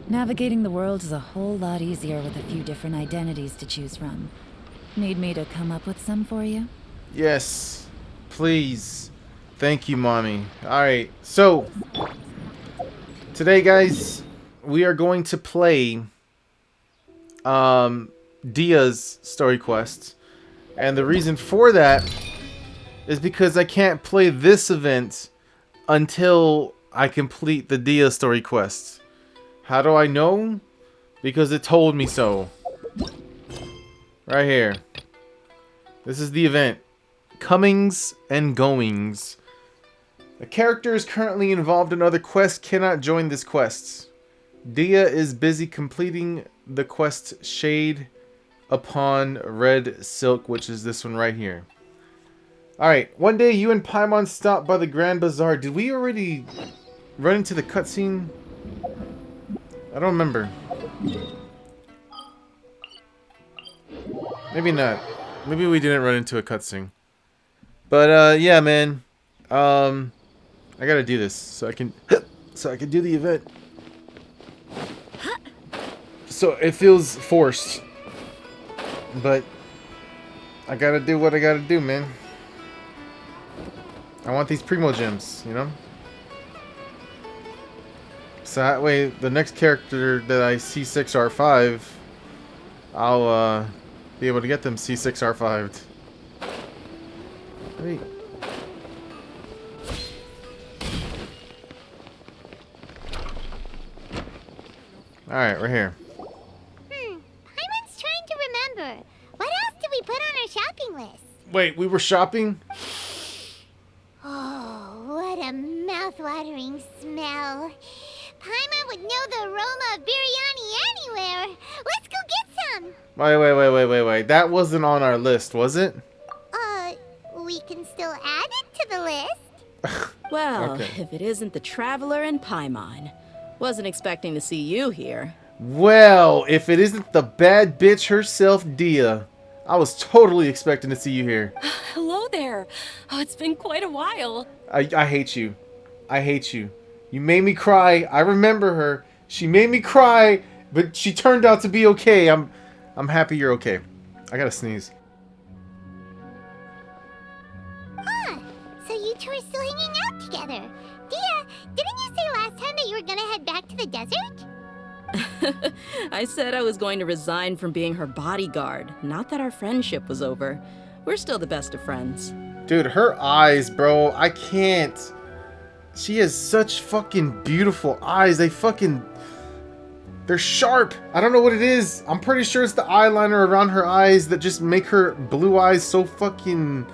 Navigating the world is a whole lot easier with a few different identities to choose from. Need me to come up with some for you? Yes. Please. Thank you, Mommy. Alright, so today, guys, we are going to play Dia's story quest. And the reason for that is because I can't play this event until I complete the Dia story quest. How do I know? Because it told me so. Right here. This is the event. Comings and goings. A character is currently involved in other quests cannot join this quest. Dia is busy completing the quest Shade upon Red Silk, which is this one right here. Alright, one day you and Paimon stopped by the Grand Bazaar. Did we already run into the cutscene? I don't remember. Maybe not. Maybe we didn't run into a cutscene. But yeah, man. I gotta do this so I can do the event. So it feels forced, but I gotta do what I gotta do, man. I want these Primo gems, you know. So that way, the next character that I C6R5, I'll be able to get them C6R5'd. Hey. Alright, we're here. Paimon's trying to remember. What else did we put on our shopping list? Wait, we were shopping? Oh, what a mouth-watering smell. Paimon would know the aroma of biryani anywhere. Let's go get some. Wait. That wasn't on our list, was it? We can still add it to the list. Well, Okay. if it isn't the Traveler and Paimon. Wasn't expecting to see you here. Well, if it isn't the bad bitch herself, Dia. I was totally expecting to see you here. Hello there. Oh, it's been quite a while. I hate you. I hate you. You made me cry. I remember her. She made me cry, but she turned out to be okay. I'm happy you're okay. I gotta sneeze. So you two are still hanging out together. Dia, didn't you say last time that you were gonna head back to the desert? I said I was going to resign from being her bodyguard, not that our friendship was over. We're still the best of friends. Dude, her eyes, bro. I can't. She has such fucking beautiful eyes. They're sharp. I don't know what it is. I'm pretty sure it's the eyeliner around her eyes that just make her blue eyes so fucking...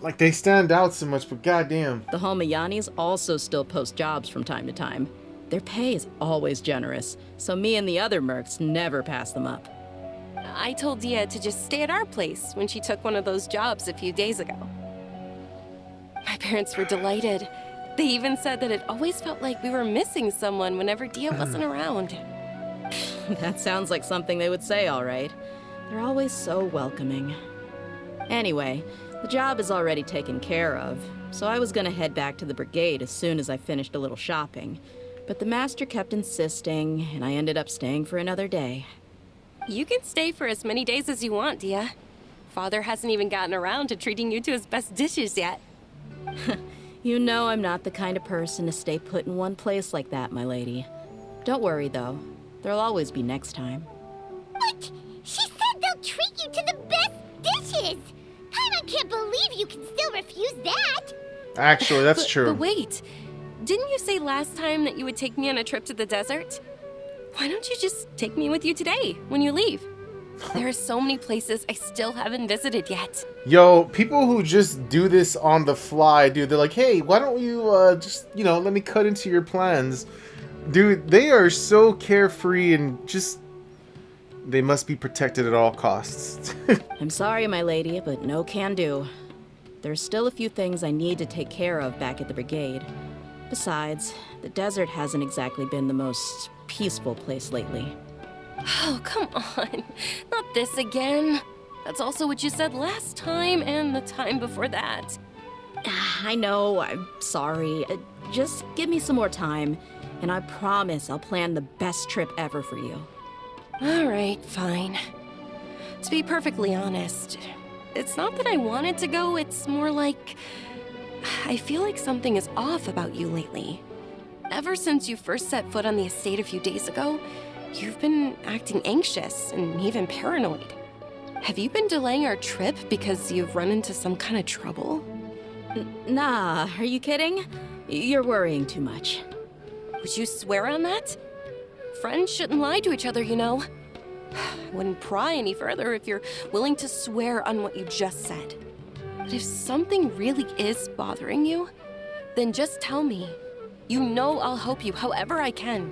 like they stand out so much, but goddamn. The Halmayanis also still post jobs from time to time. Their pay is always generous, so me and the other mercs never pass them up. I told Dia to just stay at our place when she took one of those jobs a few days ago. My parents were delighted. They even said that it always felt like we were missing someone whenever Dia wasn't around. That sounds like something they would say, all right. They're always so welcoming. Anyway, the job is already taken care of, so I was gonna head back to the brigade as soon as I finished a little shopping. But the master kept insisting, and I ended up staying for another day. You can stay for as many days as you want, Dia. Father hasn't even gotten around to treating you to his best dishes yet. You know I'm not the kind of person to stay put in one place like that, my lady. Don't worry, though. There'll always be next time. What? She said they'll treat you to the best dishes. Paimon can't believe you can still refuse that. Actually, that's true. But wait, didn't you say last time that you would take me on a trip to the desert? Why don't you just take me with you today, when you leave? There are so many places I still haven't visited yet. Yo, people who just do this on the fly, dude, they're like, hey, why don't you just, you know, let me cut into your plans. Dude, they are so carefree and just... they must be protected at all costs. I'm sorry, my lady, but no can do. There's still a few things I need to take care of back at the brigade. Besides, the desert hasn't exactly been the most peaceful place lately. Oh, come on. Not this again. That's also what you said last time and the time before that. I know, I'm sorry. Just give me some more time, and I promise I'll plan the best trip ever for you. All right, fine. To be perfectly honest, it's not that I wanted to go, it's more like I feel like something is off about you lately. Ever since you first set foot on the estate a few days ago, you've been acting anxious and even paranoid. Have you been delaying our trip because you've run into some kind of trouble? Nah, are you kidding? You're worrying too much. Would you swear on that? Friends shouldn't lie to each other, you know. I wouldn't pry any further if you're willing to swear on what you just said. But if something really is bothering you, then just tell me. You know I'll help you however I can.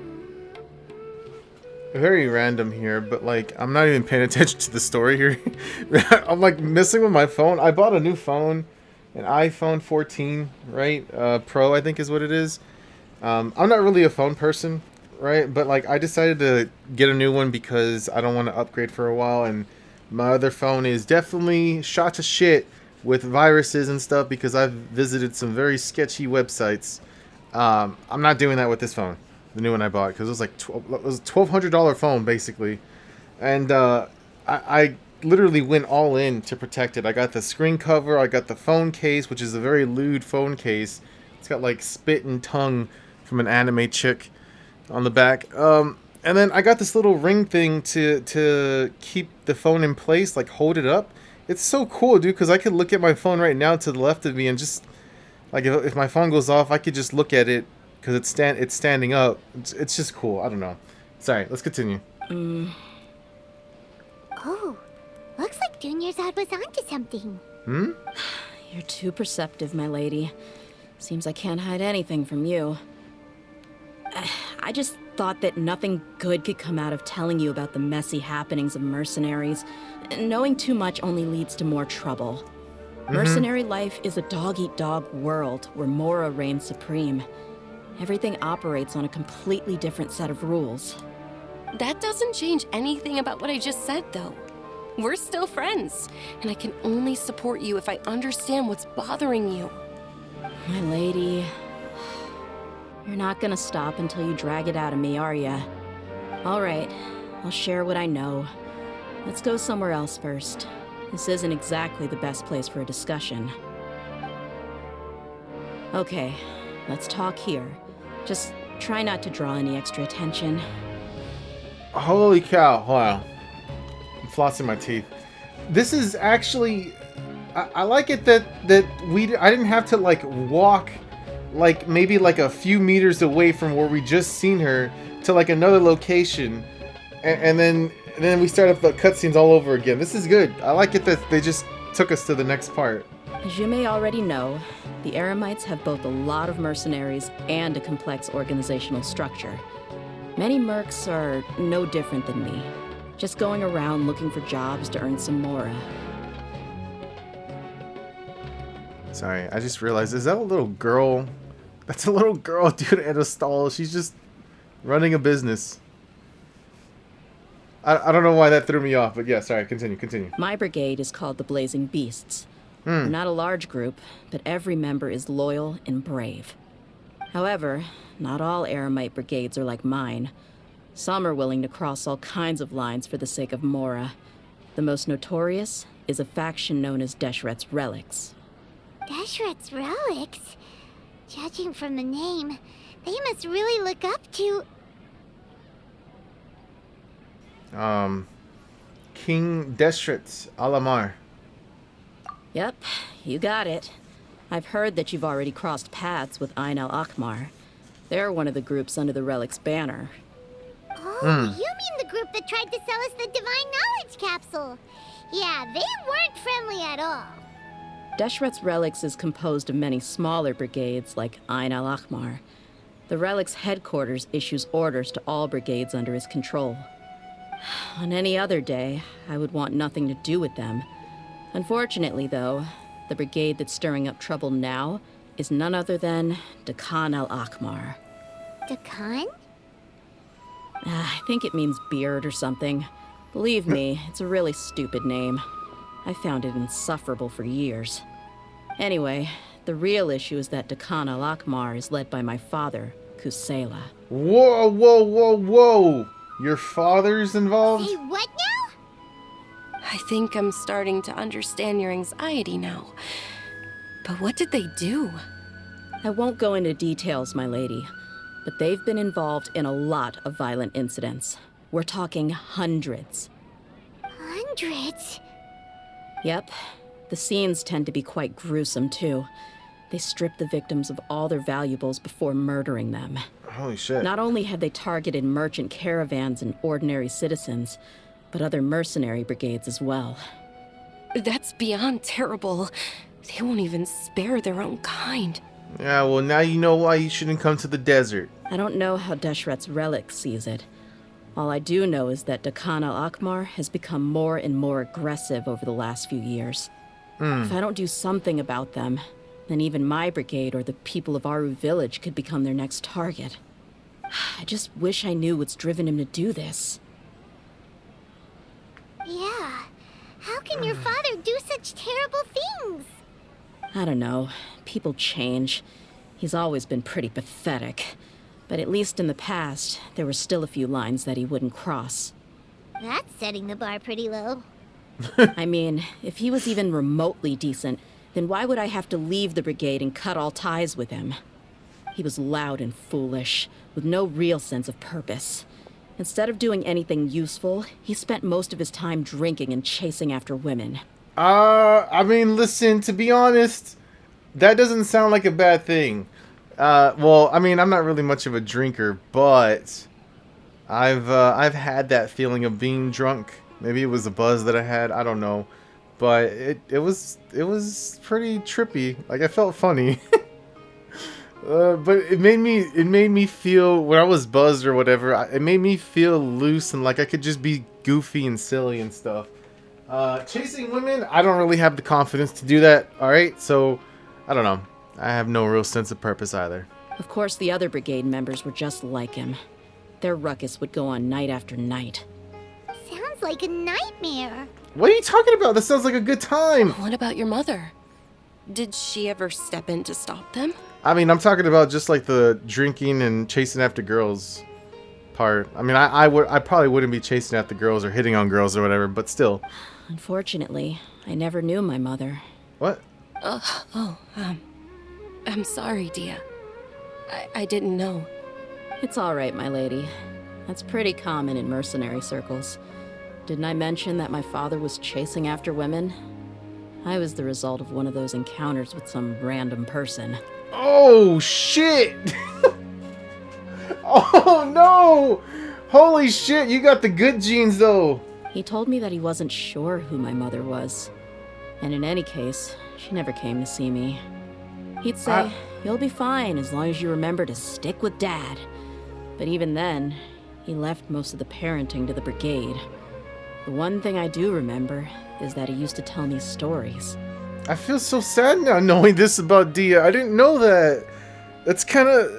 Very random here, but like I'm not even paying attention to the story here. I'm like messing with my phone. I bought a new phone, an iPhone 14, right? Pro, I think is what it is. I'm not really a phone person, right? But like I decided to get a new one because I don't want to upgrade for a while, and my other phone is definitely shot to shit with viruses and stuff because I've visited some very sketchy websites. I'm not doing that with this phone, the new one I bought, because it was like it was a $1,200 phone basically, and I literally went all in to protect it. I got the screen cover, I got the phone case, which is a very lewd phone case. It's got like spit and tongue from an anime chick on the back. And then I got this little ring thing to keep the phone in place, like hold it up. It's so cool, dude, because I could look at my phone right now to the left of me and just like if my phone goes off, I could just look at it because it's standing up. It's just cool. I don't know. Sorry, let's continue. Oh, looks like Junior's was onto something. You're too perceptive, my lady. Seems I can't hide anything from you. I just thought that nothing good could come out of telling you about the messy happenings of mercenaries. Knowing too much only leads to more trouble. Mercenary life is a dog-eat-dog world where Mora reigns supreme. Everything operates on a completely different set of rules. That doesn't change anything about what I just said, though. We're still friends, and I can only support you if I understand what's bothering you. My lady, you're not gonna stop until you drag it out of me, are ya? All right, I'll share what I know. Let's go somewhere else first. This isn't exactly the best place for a discussion. Okay, let's talk here. Just try not to draw any extra attention. Holy cow! Hold on. I'm flossing my teeth. This is actually, I like it that I didn't have to like walk, like maybe like a few meters away from where we just seen her to like another location, and then we start up the cutscenes all over again. This is good. I like it that they just took us to the next part. As you may already know, the Eremites have both a lot of mercenaries and a complex organizational structure. Many mercs are no different than me, just going around looking for jobs to earn some mora. Sorry, I just realized, is that a little girl? That's a little girl, dude, at a stall. She's just running a business. I don't know why that threw me off, but yeah, sorry, continue. My brigade is called the Blazing Beasts. We're not a large group, but every member is loyal and brave. However, not all Eremite brigades are like mine. Some are willing to cross all kinds of lines for the sake of Mora. The most notorious is a faction known as Deshret's Relics. Deshret's Relics? Judging from the name, they must really look up to... King Deshret Alamar. Yep, you got it. I've heard that you've already crossed paths with Ain al-Akmar. They're one of the groups under the Relic's banner. Oh, you mean the group that tried to sell us the Divine Knowledge Capsule? Yeah, they weren't friendly at all. Deshret's Relics is composed of many smaller brigades like Ain al-Akmar. The Relic's headquarters issues orders to all brigades under his control. On any other day, I would want nothing to do with them. Unfortunately, though, the brigade that's stirring up trouble now is none other than Dakan al-Akmar. Dakan? I think it means beard or something. Believe me, it's a really stupid name. I found it insufferable for years. Anyway, The real issue is that Dakan al-Akmar is led by my father, Kusela. Whoa, whoa, whoa, whoa! Your father's involved? Say what now? I think I'm starting to understand your anxiety now. But what did they do? I won't go into details, my lady, but they've been involved in a lot of violent incidents. We're talking hundreds. Hundreds? Yep. The scenes tend to be quite gruesome, too. They strip the victims of all their valuables before murdering them. Holy shit. Not only have they targeted merchant caravans and ordinary citizens, but other mercenary brigades as well. That's beyond terrible. They won't even spare their own kind. Yeah, well, now you know why you shouldn't come to the desert. I don't know how Deshret's relic sees it. All I do know is that Dakan al-Akmar has become more and more aggressive over the last few years. If I don't do something about them, then even my brigade or the people of Aru village could become their next target. I just wish I knew what's driven him to do this. Yeah. How can your father do such terrible things? I don't know. People change. He's always been pretty pathetic. But at least in the past, there were still a few lines that he wouldn't cross. That's setting the bar pretty low. I mean, if he was even remotely decent, then why would I have to leave the brigade and cut all ties with him? He was loud and foolish, with no real sense of purpose. Instead of doing anything useful, he spent most of his time drinking and chasing after women. I mean, listen, to be honest, that doesn't sound like a bad thing. Well, I mean, I'm not really much of a drinker, but I've had that feeling of being drunk. Maybe it was a buzz that I had, I don't know. But it was pretty trippy. Like, I felt funny. But it made me feel, when I was buzzed or whatever, it made me feel loose and like I could just be goofy and silly and stuff. Chasing women, I don't really have the confidence to do that, alright? So, I don't know. I have no real sense of purpose either. Of course, the other brigade members were just like him. Their ruckus would go on night after night. Sounds like a nightmare. What are you talking about? That sounds like a good time. What about your mother? Did she ever step in to stop them? I mean, I'm talking about just like the drinking and chasing after girls part. I mean, I probably wouldn't be chasing after girls or hitting on girls or whatever, but still. Unfortunately, I never knew my mother. What? I'm sorry, Dia. I didn't know. It's all right, my lady. That's pretty common in mercenary circles. Didn't I mention that my father was chasing after women? I was the result of one of those encounters with some random person. Oh, shit! Oh, no! Holy shit, you got the good genes, though. He told me that he wasn't sure who my mother was. And in any case, she never came to see me. He'd say, "You'll be fine as long as you remember to stick with Dad." But even then, he left most of the parenting to the brigade. The one thing I do remember is that he used to tell me stories. I feel so sad now knowing this about Dia. I didn't know that. That's kind of...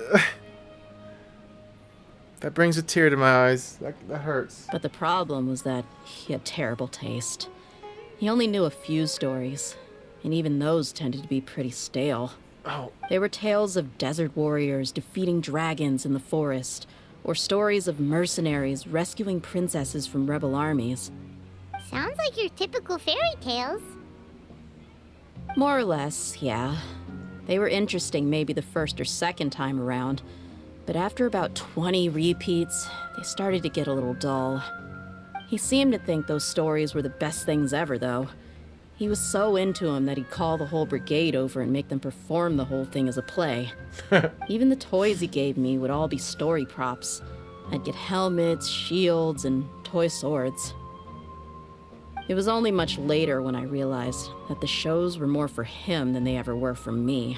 That brings a tear to my eyes. That hurts. But the problem was that he had terrible taste. He only knew a few stories, and even those tended to be pretty stale. Oh. They were tales of desert warriors defeating dragons in the forest, or stories of mercenaries rescuing princesses from rebel armies. Sounds like your typical fairy tales. More or less, yeah. They were interesting maybe the first or second time around, but after about 20 repeats, they started to get a little dull. He seemed to think those stories were the best things ever, though. He was so into them that he'd call the whole brigade over and make them perform the whole thing as a play. Even the toys he gave me would all be story props. I'd get helmets, shields, and toy swords. It was only much later when I realized that the shows were more for him than they ever were for me.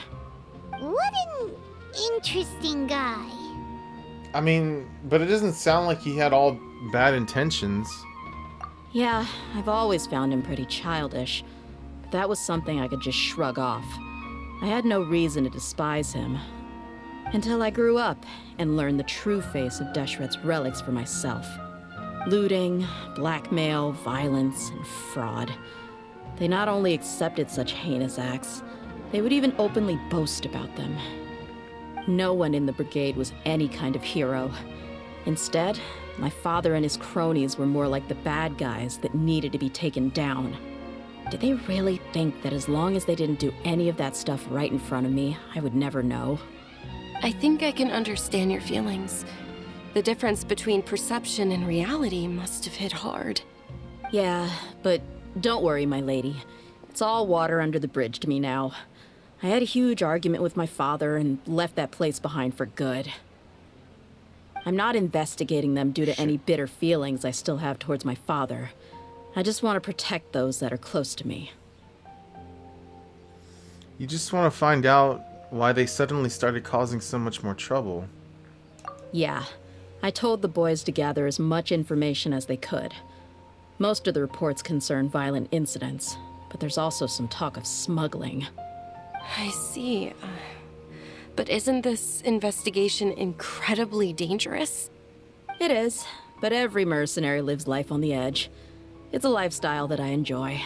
What an interesting guy. I mean, but it doesn't sound like he had all bad intentions. Yeah, I've always found him pretty childish, but that was something I could just shrug off. I had no reason to despise him. Until I grew up and learned the true face of Deshret's relics for myself. Looting, blackmail, violence, and fraud. They not only accepted such heinous acts, They would even openly boast about them. No one in the brigade was any kind of hero. Instead, my father and his cronies were more like the bad guys that needed to be taken down. Did they really think that as long as they didn't do any of that stuff right in front of me, I would never know? I think I can understand your feelings. The difference between perception and reality must have hit hard. Yeah, but don't worry, my lady. It's all water under the bridge to me now. I had a huge argument with my father and left that place behind for good. I'm not investigating them due to any bitter feelings I still have towards my father. I just want to protect those that are close to me. You just want to find out why they suddenly started causing so much more trouble. Yeah, I told the boys to gather as much information as they could. Most of the reports concern violent incidents, but there's also some talk of smuggling. I see. But isn't this investigation incredibly dangerous? It is, but every mercenary lives life on the edge. It's a lifestyle that I enjoy.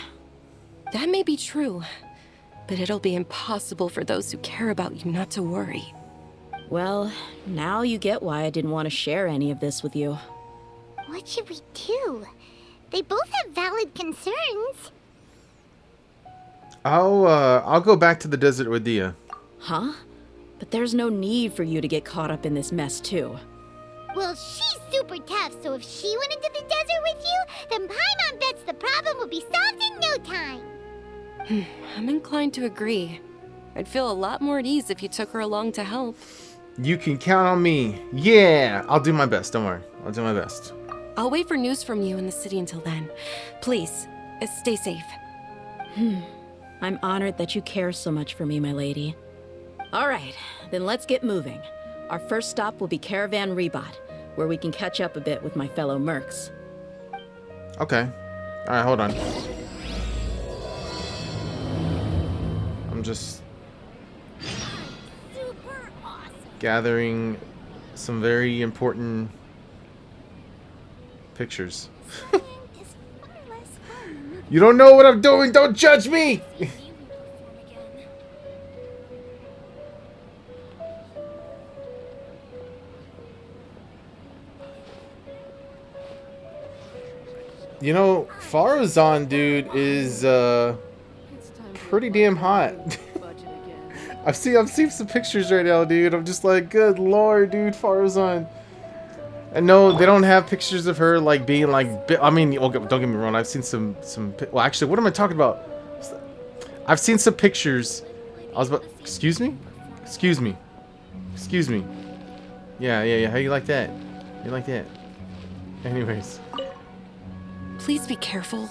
That may be true, but it'll be impossible for those who care about you not to worry. Well, now you get why I didn't want to share any of this with you. What should we do? They both have valid concerns. I'll go back to the desert with Dia. Huh? But there's no need for you to get caught up in this mess, too. Well, she's super tough, so if she went into the desert with you, then Paimon bets the problem will be solved in no time. I'm inclined to agree. I'd feel a lot more at ease if you took her along to help. You can count on me. Yeah, I'll do my best. Don't worry. I'll do my best. I'll wait for news from you in the city until then. Please, stay safe. I'm honored that you care so much for me, my lady. All right, then let's get moving. Our first stop will be Caravan Rebot, where we can catch up a bit with my fellow mercs. Okay. Alright, hold on. I'm just Super awesome. gathering some very important pictures. Is far less fun than You don't know what I'm doing, don't judge me! again. You know, Faruzan, dude, is pretty damn hot. I've seen some pictures right now, dude. I'm just like, good lord, dude, Faruzan. And no, they don't have pictures of her like being like. I mean, okay, don't get me wrong. I've seen some. Well, actually, what am I talking about? I've seen some pictures. I was about. Excuse me. Excuse me. Excuse me. Yeah. How you like that? You like that? Anyways. Please be careful.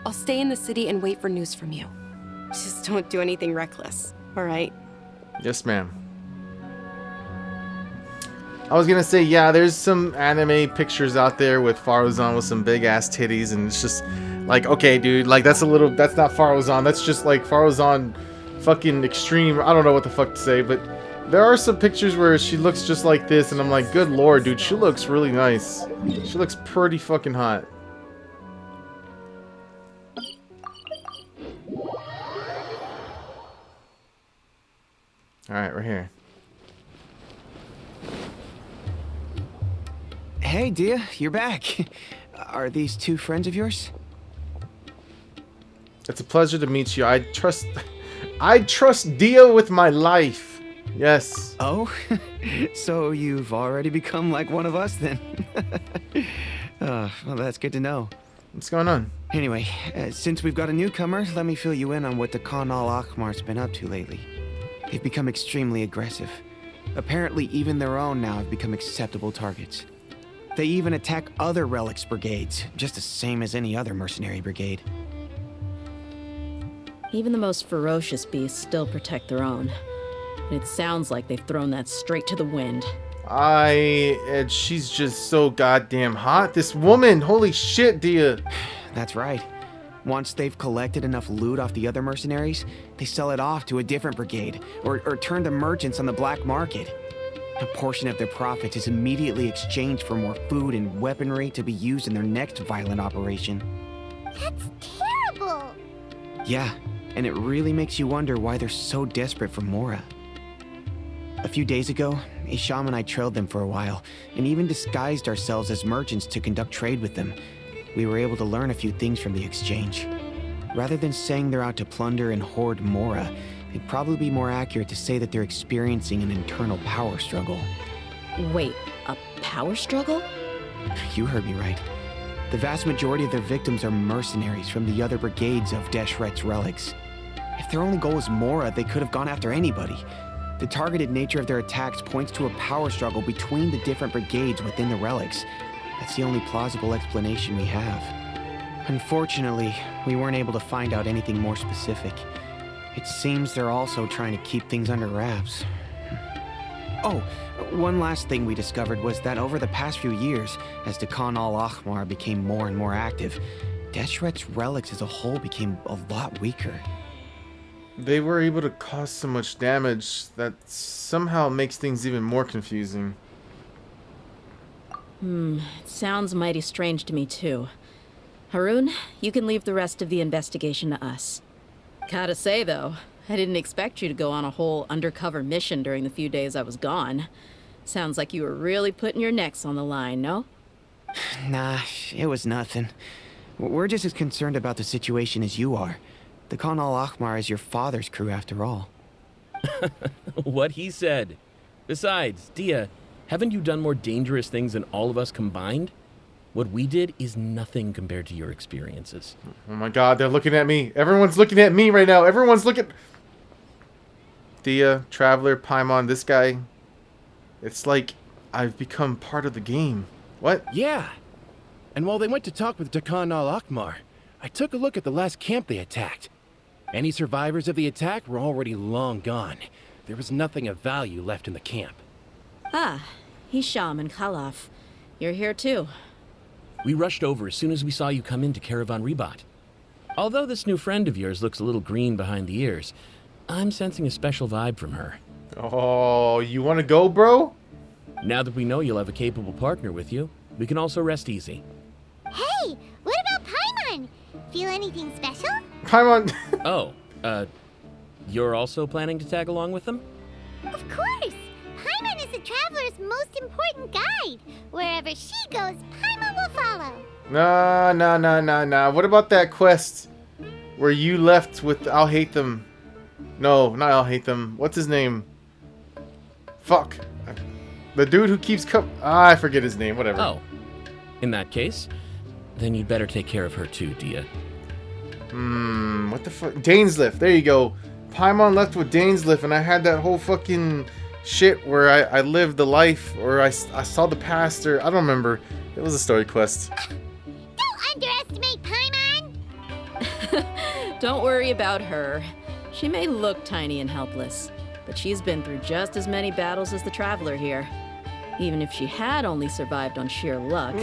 I'll stay in the city and wait for news from you. Just don't do anything reckless, all right? Yes, ma'am. I was gonna say, yeah, there's some anime pictures out there with Faruzan with some big ass titties, and it's just like, okay, dude, like that's not Faruzan. That's just like Faruzan, fucking extreme. I don't know what the fuck to say, but there are some pictures where she looks just like this, and I'm like, good lord, dude, she looks really nice. She looks pretty fucking hot. Alright, we're here. Hey, Dia, you're back. Are these two friends of yours? It's a pleasure to meet you. I trust Dia with my life. Yes. Oh, so you've already become like one of us then? Well, that's good to know. What's going on? Anyway, since we've got a newcomer, let me fill you in on what the Khan al-Akhmar's been up to lately. They've become extremely aggressive. Apparently, even their own now have become acceptable targets. They even attack other relics brigades, just the same as any other mercenary brigade. Even the most ferocious beasts still protect their own. And it sounds like they've thrown that straight to the wind. And she's just so goddamn hot. This woman, holy shit, Dia. That's right. Once they've collected enough loot off the other mercenaries, they sell it off to a different brigade, or turn to merchants on the black market. A portion of their profits is immediately exchanged for more food and weaponry to be used in their next violent operation. That's terrible. Yeah, and it really makes you wonder why they're so desperate for Mora. A few days ago, Isham and I trailed them for a while, and even disguised ourselves as merchants to conduct trade with them. We were able to learn a few things from the exchange. Rather than saying they're out to plunder and hoard Mora, it'd probably be more accurate to say that they're experiencing an internal power struggle. Wait, a power struggle? You heard me right. The vast majority of their victims are mercenaries from the other brigades of Deshret's relics. If their only goal was Mora, they could have gone after anybody. The targeted nature of their attacks points to a power struggle between the different brigades within the relics. That's the only plausible explanation we have. Unfortunately, we weren't able to find out anything more specific. It seems they're also trying to keep things under wraps. Oh, one last thing we discovered was that over the past few years, as the Khan al-Ahmar became more and more active, Deshret's relics as a whole became a lot weaker. They were able to cause so much damage that somehow makes things even more confusing. It sounds mighty strange to me, too. Harun, you can leave the rest of the investigation to us. Gotta say, though, I didn't expect you to go on a whole undercover mission during the few days I was gone. Sounds like you were really putting your necks on the line, no? Nah, it was nothing. We're just as concerned about the situation as you are. The Khan al-Ahmar is your father's crew after all. What he said. Besides, Dia, haven't you done more dangerous things than all of us combined? What we did is nothing compared to your experiences. Oh my god, they're looking at me. Everyone's looking at me right now. Everyone's looking... Dia, Traveler, Paimon, this guy. It's like I've become part of the game. What? Yeah. And while they went to talk with Khan al-Ahmar, I took a look at the last camp they attacked. Any survivors of the attack were already long gone. There was nothing of value left in the camp. Ah, Hisham and Khalaf. You're here too. We rushed over as soon as we saw you come into Caravan Ribat. Although this new friend of yours looks a little green behind the ears, I'm sensing a special vibe from her. Oh, you want to go, bro? Now that we know you'll have a capable partner with you, we can also rest easy. Hey, what about Paimon? Feel anything special? Paimon... Oh, you're also planning to tag along with them? Of course! Paimon is the traveler's most important guide. Wherever she goes, Paimon will follow. Nah. What about that quest where you left with I'll Hate Them? No, not I'll Hate Them. What's his name? Fuck. The dude who keeps I forget his name. Whatever. Oh. In that case, then you'd better take care of her too, Dia. What the fuck? Dainsliff. There you go. Paimon left with Dainsliff, and I had that whole fucking shit where I lived the life, or I saw the past, or I don't remember. It was a story quest. Don't underestimate Paimon! Don't worry about her. She may look tiny and helpless, but she's been through just as many battles as the traveler here. Even if she had only survived on sheer luck,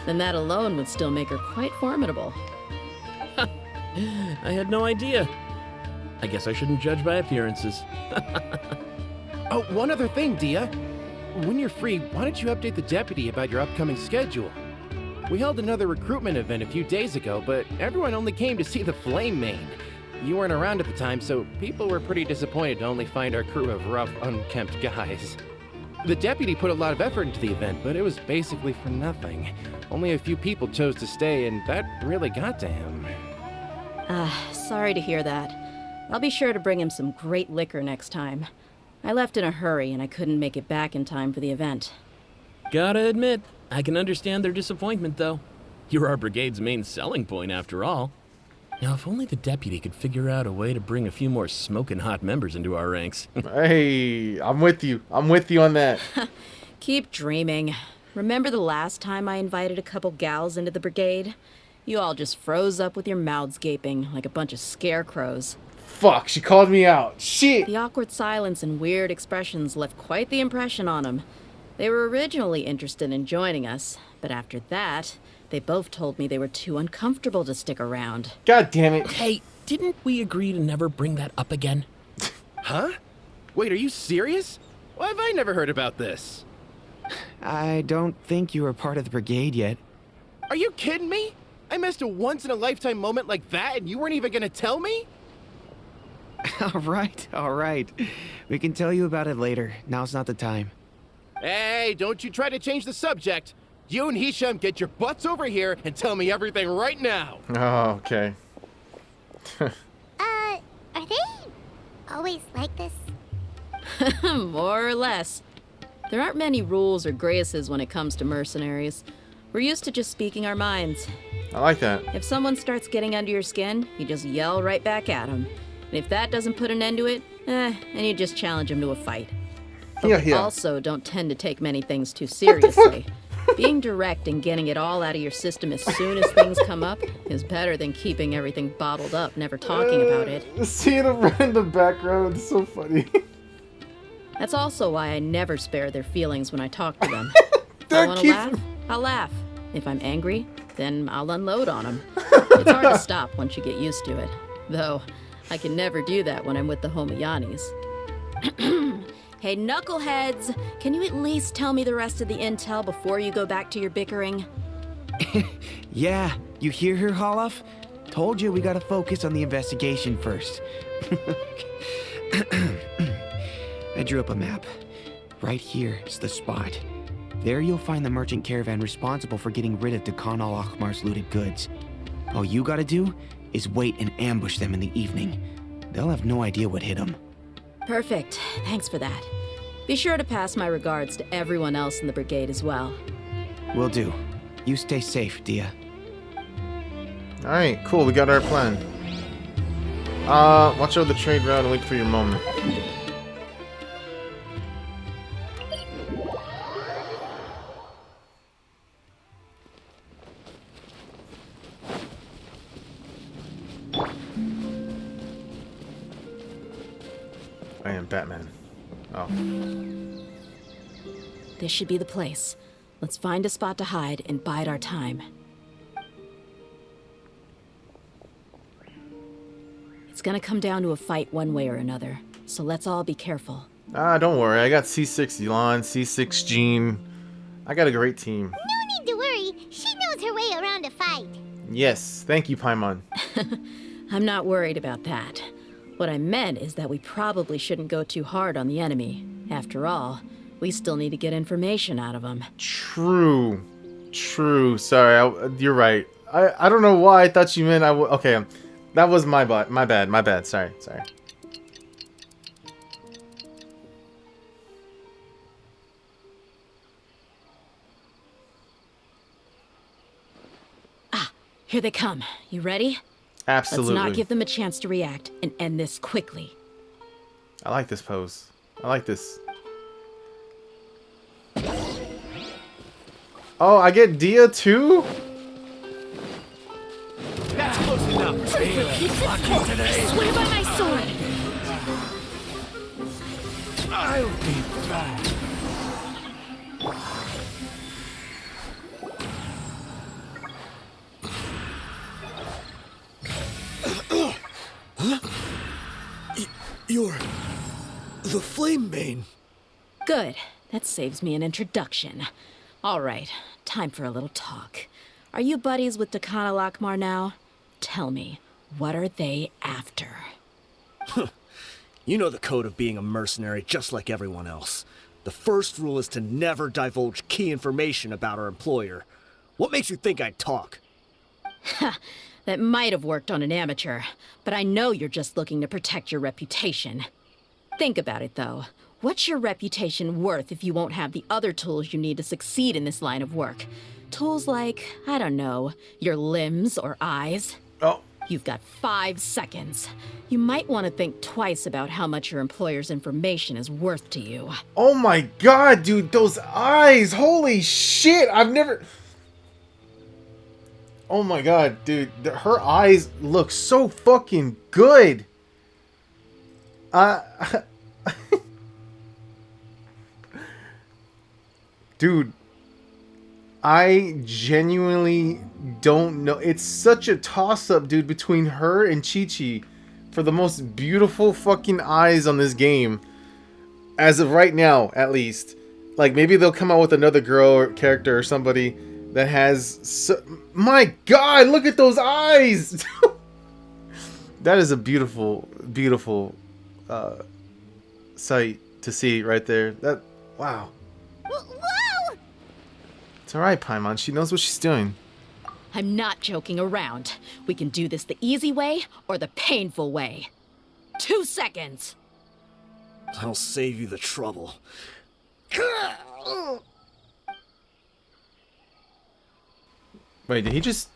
then that alone would still make her quite formidable. I had no idea. I guess I shouldn't judge by appearances. Oh, one other thing, Dia. When you're free, why don't you update the deputy about your upcoming schedule? We held another recruitment event a few days ago, but everyone only came to see the Flame Main. You weren't around at the time, so people were pretty disappointed to only find our crew of rough, unkempt guys. The deputy put a lot of effort into the event, but it was basically for nothing. Only a few people chose to stay, and that really got to him. Sorry to hear that. I'll be sure to bring him some great liquor next time. I left in a hurry and I couldn't make it back in time for the event. Gotta admit, I can understand their disappointment, though. You're our brigade's main selling point, after all. Now, if only the deputy could figure out a way to bring a few more smoking hot members into our ranks. Hey, I'm with you. I'm with you on that. Keep dreaming. Remember the last time I invited a couple gals into the brigade? You all just froze up with your mouths gaping like a bunch of scarecrows. Fuck, she called me out. Shit. The awkward silence and weird expressions left quite the impression on them. They were originally interested in joining us, but after that, they both told me they were too uncomfortable to stick around. God damn it. Hey, didn't we agree to never bring that up again? Huh? Wait, are you serious? Why have I never heard about this? I don't think you were part of the brigade yet. Are you kidding me? I missed a once-in-a-lifetime moment like that and you weren't even gonna tell me? All right. We can tell you about it later. Now's not the time. Hey, don't you try to change the subject. You and Hisham get your butts over here and tell me everything right now. Oh, okay. Are they always like this? More or less. There aren't many rules or graces when it comes to mercenaries. We're used to just speaking our minds. I like that. If someone starts getting under your skin, you just yell right back at them. And if that doesn't put an end to it, and you just challenge them to a fight. But we also don't tend to take many things too seriously. Being direct and getting it all out of your system as soon as things come up is better than keeping everything bottled up, never talking about it. Seeing a random background is so funny. That's also why I never spare their feelings when I talk to them. If I want to laugh, I'll laugh. If I'm angry, then I'll unload on them. It's hard to stop once you get used to it. Though, I can never do that when I'm with the Homayanis. Hey, knuckleheads! Can you at least tell me the rest of the intel before you go back to your bickering? Yeah, you hear her, Holloff? Told you we gotta focus on the investigation first. I drew up a map. Right here is the spot. There you'll find the merchant caravan responsible for getting rid of Khan al-Akhmar's looted goods. All you gotta do is wait and ambush them in the evening. They'll have no idea what hit them. Perfect. Thanks for that. Be sure to pass my regards to everyone else in the brigade as well. Will do. You stay safe, Dia. Alright, cool. We got our plan. Watch out the trade route and wait for your moment. I am Batman. Oh. This should be the place. Let's find a spot to hide and bide our time. It's gonna come down to a fight one way or another, so let's all be careful. Don't worry. I got C6 Elon, C6 Jean. I got a great team. No need to worry. She knows her way around a fight. Yes. Thank you, Paimon. I'm not worried about that. What I meant is that we probably shouldn't go too hard on the enemy. After all, we still need to get information out of them. True. Sorry, you're right. I don't know why I thought you meant okay, that was my bad. Sorry. Here they come. You ready? Absolutely. Let's not give them a chance to react and end this quickly. I like this pose. I like this. Oh, I get Dia too? That's close enough. Swear by my sword! I'll be back. You're the Flame Mane. Good. That saves me an introduction. All right, time for a little talk. Are you buddies with Khan al-Akhmar now? Tell me, what are they after? You know the code of being a mercenary just like everyone else. The first rule is to never divulge key information about our employer. What makes you think I'd talk? That might have worked on an amateur, but I know you're just looking to protect your reputation. Think about it, though. What's your reputation worth if you won't have the other tools you need to succeed in this line of work? Tools like, I don't know, your limbs or eyes? Oh. You've got 5 seconds. You might want to think twice about how much your employer's information is worth to you. Oh my god, dude, those eyes! Holy shit! I've never... Oh my god, dude, her eyes look so fucking good! Dude, I genuinely don't know. It's such a toss-up, dude, between her and Chi-Chi for the most beautiful fucking eyes on this game. As of right now, at least. Like, maybe they'll come out with another girl or character or somebody that has... My god, look at those eyes! That is a beautiful, beautiful sight to see right there. That, wow. Whoa! It's alright, Paimon. She knows what she's doing. I'm not joking around. We can do this the easy way or the painful way. 2 seconds. I'll save you the trouble. Wait, did he just...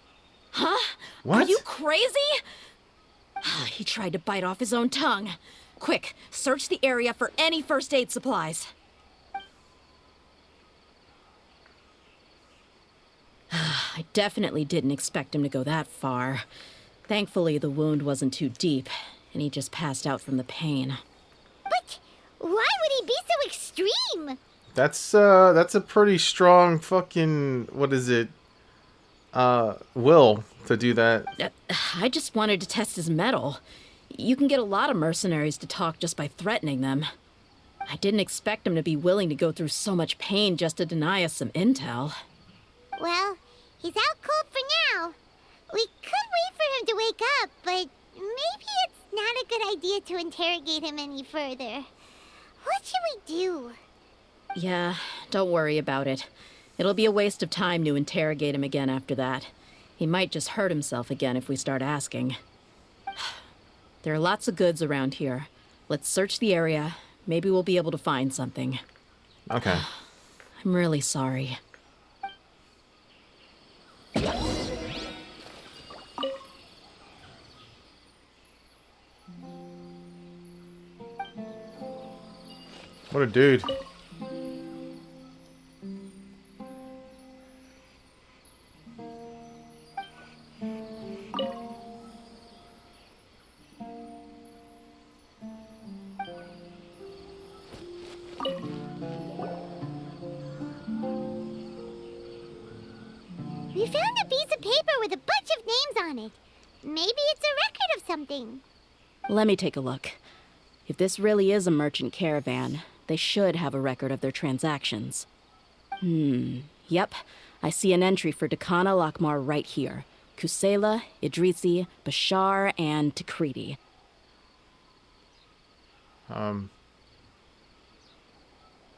Huh? What? Are you crazy? He tried to bite off his own tongue. Quick, search the area for any first aid supplies. I definitely didn't expect him to go that far. Thankfully, the wound wasn't too deep, and he just passed out from the pain. But why would he be so extreme? That's a pretty strong fucking... What is it? Will to do that. I just wanted to test his mettle. You can get a lot of mercenaries to talk just by threatening them. I didn't expect him to be willing to go through so much pain just to deny us some intel. Well, he's out cold for now. We could wait for him to wake up, but maybe it's not a good idea to interrogate him any further. What should we do? Yeah, don't worry about it. It'll be a waste of time to interrogate him again after that. He might just hurt himself again if we start asking. There are lots of goods around here. Let's search the area. Maybe we'll be able to find something. Okay. I'm really sorry. What a dude. We found a piece of paper with a bunch of names on it. Maybe it's a record of something. Let me take a look. If this really is a merchant caravan, they should have a record of their transactions. Yep. I see an entry for Dakana Lakmar right here. Kusela, Idrisi, Bashar, and Takriti.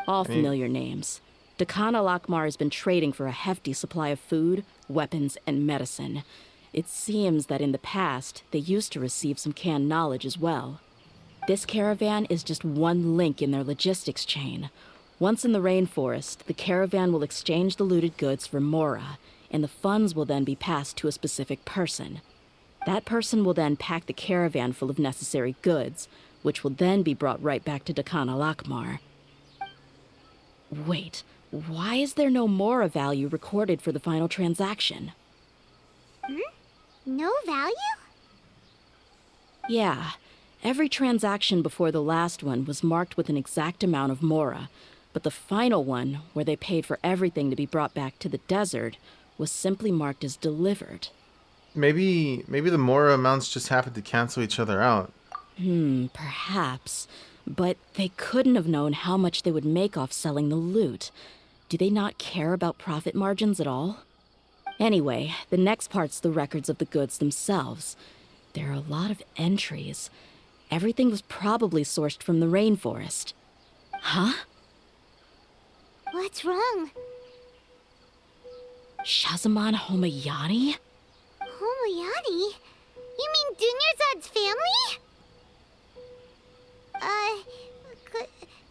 All familiar names. Dakana Lakmar has been trading for a hefty supply of food, weapons, and medicine. It seems that in the past, they used to receive some canned knowledge as well. This caravan is just one link in their logistics chain. Once in the rainforest, the caravan will exchange the looted goods for Mora, and the funds will then be passed to a specific person. That person will then pack the caravan full of necessary goods, which will then be brought right back to Dakana Lakmar. Wait, why is there no Mora value recorded for the final transaction? No value? Yeah, every transaction before the last one was marked with an exact amount of Mora, but the final one, where they paid for everything to be brought back to the desert, was simply marked as delivered. Maybe the Mora amounts just happened to cancel each other out. Perhaps. But they couldn't have known how much they would make off selling the loot. Do they not care about profit margins at all? Anyway, the next part's the records of the goods themselves. There are a lot of entries. Everything was probably sourced from the rainforest. Huh? What's wrong? Shazaman Homayani? Homoyani? You mean Dunyarzad's family?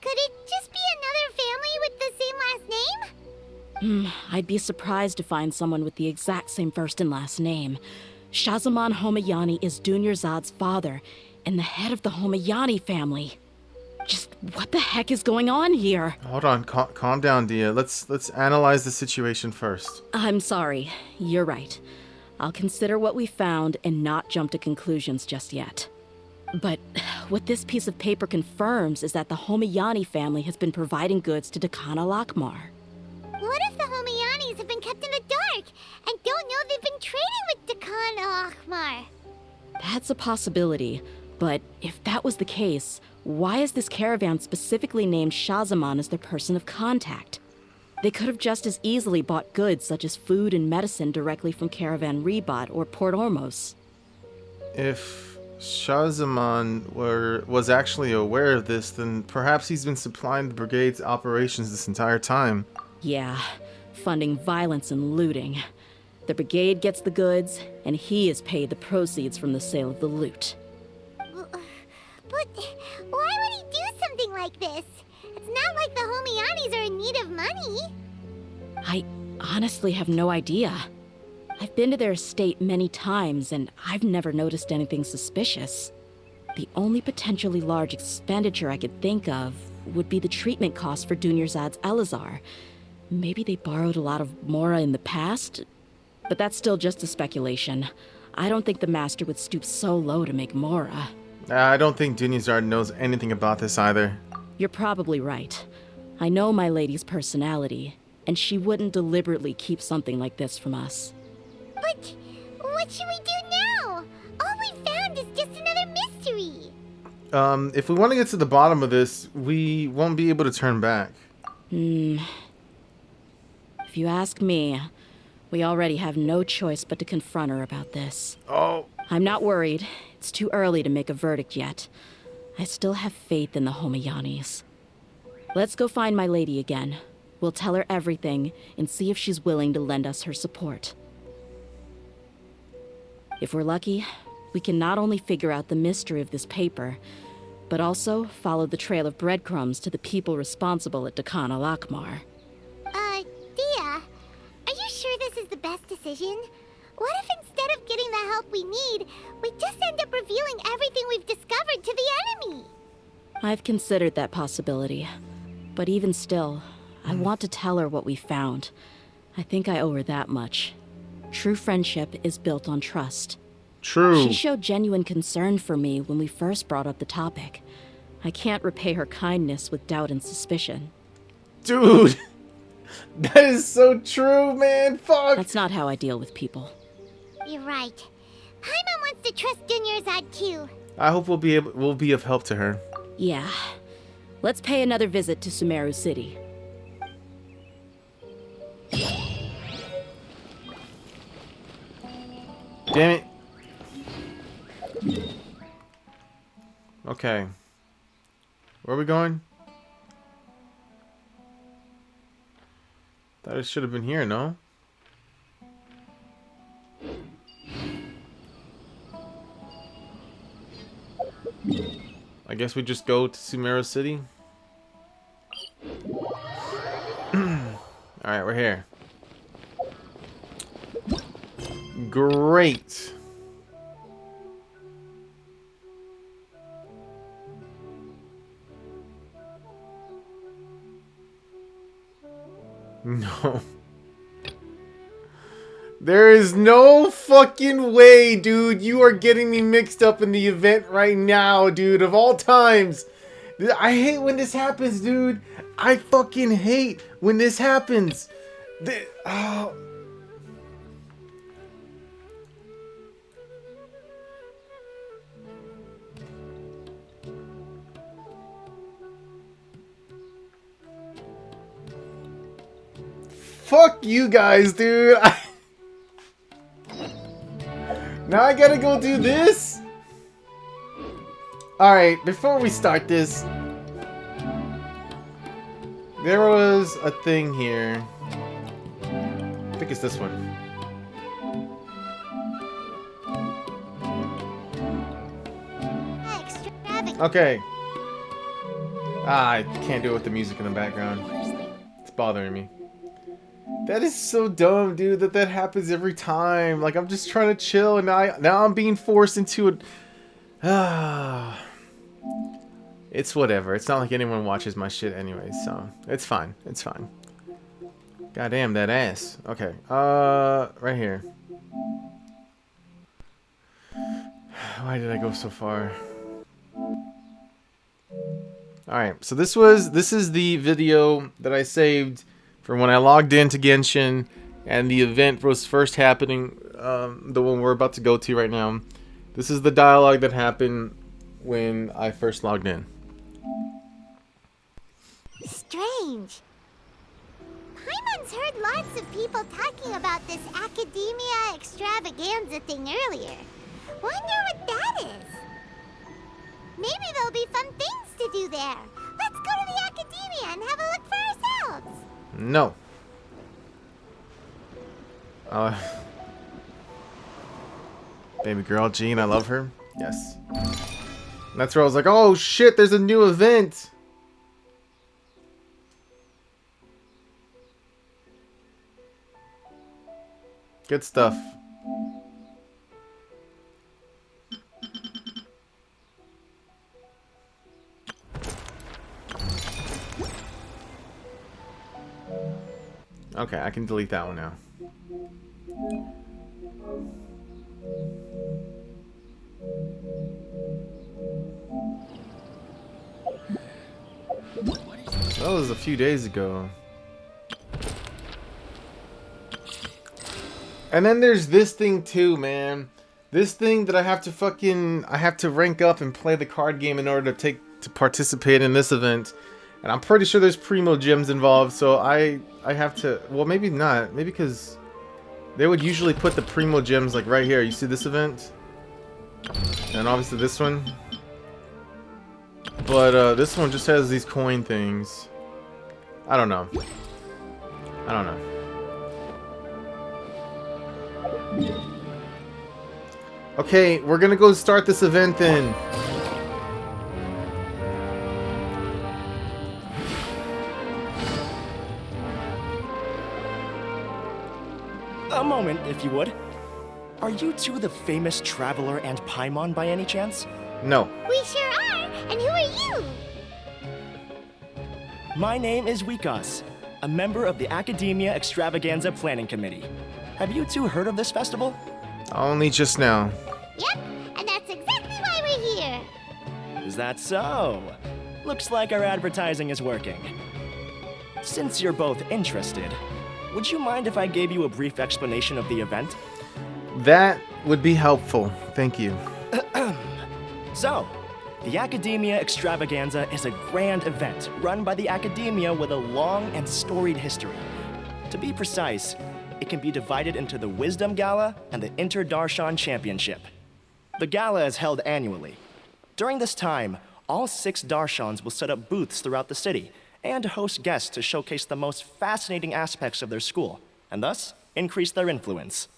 Could it just be another family with the same last name? I'd be surprised to find someone with the exact same first and last name. Shazaman Homayani is Dunyarzad's father, and the head of the Homayani family. Just what the heck is going on here? Hold on, calm down, Dia. Let's analyze the situation first. I'm sorry. You're right. I'll consider what we found and not jump to conclusions just yet. But what this piece of paper confirms is that the Homayani family has been providing goods to Dakana Lakmar. What if the Homayanis have been kept in the dark and don't know they've been trading with Dakana Akhmar? That's a possibility, but if that was the case, why is this caravan specifically named Shazaman as their person of contact? They could have just as easily bought goods such as food and medicine directly from Caravan Rebot or Port Ormos. If Shazamon was actually aware of this, then perhaps he's been supplying the brigade's operations this entire time. Yeah, funding violence and looting. The brigade gets the goods, and he is paid the proceeds from the sale of the loot. But why would he do something like this? It's not like the Homianis are in need of money. I honestly have no idea. I've been to their estate many times, and I've never noticed anything suspicious. The only potentially large expenditure I could think of would be the treatment costs for Dunyarzad's Elazar. Maybe they borrowed a lot of Mora in the past? But that's still just a speculation. I don't think the Master would stoop so low to make Mora. I don't think Dunyarzad knows anything about this either. You're probably right. I know my lady's personality, and she wouldn't deliberately keep something like this from us. But what should we do now? All we found is just another mystery. If we want to get to the bottom of this, we won't be able to turn back. If you ask me, we already have no choice but to confront her about this. Oh. I'm not worried. It's too early to make a verdict yet. I still have faith in the Homianis. Let's go find my lady again. We'll tell her everything and see if she's willing to lend us her support. If we're lucky, we can not only figure out the mystery of this paper, but also follow the trail of breadcrumbs to the people responsible at Dakan al-Akmar. Dia, are you sure this is the best decision? What if instead of getting the help we need, we just end up revealing everything we've discovered to the enemy? I've considered that possibility, but even still, I want to tell her what we found. I think I owe her that much. True friendship is built on trust. True. She showed genuine concern for me when we first brought up the topic. I can't repay her kindness with doubt and suspicion. Dude! That is so true, man! Fuck! That's not how I deal with people. You're right. Paimon wants to trust Dunyarzad too. I hope we'll be of help to her. Yeah. Let's pay another visit to Sumeru City. Damn it. Okay. Where are we going? Thought it should have been here, no? I guess we just go to Sumeru City. Alright, we're here. Great. No. There is no fucking way, dude. You are getting me mixed up in the event right now, dude. Of all times. I hate when this happens, dude. I fucking hate when this happens. Oh. Fuck you guys, dude. Now I gotta go do this? Alright, before we start this, there was a thing here. I think it's this one. Okay. I can't do it with the music in the background. It's bothering me. That is so dumb, dude, that happens every time. Like, I'm just trying to chill, and now I'm being forced into it. It's whatever. It's not like anyone watches my shit anyway, so it's fine. It's fine. Goddamn, that ass. Okay, right here. Why did I go so far? Alright, so this is the video that I saved from when I logged into Genshin and the event was first happening, the one we're about to go to right now. This is the dialogue that happened when I first logged in. Strange. Paimon's heard lots of people talking about this academia extravaganza thing earlier. Wonder what that is. Maybe there'll be fun things to do there. Let's go to the academia and have a look for ourselves. No. Baby girl, Jean, I love her. Yes. And that's where I was like, oh shit, there's a new event. Good stuff. Okay, I can delete that one now. That was a few days ago. And then there's this thing too, man. This thing that I have to rank up and play the card game in order to participate in this event. And I'm pretty sure there's Primo Gems involved, so I have to, well, maybe not. Maybe because they would usually put the Primo Gems like right here. You see this event? And obviously this one. But this one just has these coin things. I don't know. I don't know. Okay, we're gonna go start this event then. A moment, if you would. Are you two the famous Traveler and Paimon by any chance? No. We sure are. And who are you? My name is Wikas, a member of the Academia Extravaganza Planning Committee. Have you two heard of this festival? Only just now. Yep, and that's exactly why we're here. Is that so? Looks like our advertising is working. Since you're both interested, would you mind if I gave you a brief explanation of the event? That would be helpful. Thank you. So, the Academia Extravaganza is a grand event run by the Academia with a long and storied history. To be precise, it can be divided into the Wisdom Gala and the Inter-Darshan Championship. The gala is held annually. During this time, all 6 Darshans will set up booths throughout the city and host guests to showcase the most fascinating aspects of their school, and thus increase their influence.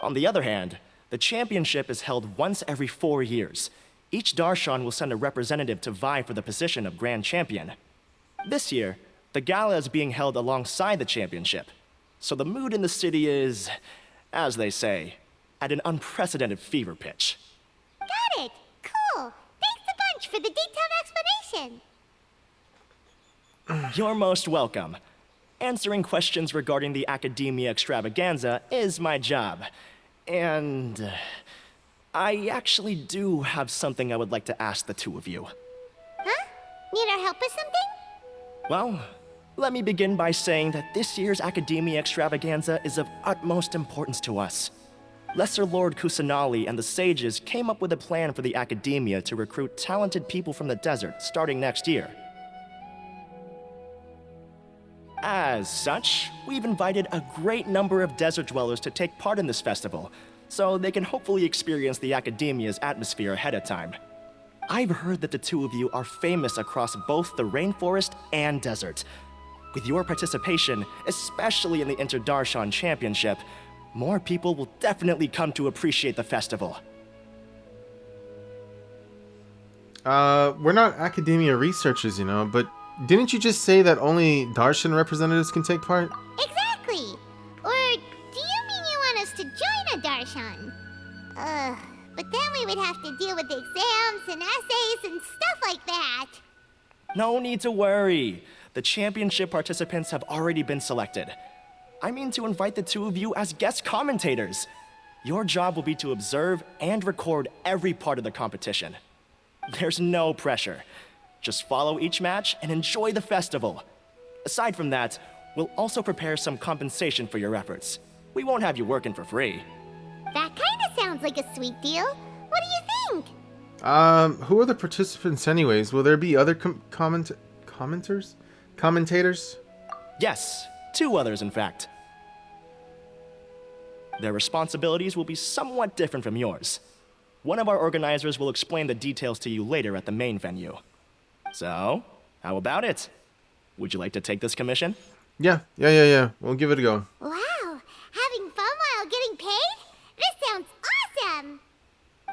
On the other hand, the championship is held once every 4 years. Each Darshan will send a representative to vie for the position of Grand Champion. This year, the gala is being held alongside the championship, so the mood in the city is, as they say, at an unprecedented fever pitch. Got it. Cool. Thanks a bunch for the detailed explanation. You're most welcome. Answering questions regarding the Academia Extravaganza is my job. And I actually do have something I would like to ask the two of you. Huh? Need our help with something? Well, let me begin by saying that this year's Academia Extravaganza is of utmost importance to us. Lesser Lord Kusanali and the sages came up with a plan for the Academia to recruit talented people from the desert starting next year. As such, we've invited a great number of desert dwellers to take part in this festival, so they can hopefully experience the Academia's atmosphere ahead of time. I've heard that the two of you are famous across both the rainforest and desert. With your participation, especially in the Inter-Darshan Championship, more people will definitely come to appreciate the festival. We're not academia researchers, you know, but didn't you just say that only Darshan representatives can take part? Exactly. Or do you mean you want us to join a Darshan? But then we would have to deal with exams and essays and stuff like that. No need to worry. The championship participants have already been selected. I mean to invite the two of you as guest commentators. Your job will be to observe and record every part of the competition. There's no pressure. Just follow each match and enjoy the festival. Aside from that, we'll also prepare some compensation for your efforts. We won't have you working for free. That kinda sounds like a sweet deal. What do you think? Who are the participants anyways? Will there be other commenters? Commentators? Yes, 2 others in fact. Their responsibilities will be somewhat different from yours. One of our organizers will explain the details to you later at the main venue. So, how about it? Would you like to take this commission? Yeah. We'll give it a go. Wow, having fun while getting paid? This sounds awesome!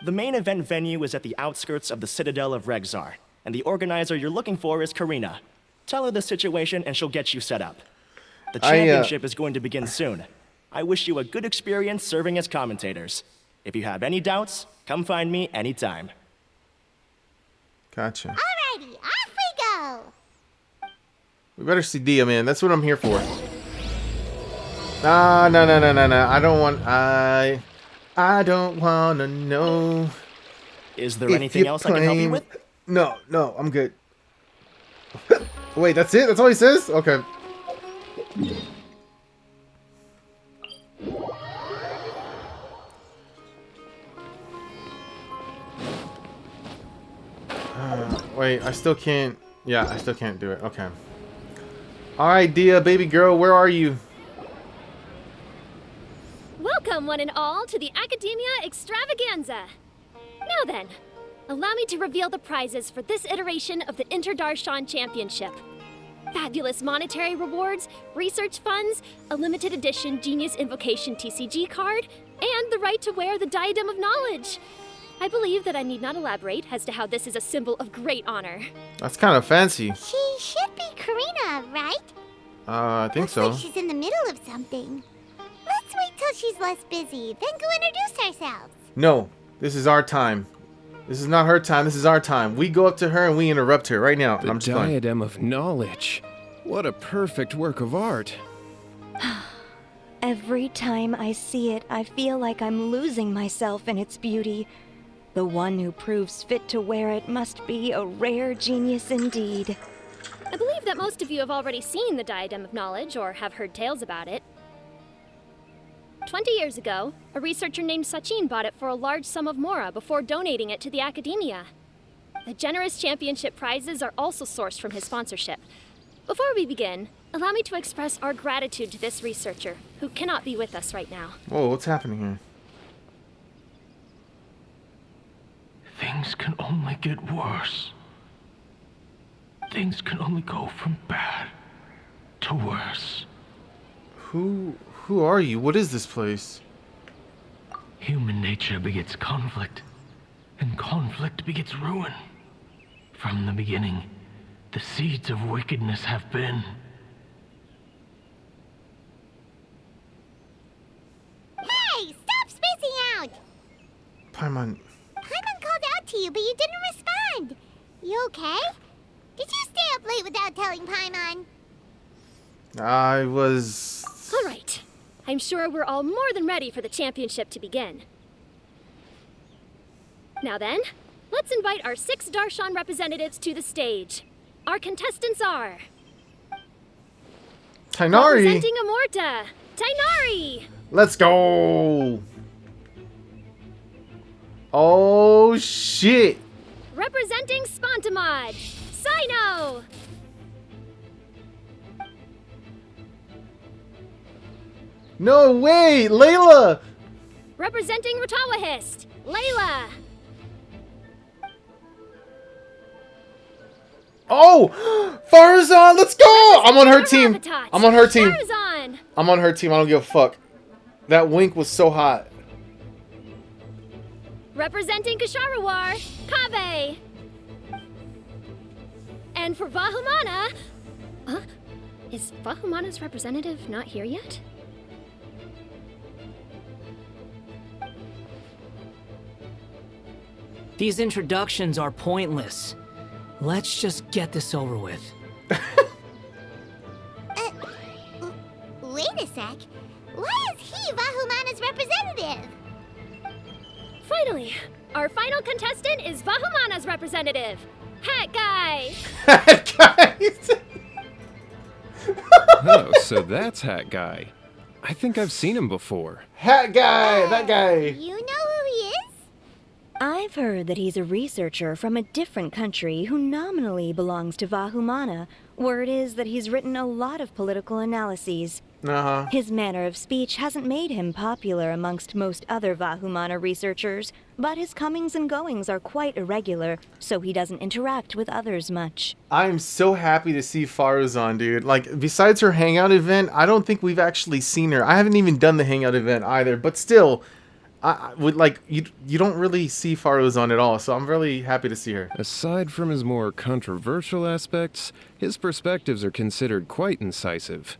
The main event venue is at the outskirts of the Citadel of Rexar, and the organizer you're looking for is Karina. Tell her the situation and she'll get you set up. The championship is going to begin soon. I wish you a good experience serving as commentators. If you have any doubts, come find me anytime. Gotcha. Alrighty, off we go! We better see Dia, man. That's what I'm here for. Ah, no. I don't wanna know. Is there anything else I can help you with? No, I'm good. Wait, that's it? That's all he says? Okay. Wait, I still can't. Yeah, I still can't do it. Okay. Alright, Dia, baby girl, where are you? Welcome, one and all, to the Academia Extravaganza. Now then, allow me to reveal the prizes for this iteration of the Inter-Darshan Championship. Fabulous monetary rewards, research funds, a limited edition Genius Invocation TCG card, and the right to wear the Diadem of Knowledge. I believe that I need not elaborate as to how this is a symbol of great honor. That's kind of fancy. She should be Karina, right? I think Looks so. like she's in the middle of something. Let's wait till she's less busy, then go introduce ourselves. No, this is our time. This is not her time, this is our time. We go up to her and we interrupt her right now. The I'm just going. Diadem of Knowledge. What a perfect work of art. Every time I see it, I feel like I'm losing myself in its beauty. The one who proves fit to wear it must be a rare genius indeed. I believe that most of you have already seen the Diadem of Knowledge or have heard tales about it. 20 years ago, a researcher named Sachin bought it for a large sum of mora before donating it to the Academia. The generous championship prizes are also sourced from his sponsorship. Before we begin, allow me to express our gratitude to this researcher, who cannot be with us right now. Whoa, what's happening here? Things can only get worse. Things can only go from bad to worse. Who are you? What is this place? Human nature begets conflict, and conflict begets ruin. From the beginning, the seeds of wickedness have been. Hey, stop spacing out! Paimon. Paimon called out to you, but you didn't respond. You okay? Did you stay up late without telling Paimon? I was... All right. I'm sure we're all more than ready for the championship to begin. Now then, let's invite our 6 Darshan representatives to the stage. Our contestants are... Tainari! Representing Amorta, Tainari! Let's go! Oh, shit! Representing Spontamod, Sino! No way! Layla! Representing Ratawahist, Layla! Oh! Farazan, let's go! I'm on her team. I'm on her team. Farazan! I'm on her team. I don't give a fuck. That wink was so hot. Representing Kasharawar, Kave! And for Vahumana... Huh? Is Vahumana's representative not here yet? These introductions are pointless. Let's just get this over with. Wait a sec. Why is he Vahumana's representative? Finally, our final contestant is Vahumana's representative, Hat Guy! Hat Guy! Oh, so that's Hat Guy. I think I've seen him before. Hat Guy! That guy! You know who he is? I've heard that he's a researcher from a different country who nominally belongs to Vahumana, Word is that he's written a lot of political analyses. Uh-huh. His manner of speech hasn't made him popular amongst most other Vahumana researchers, but his comings and goings are quite irregular, so he doesn't interact with others much. I'm so happy to see Faruzan, dude. Like, besides her hangout event, I don't think we've actually seen her. I haven't even done the hangout event either, but still, I would like you don't really see Faruzan at all, so I'm really happy to see her. Aside from his more controversial aspects, his perspectives are considered quite incisive.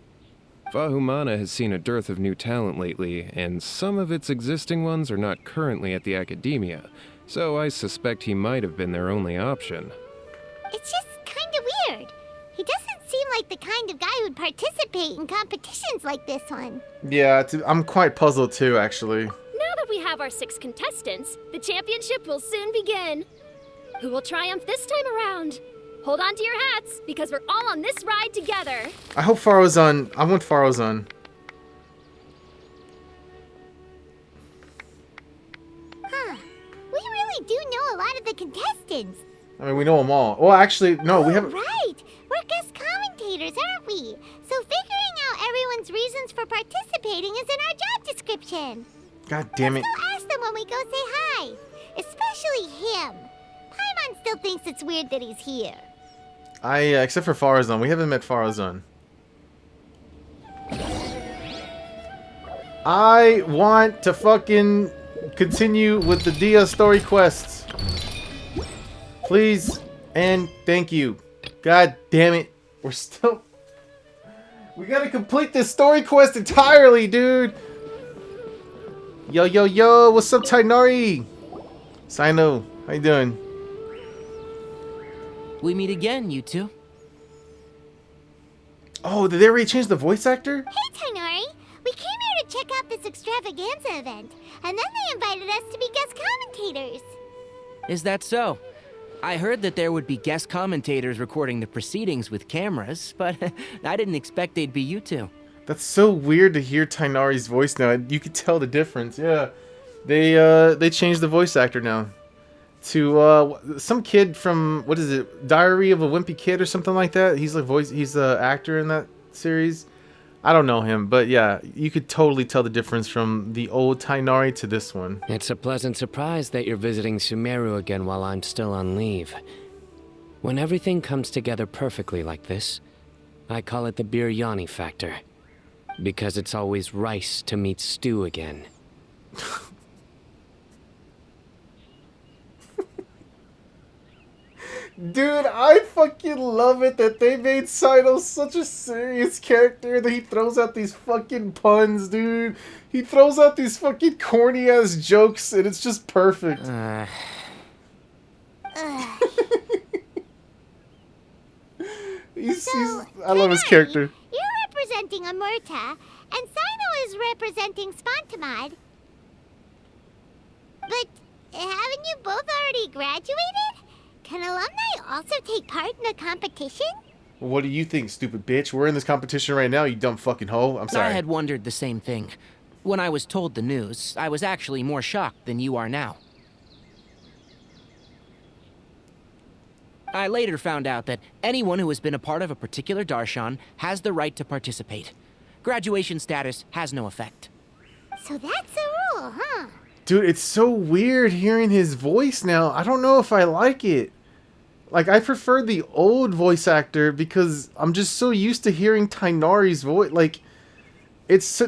Vahumana has seen a dearth of new talent lately, and some of its existing ones are not currently at the Academia, so I suspect he might have been their only option. It's just kind of weird. He doesn't seem like the kind of guy who'd participate in competitions like this one. Yeah, I'm quite puzzled too, actually. Now that we have our 6 contestants, the championship will soon begin. Who will triumph this time around? Hold on to your hats, because we're all on this ride together. I hope Faruzan. I want Faruzan. Huh. We really do know a lot of the contestants. I mean, we know them all. Well, actually, no, we haven't. Right. We're guest commentators, aren't we? So figuring out everyone's reasons for participating is in our job description. God damn it. Let's go ask them when we go say hi. Especially him. Paimon still thinks it's weird that he's here. Except for Faruzan. We haven't met Faruzan. I want to fucking continue with the Dia story quests. Please and thank you. God damn it. We're still... We gotta complete this story quest entirely, dude. Yo, yo, yo. What's up, Tainari? Sino, how you doing? We meet again, you two. Oh, did they already change the voice actor? Hey, Tainari. We came here to check out this extravaganza event, and then they invited us to be guest commentators. Is that so? I heard that there would be guest commentators recording the proceedings with cameras, but I didn't expect they'd be you two. That's so weird to hear Tainari's voice now. You could tell the difference. Yeah, they changed the voice actor now to some kid from, what is it, Diary of a Wimpy Kid or something like that. He's the actor in that series. I don't know him, but yeah, you could totally tell the difference from the old Tainari to this one. It's a pleasant surprise that you're visiting Sumeru again while I'm still on leave. When everything comes together perfectly like this, I call it the biryani factor. Because it's always rice to meet stew again. Dude, I fucking love it that they made Sino such a serious character that he throws out these fucking puns, dude. He throws out these fucking corny ass jokes and it's just perfect. I love his character. You're representing Amurta, and Sino is representing Spontamod. But haven't you both already graduated? Can alumni also take part in a competition? What do you think, stupid bitch? We're in this competition right now, you dumb fucking hoe. I'm sorry. I had wondered the same thing. When I was told the news, I was actually more shocked than you are now. I later found out that anyone who has been a part of a particular darshan has the right to participate. Graduation status has no effect. So that's the rule, huh? Dude, it's so weird hearing his voice now. I don't know if I like it. Like, I prefer the old voice actor because I'm just so used to hearing Tainari's voice. Like, it's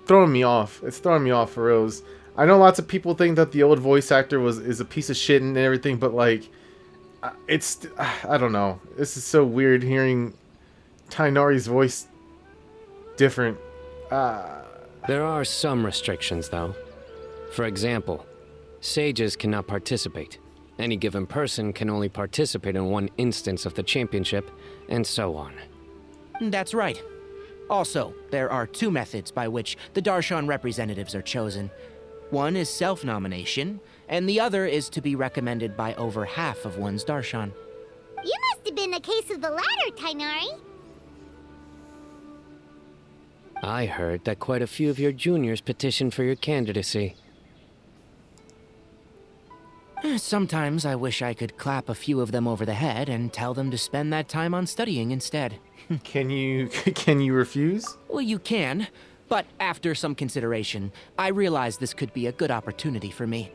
throwing me off. It's throwing me off for reals. I know lots of people think that the old voice actor is a piece of shit and everything, but like, I don't know. This is so weird hearing Tainari's voice different. There are some restrictions, though. For example, sages cannot participate. Any given person can only participate in one instance of the championship, and so on. That's right. Also, there are 2 methods by which the darshan representatives are chosen. One is self-nomination, and the other is to be recommended by over half of one's darshan. You must have been a case of the latter, Tainari. I heard that quite a few of your juniors petitioned for your candidacy. Sometimes I wish I could clap a few of them over the head and tell them to spend that time on studying instead. Can you refuse? Well, you can, but after some consideration, I realize this could be a good opportunity for me.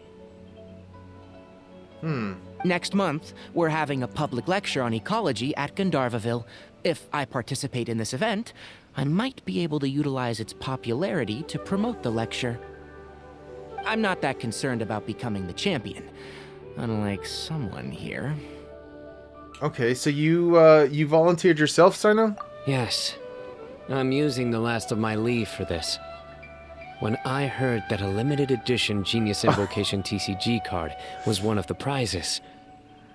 Next month, we're having a public lecture on ecology at Gandharvaville. If I participate in this event, I might be able to utilize its popularity to promote the lecture. I'm not that concerned about becoming the champion, unlike someone here. Okay, so you volunteered yourself, Sino? Yes. I'm using the last of my leave for this. When I heard that a limited edition Genius Invocation TCG card was one of the prizes,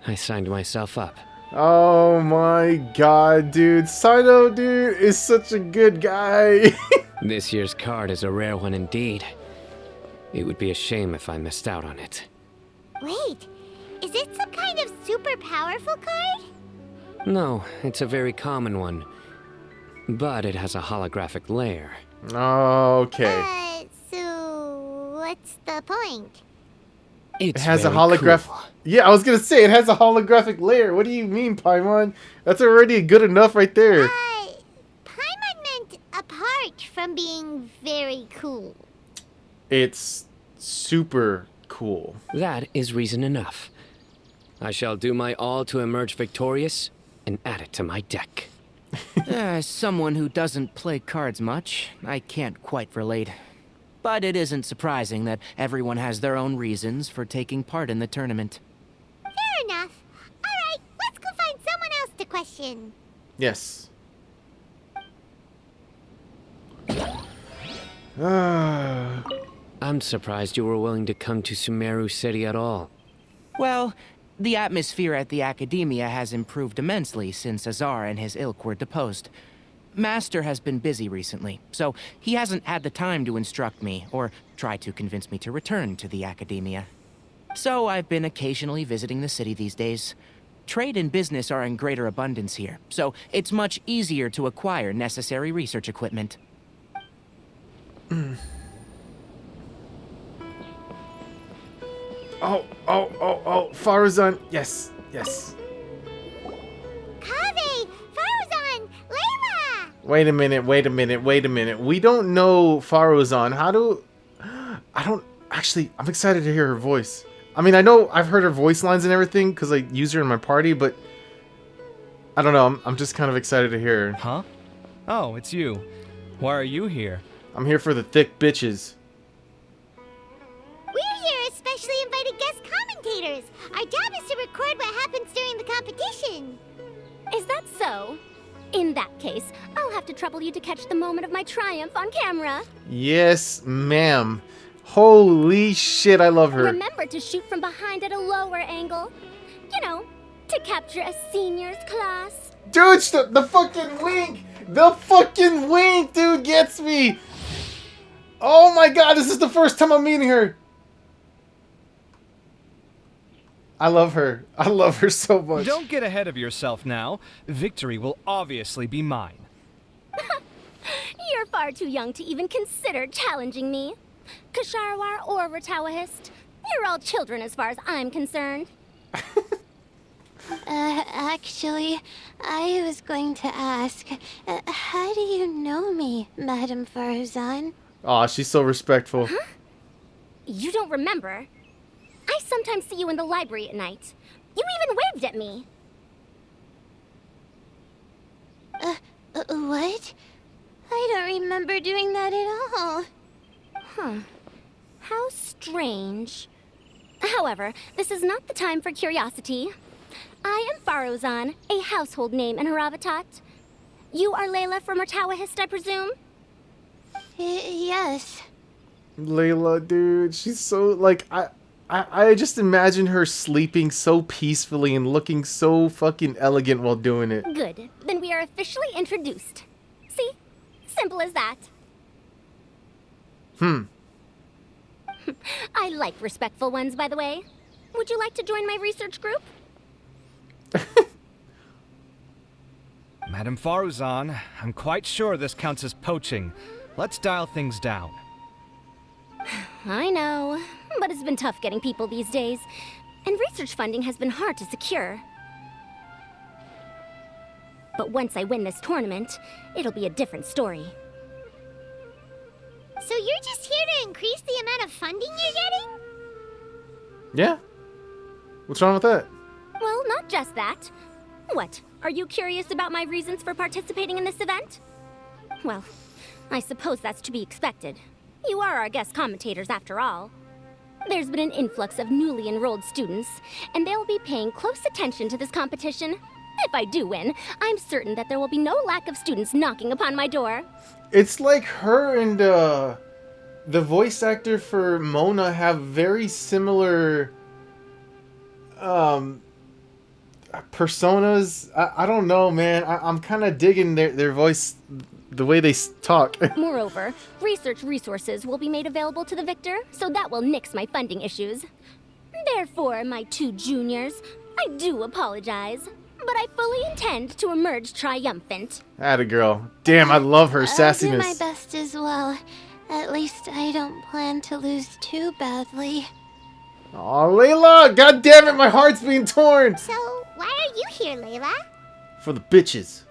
I signed myself up. Oh my god, dude. Sino, dude, is such a good guy. This year's card is a rare one indeed. It would be a shame if I missed out on it. Wait, is it some kind of super powerful card? No, it's a very common one. But it has a holographic layer. Okay. So what's the point? It has a holographic. Cool. Yeah, I was gonna say it has a holographic layer. What do you mean, Paimon? That's already good enough right there. Paimon meant apart from being very cool. It's super cool. That is reason enough. I shall do my all to emerge victorious and add it to my deck. As someone who doesn't play cards much, I can't quite relate. But it isn't surprising that everyone has their own reasons for taking part in the tournament. Fair enough. Alright, let's go find someone else to question. Yes. I'm surprised you were willing to come to Sumeru City at all. Well, the atmosphere at the Academia has improved immensely since Azar and his ilk were deposed. Master has been busy recently, so he hasn't had the time to instruct me or try to convince me to return to the Academia. So I've been occasionally visiting the city these days. Trade and business are in greater abundance here, so it's much easier to acquire necessary research equipment. Oh, Faruzan. Yes. Kaveh, Faruzan, Layla! Wait a minute. We don't know Faruzan. I'm excited to hear her voice. I mean, I know I've heard her voice lines and everything because I use her in my party, but I don't know. I'm just kind of excited to hear her. Huh? Oh, it's you. Why are you here? I'm here for the thick bitches. We're here as specially invited guest commentators. Our job is to record what happens during the competition. Is that so? In that case, I'll have to trouble you to catch the moment of my triumph on camera. Yes, ma'am. Holy shit, I love her. Remember to shoot from behind at a lower angle. You know, to capture a seniors class. Dude, the fucking wink! The fucking wink, dude, gets me! Oh my god, this is the first time I'm meeting her! I love her. I love her so much. Don't get ahead of yourself now. Victory will obviously be mine. You're far too young to even consider challenging me. Kasharwar or Ratawahist, you're all children as far as I'm concerned. Actually, I was going to ask, how do you know me, Madame Faruzan? Aw, she's so respectful. Huh? You don't remember? I sometimes see you in the library at night. You even waved at me. What? I don't remember doing that at all. Huh. How strange. However, this is not the time for curiosity. I am Faruzan, a household name in Haravatat. You are Layla from Ratawahist, I presume? Yes. Layla, dude, she's so, like, I just imagine her sleeping so peacefully and looking so fucking elegant while doing it. Good. Then we are officially introduced. See? Simple as that. I like respectful ones, by the way. Would you like to join my research group? Madame Faruzan, I'm quite sure this counts as poaching. Let's dial things down. I know, but it's been tough getting people these days. and research funding has been hard to secure. But once I win this tournament, it'll be a different story. So you're just here to increase the amount of funding you're getting? Yeah. What's wrong with that? Well, not just that. What, are you curious about my reasons for participating in this event? Well, I suppose that's to be expected. You are our guest commentators after all. There's been an influx of newly enrolled students, and they'll be paying close attention to this competition. If I do win, I'm certain that there will be no lack of students knocking upon my door. It's like her and the voice actor for Mona have very similar personas. I don't know, man. I'm kind of digging their voice, the way they talk. Moreover, research resources will be made available to the victor, so that will nix my funding issues. Therefore, my two juniors, I do apologize, but I fully intend to emerge triumphant. Atta girl. Damn, I love her sassiness. I'll do my best as well. At least I don't plan to lose too badly. Aw, Layla! God damn it, my heart's being torn! So, why are you here, Layla? For the bitches.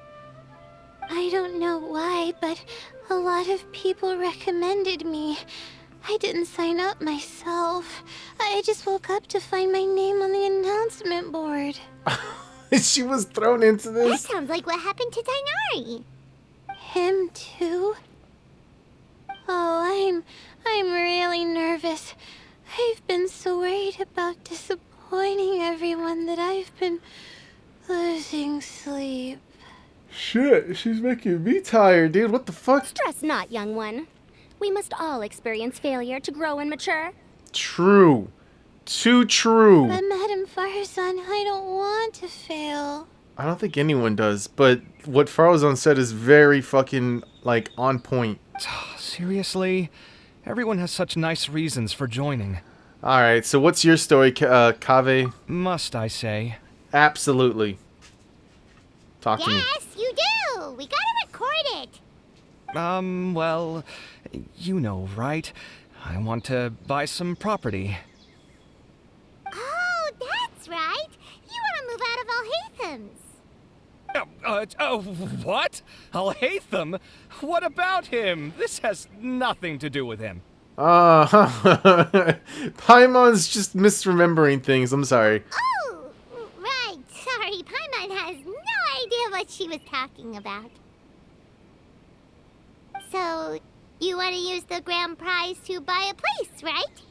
I don't know why, but a lot of people recommended me. I didn't sign up myself. I just woke up to find my name on the announcement board. She was thrown into this? That sounds like what happened to Dainari. Him too? Oh, I'm really nervous. I've been so worried about disappointing everyone that I've been losing sleep. Shit, she's making me tired, dude. What the fuck? Stress not, young one. We must all experience failure to grow and mature. True. Too true. But Madame Farazan, I don't want to fail. I don't think anyone does, but what Farazan said is very fucking, like, on point. Seriously? Everyone has such nice reasons for joining. Alright, so what's your story, Kaveh? Must I say? Absolutely. Talk to me. Yes, you do! We gotta record it! Well, you know, right? I want to buy some property. Oh, that's right! You want to move out of Alhatham's. What? Alhaitham? What about him? This has nothing to do with him. Paimon's just misremembering things. I'm sorry. Oh, right. Sorry, Paimon has no idea what she was talking about. So, you want to use the grand prize to buy a place, right?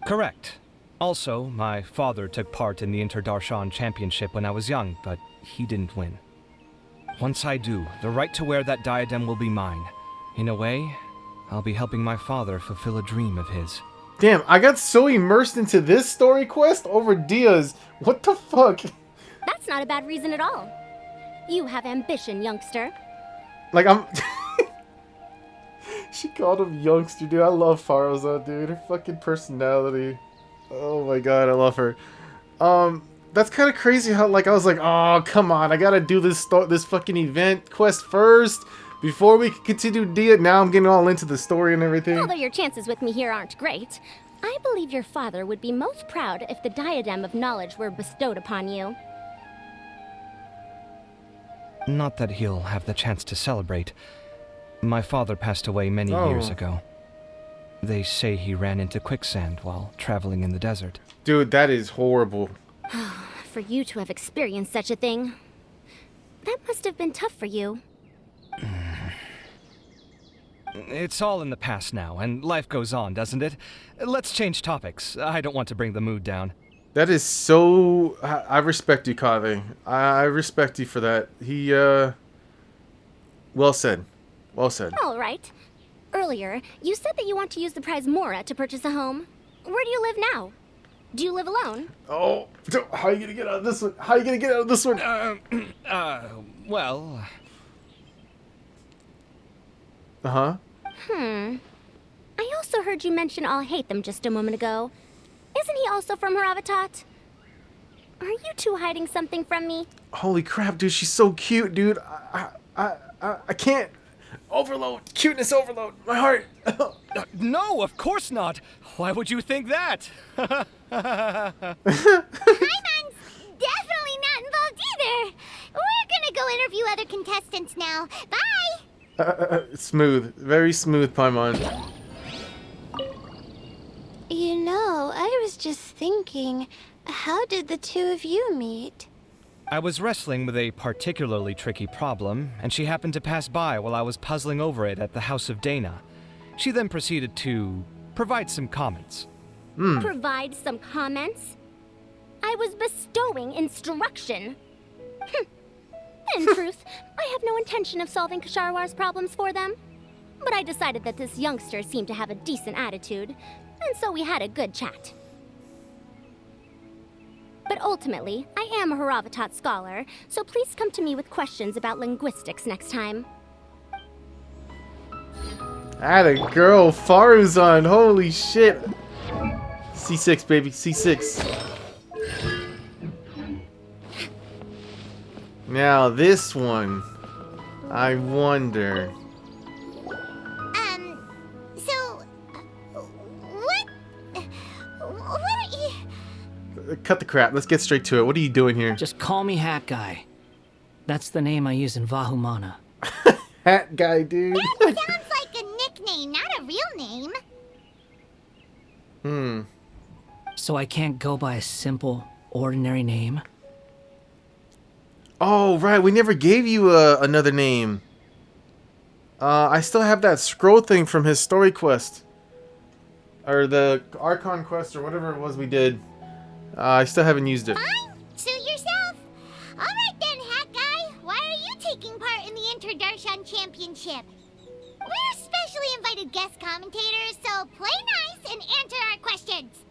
Correct. Also, my father took part in the Interdarshan Championship when I was young, but he didn't win. Once I do, the right to wear that diadem will be mine. In a way, I'll be helping my father fulfill a dream of his. Damn, I got so immersed into this story quest over Dia's. What the fuck? That's not a bad reason at all. You have ambition, youngster. Like, I'm... She called him youngster, dude. I love Farazan, dude. Her fucking personality. Oh my god, I love her. That's kind of crazy how, like, I was like, oh, come on. I gotta do this fucking event quest first before we can continue Dia. Now I'm getting all into the story and everything. Although your chances with me here aren't great, I believe your father would be most proud if the diadem of knowledge were bestowed upon you. Not that he'll have the chance to celebrate. My father passed away many years ago. They say he ran into quicksand while traveling in the desert. Dude, that is horrible. For you to have experienced such a thing, that must have been tough for you. It's all in the past now, and life goes on, doesn't it? Let's change topics. I don't want to bring the mood down. That is so... I respect you, Kaveh. I respect you for that. He, well said. Well said. All right. Earlier, you said that you want to use the prize Mora to purchase a home. Where do you live now? Do you live alone? Oh, how are you gonna get out of this one? How are you gonna get out of this one? Well... Uh-huh. I also heard you mention Alhaitham just a moment ago. Isn't he also from Haravatat? Are you two hiding something from me? Holy crap, dude, she's so cute, dude. I can't... Overload. Cuteness overload. My heart. No, of course not. Why would you think that? Paimon's definitely not involved either. We're gonna go interview other contestants now. Bye! Smooth. Very smooth, Paimon. You know, I was just thinking, how did the two of you meet? I was wrestling with a particularly tricky problem, and she happened to pass by while I was puzzling over it at the House of Dana. She then proceeded to provide some comments. Provide some comments? I was bestowing instruction. In truth, I have no intention of solving Kasharwar's problems for them. But I decided that this youngster seemed to have a decent attitude, and so we had a good chat. But ultimately, I am a Haravatat scholar, so please come to me with questions about linguistics next time. Atta girl, Faruzan, holy shit. C6, baby, C6. Now this one, I wonder. So, what are you... Cut the crap, let's get straight to it. What are you doing here? Just call me Hat Guy. That's the name I use in Vahumana. Hat Guy, dude. That sounds like a nickname, not a real name. So I can't go by a simple, ordinary name? Oh, right, we never gave you another name. I still have that scroll thing from his story quest. Or the Archon quest, or whatever it was we did. I still haven't used it. Fine, suit yourself. Alright then, Hat Guy, why are you taking part in the Inter-Darshan Championship? We're specially invited guest commentators, so play nice and answer our questions.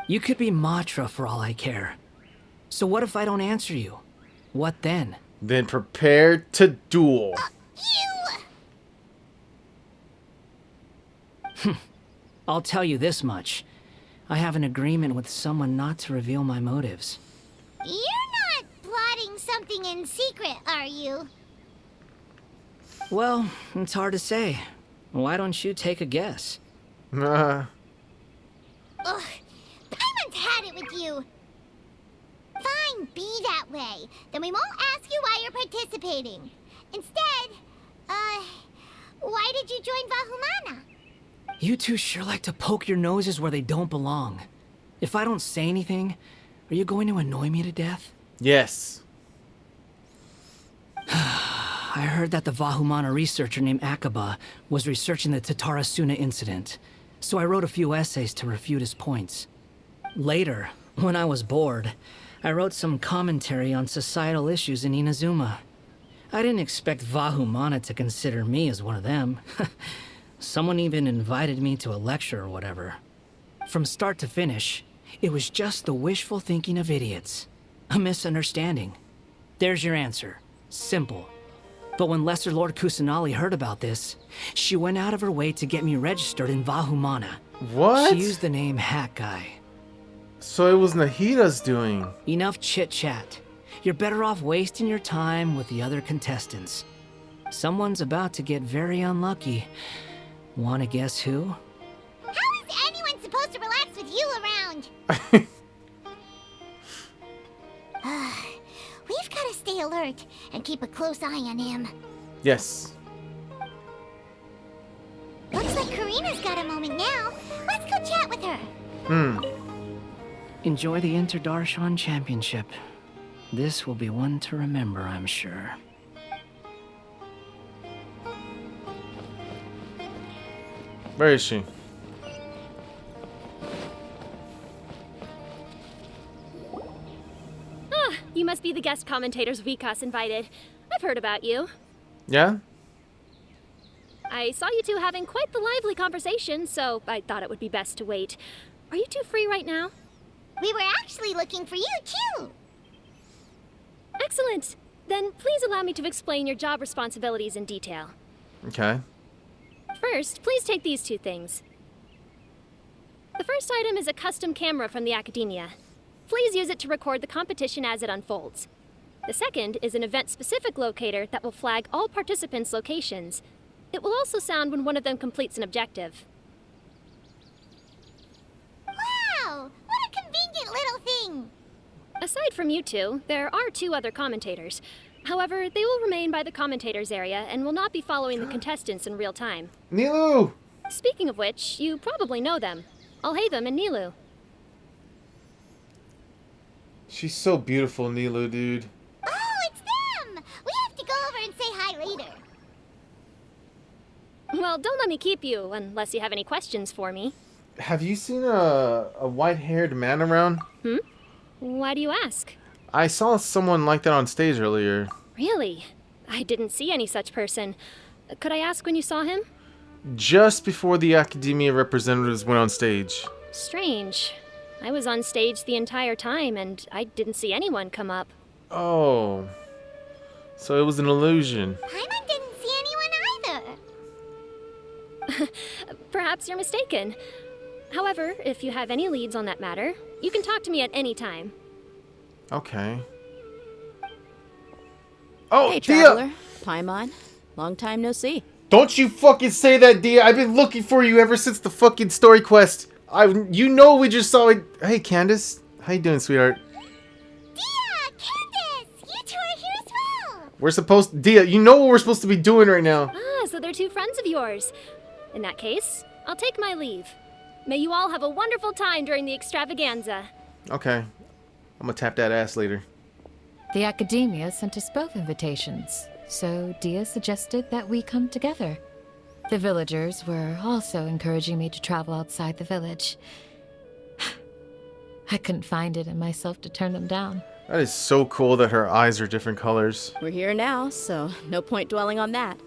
You could be Matra for all I care. So what if I don't answer you? What then? Then prepare to duel. I'll tell you this much. I have an agreement with someone not to reveal my motives. You're not plotting something in secret, are you? Well, it's hard to say. Why don't you take a guess? Ugh, Paimon's had it with you. Fine, be that way. Then we won't ask you why you're participating. Instead, why did you join Vahumana? You two sure like to poke your noses where they don't belong. If I don't say anything, are you going to annoy me to death? Yes. I heard that the Vahumana researcher named Akaba was researching the Tatarasuna incident, so I wrote a few essays to refute his points. Later, when I was bored, I wrote some commentary on societal issues in Inazuma. I didn't expect Vahumana to consider me as one of them. Someone even invited me to a lecture or whatever. From start to finish, it was just the wishful thinking of idiots. A misunderstanding. There's your answer. Simple. But when Lesser Lord Kusanali heard about this, she went out of her way to get me registered in Vahumana. What? She used the name Hat Guy. So it was Nahida's doing. Enough chit-chat. You're better off wasting your time with the other contestants. Someone's about to get very unlucky. Wanna guess who? How is anyone supposed to relax with you around? We've got to stay alert and keep a close eye on him. Yes. Looks like Karina's got a moment now. Let's go chat with her. Enjoy the Inter-Darshan Championship. This will be one to remember, I'm sure. Where is she? Ah, you must be the guest commentators Vikas invited. I've heard about you. Yeah? I saw you two having quite the lively conversation, so I thought it would be best to wait. Are you two free right now? We were actually looking for you, too. Excellent. Then please allow me to explain your job responsibilities in detail. Okay. First, please take these two things. The first item is a custom camera from the Academia. Please use it to record the competition as it unfolds. The second is an event-specific locator that will flag all participants' locations. It will also sound when one of them completes an objective. Wow! What a convenient little thing! Aside from you two, there are 2 other commentators. However, they will remain by the commentators area and will not be following the contestants in real time. Nilu! Speaking of which, you probably know them. Alhaitham and Nilu. She's so beautiful, Nilu, dude. Oh, it's them! We have to go over and say hi later. Well, don't let me keep you, unless you have any questions for me. Have you seen a white-haired man around? Why do you ask? I saw someone like that on stage earlier. Really? I didn't see any such person. Could I ask when you saw him? Just before the Academia representatives went on stage. Strange. I was on stage the entire time, and I didn't see anyone come up. Oh. So it was an illusion. Paimon didn't see anyone either. Perhaps you're mistaken. However, if you have any leads on that matter, you can talk to me at any time. Okay. Oh, Hey, Dia! Traveler. Paimon. Long time no see. Don't you fucking say that, Dia! I've been looking for you ever since the fucking story quest. You know we just saw it. Hey, Candace. How you doing, sweetheart? Dia! Candace! You two are here as well! We're supposed... Dia, you know what we're supposed to be doing right now. Ah, so they're 2 friends of yours. In that case, I'll take my leave. May you all have a wonderful time during the extravaganza. Okay. I'm gonna tap that ass later. The Academia sent us both invitations, so Dia suggested that we come together. The villagers were also encouraging me to travel outside the village. I couldn't find it in myself to turn them down. That is so cool that her eyes are different colors. We're here now, so no point dwelling on that.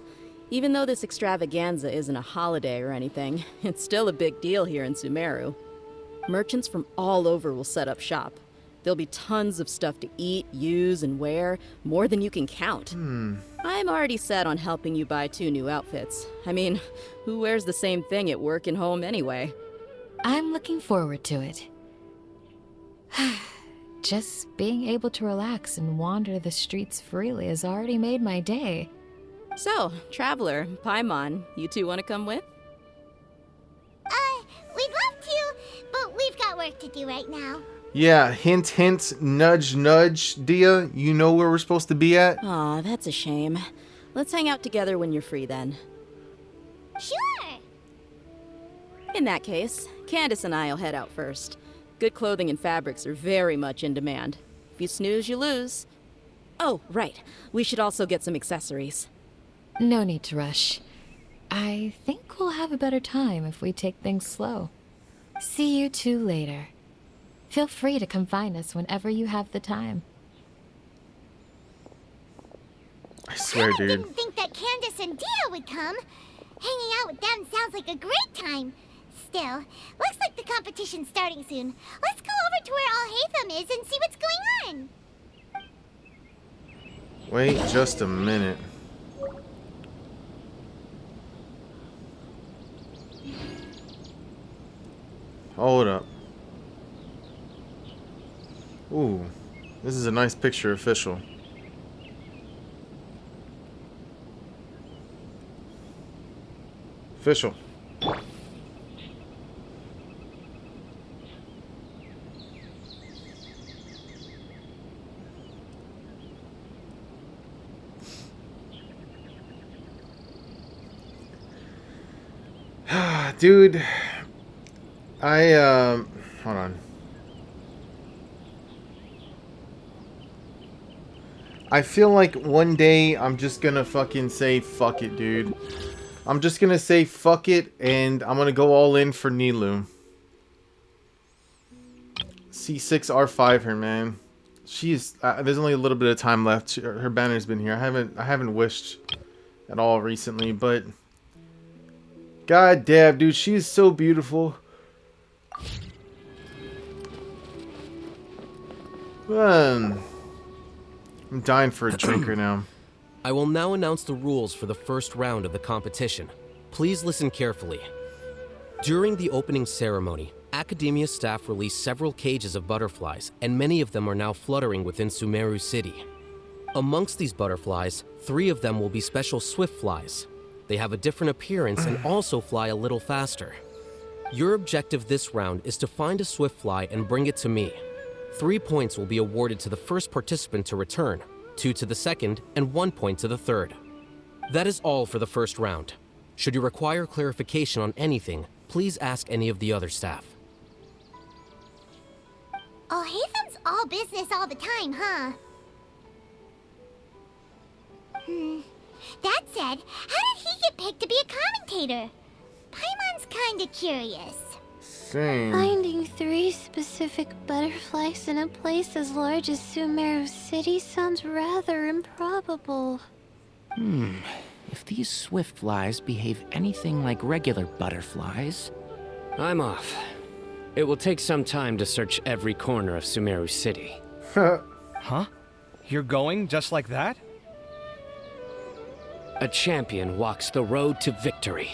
Even though this extravaganza isn't a holiday or anything, it's still a big deal here in Sumeru. Merchants from all over will set up shop. There'll be tons of stuff to eat, use, and wear, more than you can count. I'm already set on helping you buy 2 new outfits. I mean, who wears the same thing at work and home anyway? I'm looking forward to it. Just being able to relax and wander the streets freely has already made my day. So, Traveler, Paimon, you 2 want to come with? We'd love to, but we've got work to do right now. Yeah, hint, hint, nudge, nudge. Dia, you know where we're supposed to be at? Aw, that's a shame. Let's hang out together when you're free then. Sure! In that case, Candace and I'll head out first. Good clothing and fabrics are very much in demand. If you snooze, you lose. Oh, right. We should also get some accessories. No need to rush. I think we'll have a better time if we take things slow. See you 2 later. Feel free to come find us whenever you have the time. I swear, I dude. didn't think that Candace and Dia would come. Hanging out with them sounds like a great time. Still, looks like the competition's starting soon. Let's go over to where Alhaitham is and see what's going on. Wait just a minute. Hold up. Ooh, this is a nice picture official. Official. Dude, hold on. I feel like one day I'm just gonna fucking say fuck it, dude. I'm just gonna say fuck it, and I'm gonna go all in for Nilu. C6R5 her, man. She's there's only a little bit of time left. Her banner's been here. I haven't wished at all recently, but god damn, dude, she is so beautiful. I'm dying for a drink right now. I will now announce the rules for the first round of the competition. Please listen carefully. During the opening ceremony, Academia staff released several cages of butterflies, and many of them are now fluttering within Sumeru City. Amongst these butterflies, 3 of them will be special swift flies. They have a different appearance and also fly a little faster. Your objective this round is to find a swift fly and bring it to me. 3 points will be awarded to the first participant to return, 2 to the second, and 1 point to the third. That is all for the first round. Should you require clarification on anything, please ask any of the other staff. Oh, Haytham's all business all the time, huh? That said, how did he get picked to be a commentator? Paimon's kinda curious. Same. Finding 3 specific butterflies in a place as large as Sumeru City sounds rather improbable. If these swift flies behave anything like regular butterflies... I'm off. It will take some time to search every corner of Sumeru City. Huh? You're going just like that? A champion walks the road to victory.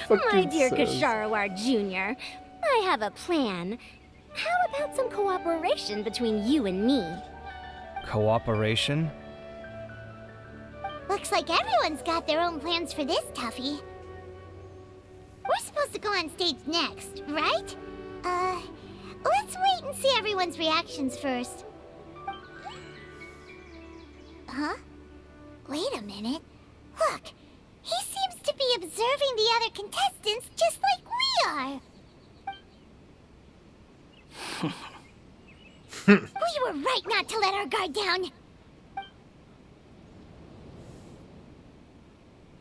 My dear Kasharawar Jr., I have a plan. How about some cooperation between you and me? Cooperation? Looks like everyone's got their own plans for this, Tuffy. We're supposed to go on stage next, right? Let's wait and see everyone's reactions first. Huh? Wait a minute. Look, he seems to be observing the other contestants just like we are. We were right not to let our guard down.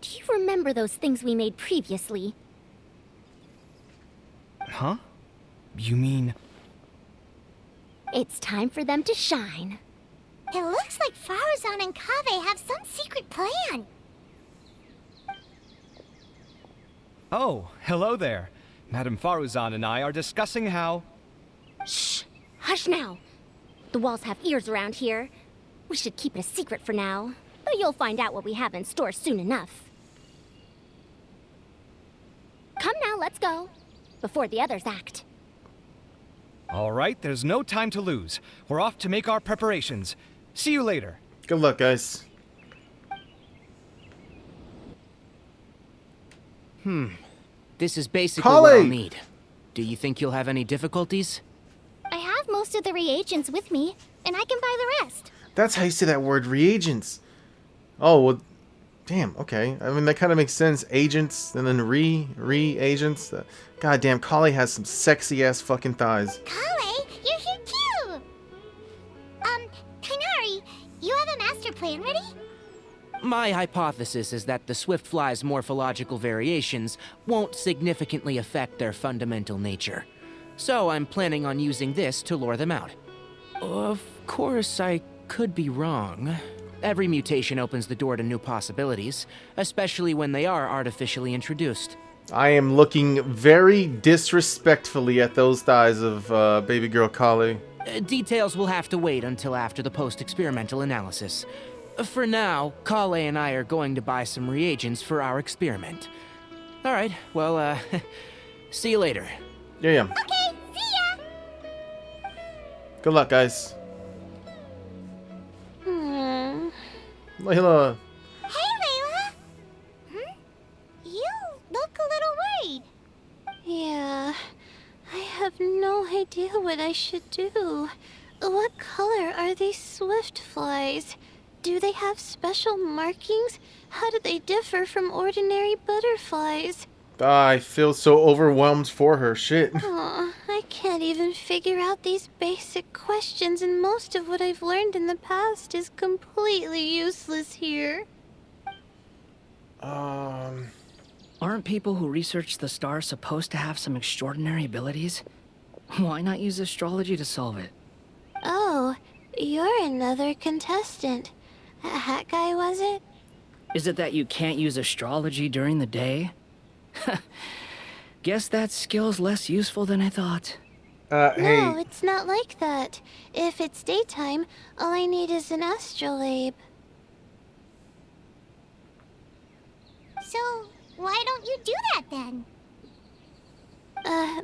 Do you remember those things we made previously? Huh? You mean... It's time for them to shine. It looks like Faruzan and Kaveh have some secret plan. Oh, hello there. Madame Faruzan and I are discussing how... Shh! Hush now! The walls have ears around here. We should keep it a secret for now, but you'll find out what we have in store soon enough. Come now, let's go. Before the others act. All right, there's no time to lose. We're off to make our preparations. See you later. Good luck, guys. This is basically what I'll Kali! need. Do you think you'll have any difficulties? I have most of the reagents with me, and I can buy the rest. That's how you say that word, reagents. Oh, well, damn, okay. I mean, that kind of makes sense. Agents, and then re-agents. Goddamn, Kali has some sexy-ass fucking thighs. Kale, you're here too! Kainari, you have a master plan ready? My hypothesis is that the swift fly's morphological variations won't significantly affect their fundamental nature. So I'm planning on using this to lure them out. Of course, I could be wrong. Every mutation opens the door to new possibilities, especially when they are artificially introduced. I am looking very disrespectfully at those thighs of baby girl Kali. Details will have to wait until after the post-experimental analysis. For now, Kale and I are going to buy some reagents for our experiment. All right, well, see you later. Yeah. Okay, see ya! Good luck, guys. Layla. Hey, Layla! You look a little worried. Yeah, I have no idea what I should do. What color are these swift flies? Do they have special markings? How do they differ from ordinary butterflies? I feel so overwhelmed for her. Shit. Aw, I can't even figure out these basic questions, and most of what I've learned in the past is completely useless here. Aren't people who research the stars supposed to have some extraordinary abilities? Why not use astrology to solve it? Oh, you're another contestant. That hat guy, was it? Is it that you can't use astrology during the day? Guess that skill's less useful than I thought. No, it's not like that. If it's daytime, all I need is an astrolabe. So, why don't you do that then?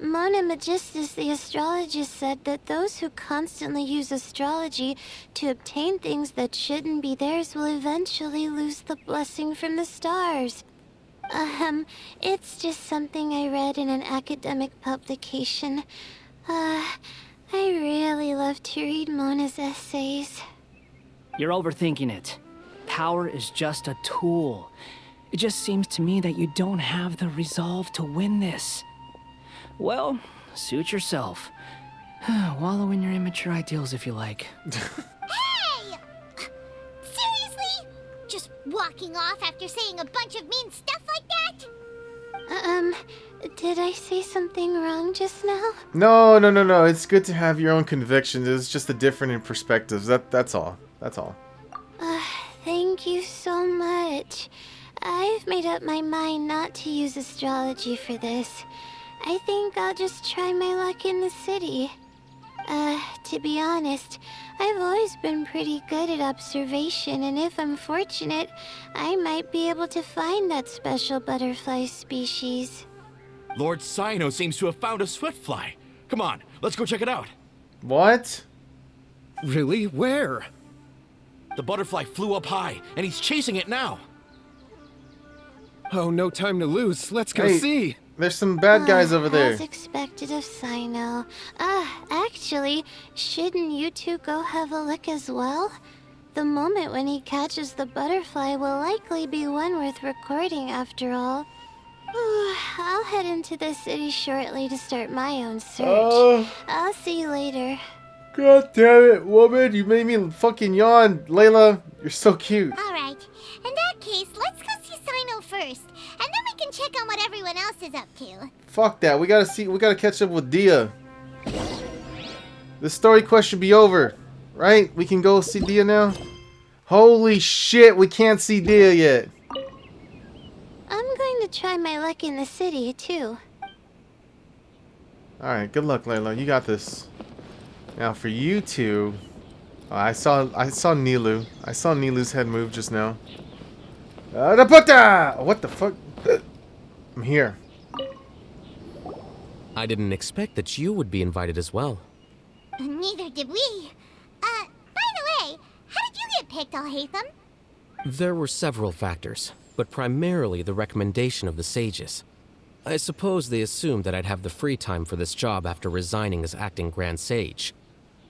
Mona Magistus, the astrologist, said that those who constantly use astrology to obtain things that shouldn't be theirs will eventually lose the blessing from the stars. It's just something I read in an academic publication. I really love to read Mona's essays. You're overthinking it. Power is just a tool. It just seems to me that you don't have the resolve to win this. Well, suit yourself. Wallow in your immature ideals if you like. Hey! Seriously? Just walking off after saying a bunch of mean stuff like that? Did I say something wrong just now? No. It's good to have your own convictions. It's just a different in perspectives. That's all. That's all. Thank you so much. I've made up my mind not to use astrology for this. I think I'll just try my luck in the city. To be honest, I've always been pretty good at observation, and if I'm fortunate, I might be able to find that special butterfly species. Lord Sino seems to have found a swiftfly. Come on, let's go check it out. What? Really? Where? The butterfly flew up high, and he's chasing it now. Oh, no time to lose. Let's go Hey, see. There's some bad guys over there. As expected of Sino. Actually, shouldn't you two go have a look as well? The moment when he catches the butterfly will likely be one worth recording after all. I'll head into the city shortly to start my own search. I'll see you later. God damn it, woman. You made me fucking yawn. Layla, you're so cute. Alright, in that case, let's go see Sino first, and then we can check on what everyone else is up to. Fuck that. We gotta catch up with Dia. The story quest should be over, right? We can go see Dia now? Holy shit, we can't see Dia yet. I'm going to try my luck in the city, too. Alright, good luck, Layla. You got this. Now for you two, I saw Nilu. I saw Nilu's head move just now. What the fuck? I'm here. I didn't expect that you would be invited as well. Neither did we. By the way, how did you get picked, Alhaitham? There were several factors, but primarily the recommendation of the sages. I suppose they assumed that I'd have the free time for this job after resigning as acting Grand Sage.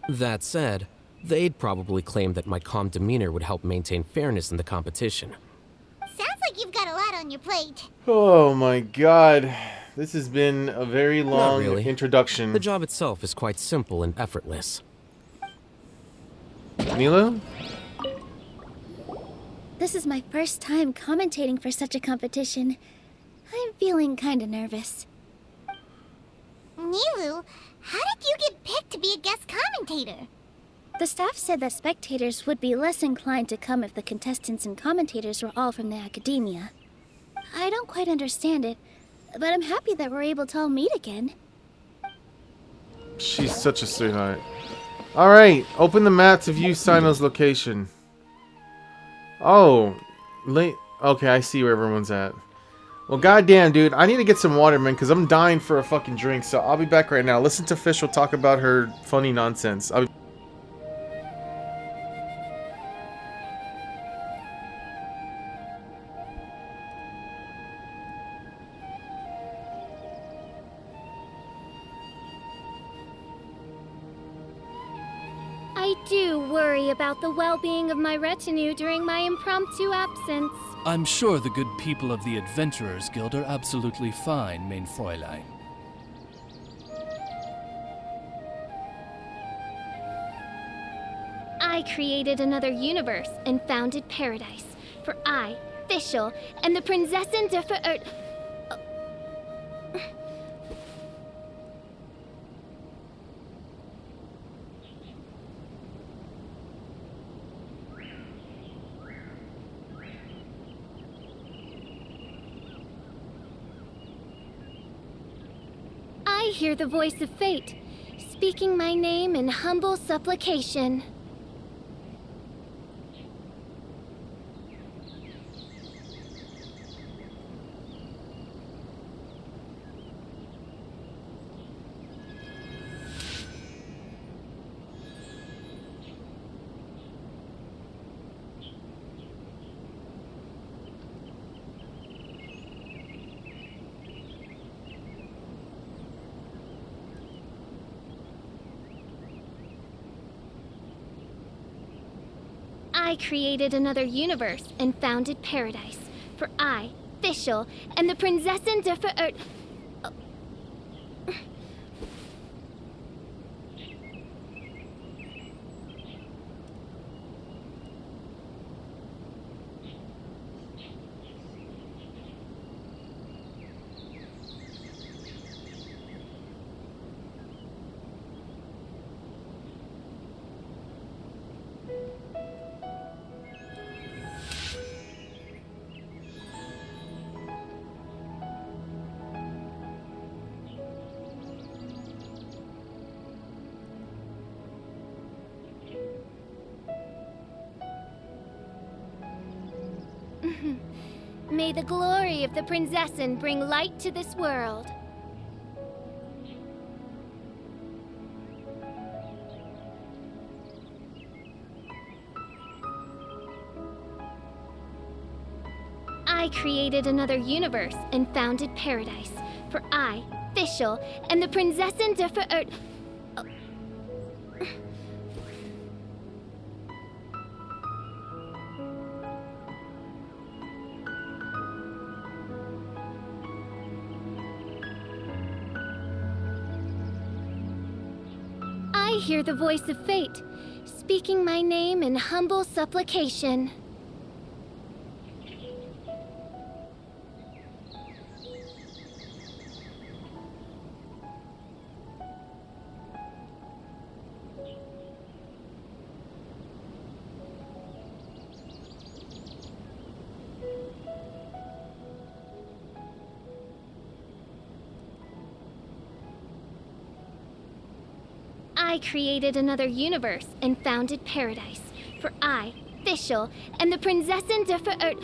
That said, they'd probably claim that my calm demeanor would help maintain fairness in the competition. Sounds like you've got a lot on your plate. Oh my god. This has been a very long Not really. introduction. The job itself is quite simple and effortless. Nilu? This is my first time commentating for such a competition. I'm feeling kinda nervous. Nilu, how did you get picked to be a guest commentator? The staff said that spectators would be less inclined to come if the contestants and commentators were all from the academia. I don't quite understand it, but I'm happy that we're able to all meet again. She's such a sweetheart. Alright, open the map to view Sino's location. Oh, okay, I see where everyone's at. Well, goddamn, dude, I need to get some water, man, because I'm dying for a fucking drink, so I'll be back right now. Listen to Fish will talk about her funny nonsense. I do worry about the well-being of my retinue during my impromptu absence. I'm sure the good people of the Adventurers Guild are absolutely fine, mein Fräulein. I created another universe and founded paradise for I, Fischl, and the Prinzessin der Verirrt. I hear the voice of fate, speaking my name in humble supplication. I created another universe and founded paradise. For I, Fischl, and the Prinzessin der Verirrt... May the glory of the Prinzessin bring light to this world. I created another universe and founded paradise. For I, Fischl, and the Prinzessin der Verirrt... I hear the voice of fate, speaking my name in humble supplication. I created another universe and founded paradise. For I, Fischl, and the Prinzessin der Verirrt...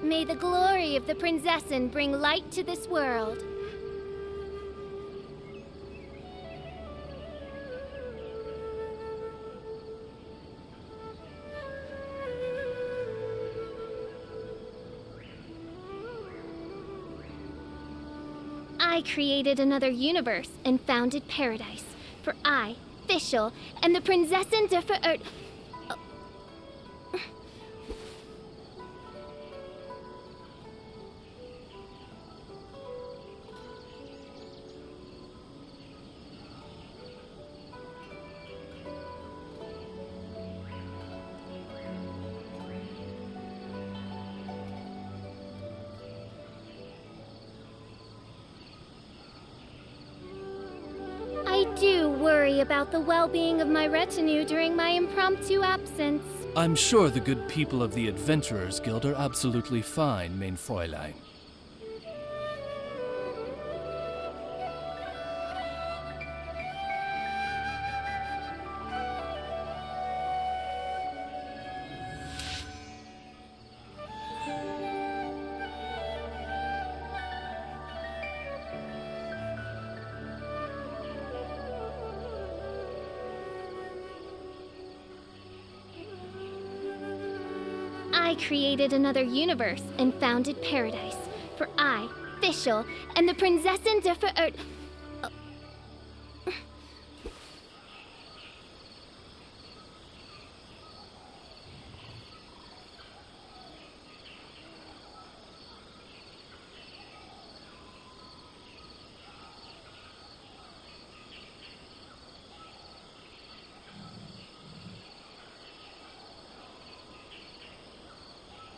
May the glory of the Prinzessin bring light to this world. I created another universe and founded paradise. For I, Fischl, and the Prinzessin der Verirrt... I do worry about the well-being of my retinue during my impromptu absence. I'm sure the good people of the Adventurers Guild are absolutely fine, mein Fräulein. I created another universe and founded paradise. For I, Fischl, and the Prinzessin der Verirrt...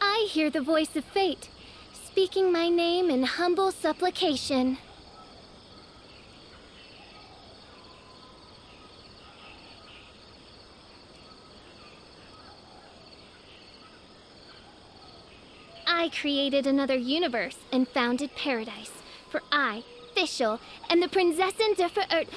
I hear the voice of fate, speaking my name in humble supplication. I created another universe and founded paradise. For I, Fischl, and the Prinzessin der Verirrt...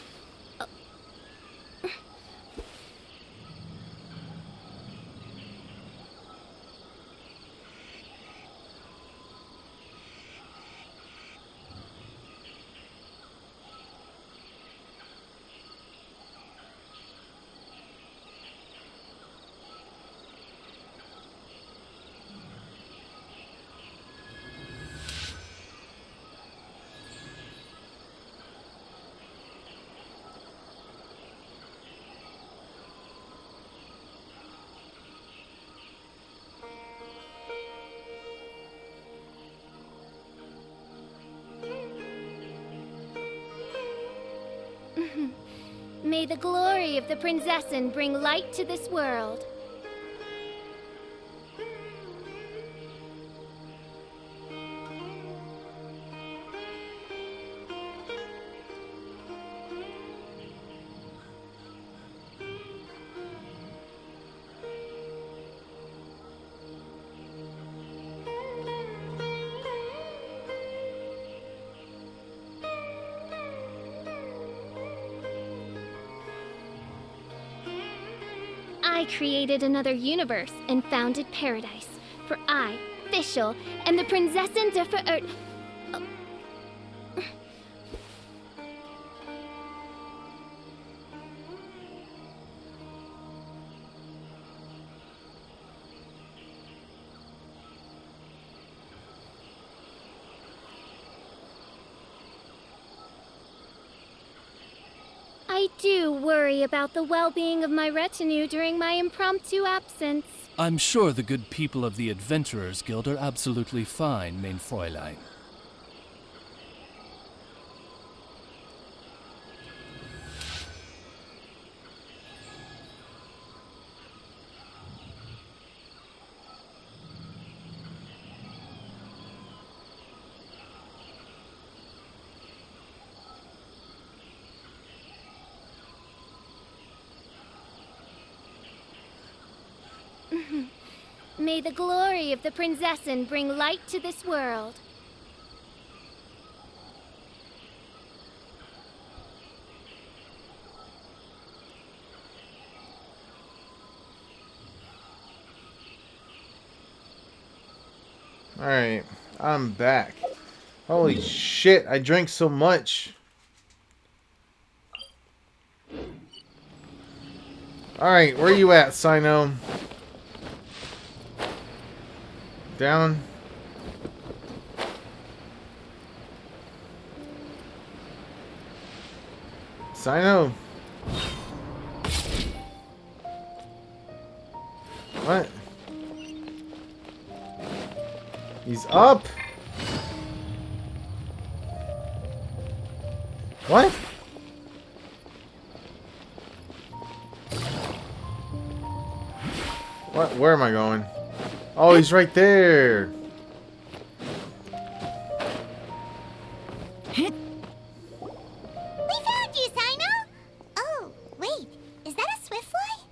May the glory of the Prinzessin bring light to this world. I created another universe and founded paradise. For I, Fischl, and the Prinzessin de Ver... I do worry about the well-being of my retinue during my impromptu absence. I'm sure the good people of the Adventurers Guild are absolutely fine, mein Fräulein. May the glory of the Prinzessin bring light to this world. Alright, I'm back. Holy shit, I drank so much. Alright, where you at, Sino? Down. Sino. What? He's up. What? What? Where am I going? Oh, he's right there. We found you, Sino! Oh, wait. Is that a swiftfly?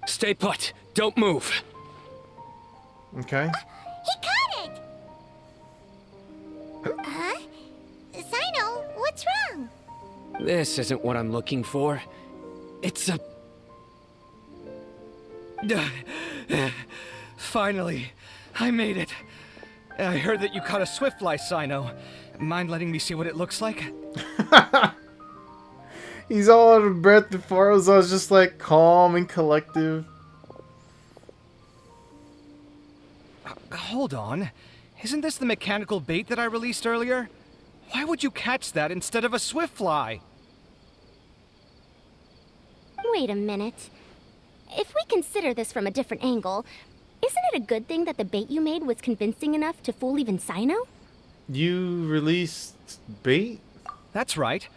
Stay put. Don't move. Okay. He caught it! Huh? Sino, what's wrong? This isn't what I'm looking for. It's a... Finally, I made it. I heard that you caught a swiftfly, Sino. Mind letting me see what it looks like? He's all out of breath before I was just like calm and collective. Hold on. Isn't this the mechanical bait that I released earlier? Why would you catch that instead of a swiftfly? Wait a minute. If we consider this from a different angle, isn't it a good thing that the bait you made was convincing enough to fool even Sino? You released bait? That's right.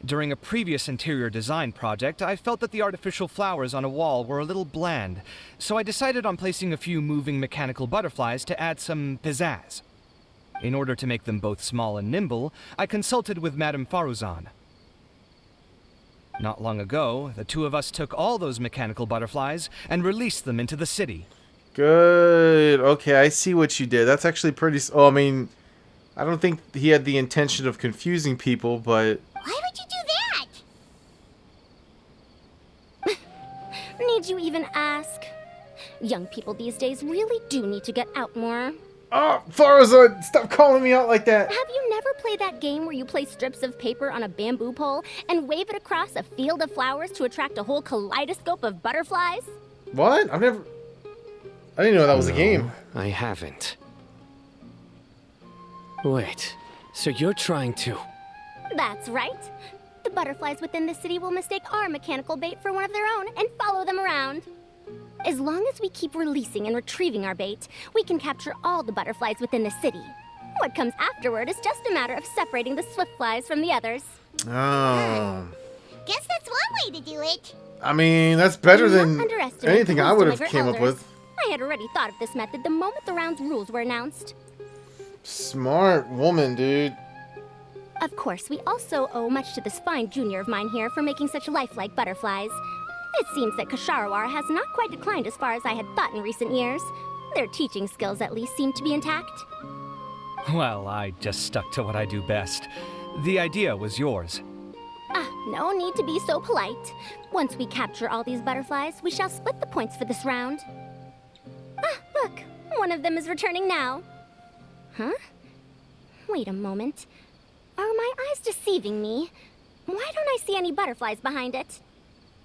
During a previous interior design project, I felt that the artificial flowers on a wall were a little bland, so I decided on placing a few moving mechanical butterflies to add some pizzazz. In order to make them both small and nimble, I consulted with Madame Faruzan. Not long ago, the two of us took all those mechanical butterflies and released them into the city. Good. Okay, I see what you did. That's actually pretty... Oh, I mean, I don't think he had the intention of confusing people, but... Why would you do that? Need you even ask? Young people these days really do need to get out more. Oh, Faruzan, stop calling me out like that. Have you never played that game where you place strips of paper on a bamboo pole and wave it across a field of flowers to attract a whole kaleidoscope of butterflies? What? I didn't know that was a game. I haven't. Wait, so you're trying to... That's right. The butterflies within the city will mistake our mechanical bait for one of their own and follow them around. As long as we keep releasing and retrieving our bait, we can capture all the butterflies within the city. What comes afterward is just a matter of separating the swift flies from the others. Oh. Guess that's one way to do it. I mean, that's better Do not than underestimate anything I the would have wisdom of came your up elders. with. I had already thought of this method the moment the round's rules were announced. Smart woman, dude. Of course, we also owe much to this fine junior of mine here for making such lifelike butterflies. It seems that Kasharawar has not quite declined as far as I had thought in recent years. Their teaching skills at least seem to be intact. Well, I just stuck to what I do best. The idea was yours. No need to be so polite. Once we capture all these butterflies, we shall split the points for this round. Look, one of them is returning now. Huh? Wait a moment. Are my eyes deceiving me? Why don't I see any butterflies behind it?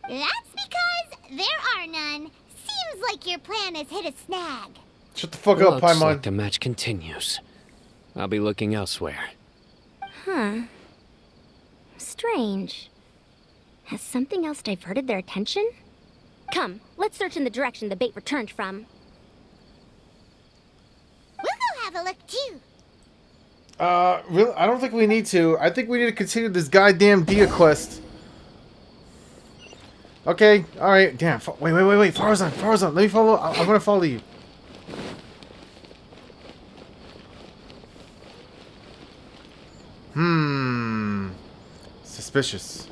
That's because there are none. Seems like your plan has hit a snag. Shut the fuck up, Looks Paimon. like the match continues. I'll be looking elsewhere. Huh. Strange. Has something else diverted their attention? Come, let's search in the direction the bait returned from. We'll go have a look too. Really? I don't think we need to. I think we need to continue this goddamn Dia quest. Okay, alright. Damn. Wait. Farazan. Let me follow. I'm gonna follow you. Suspicious.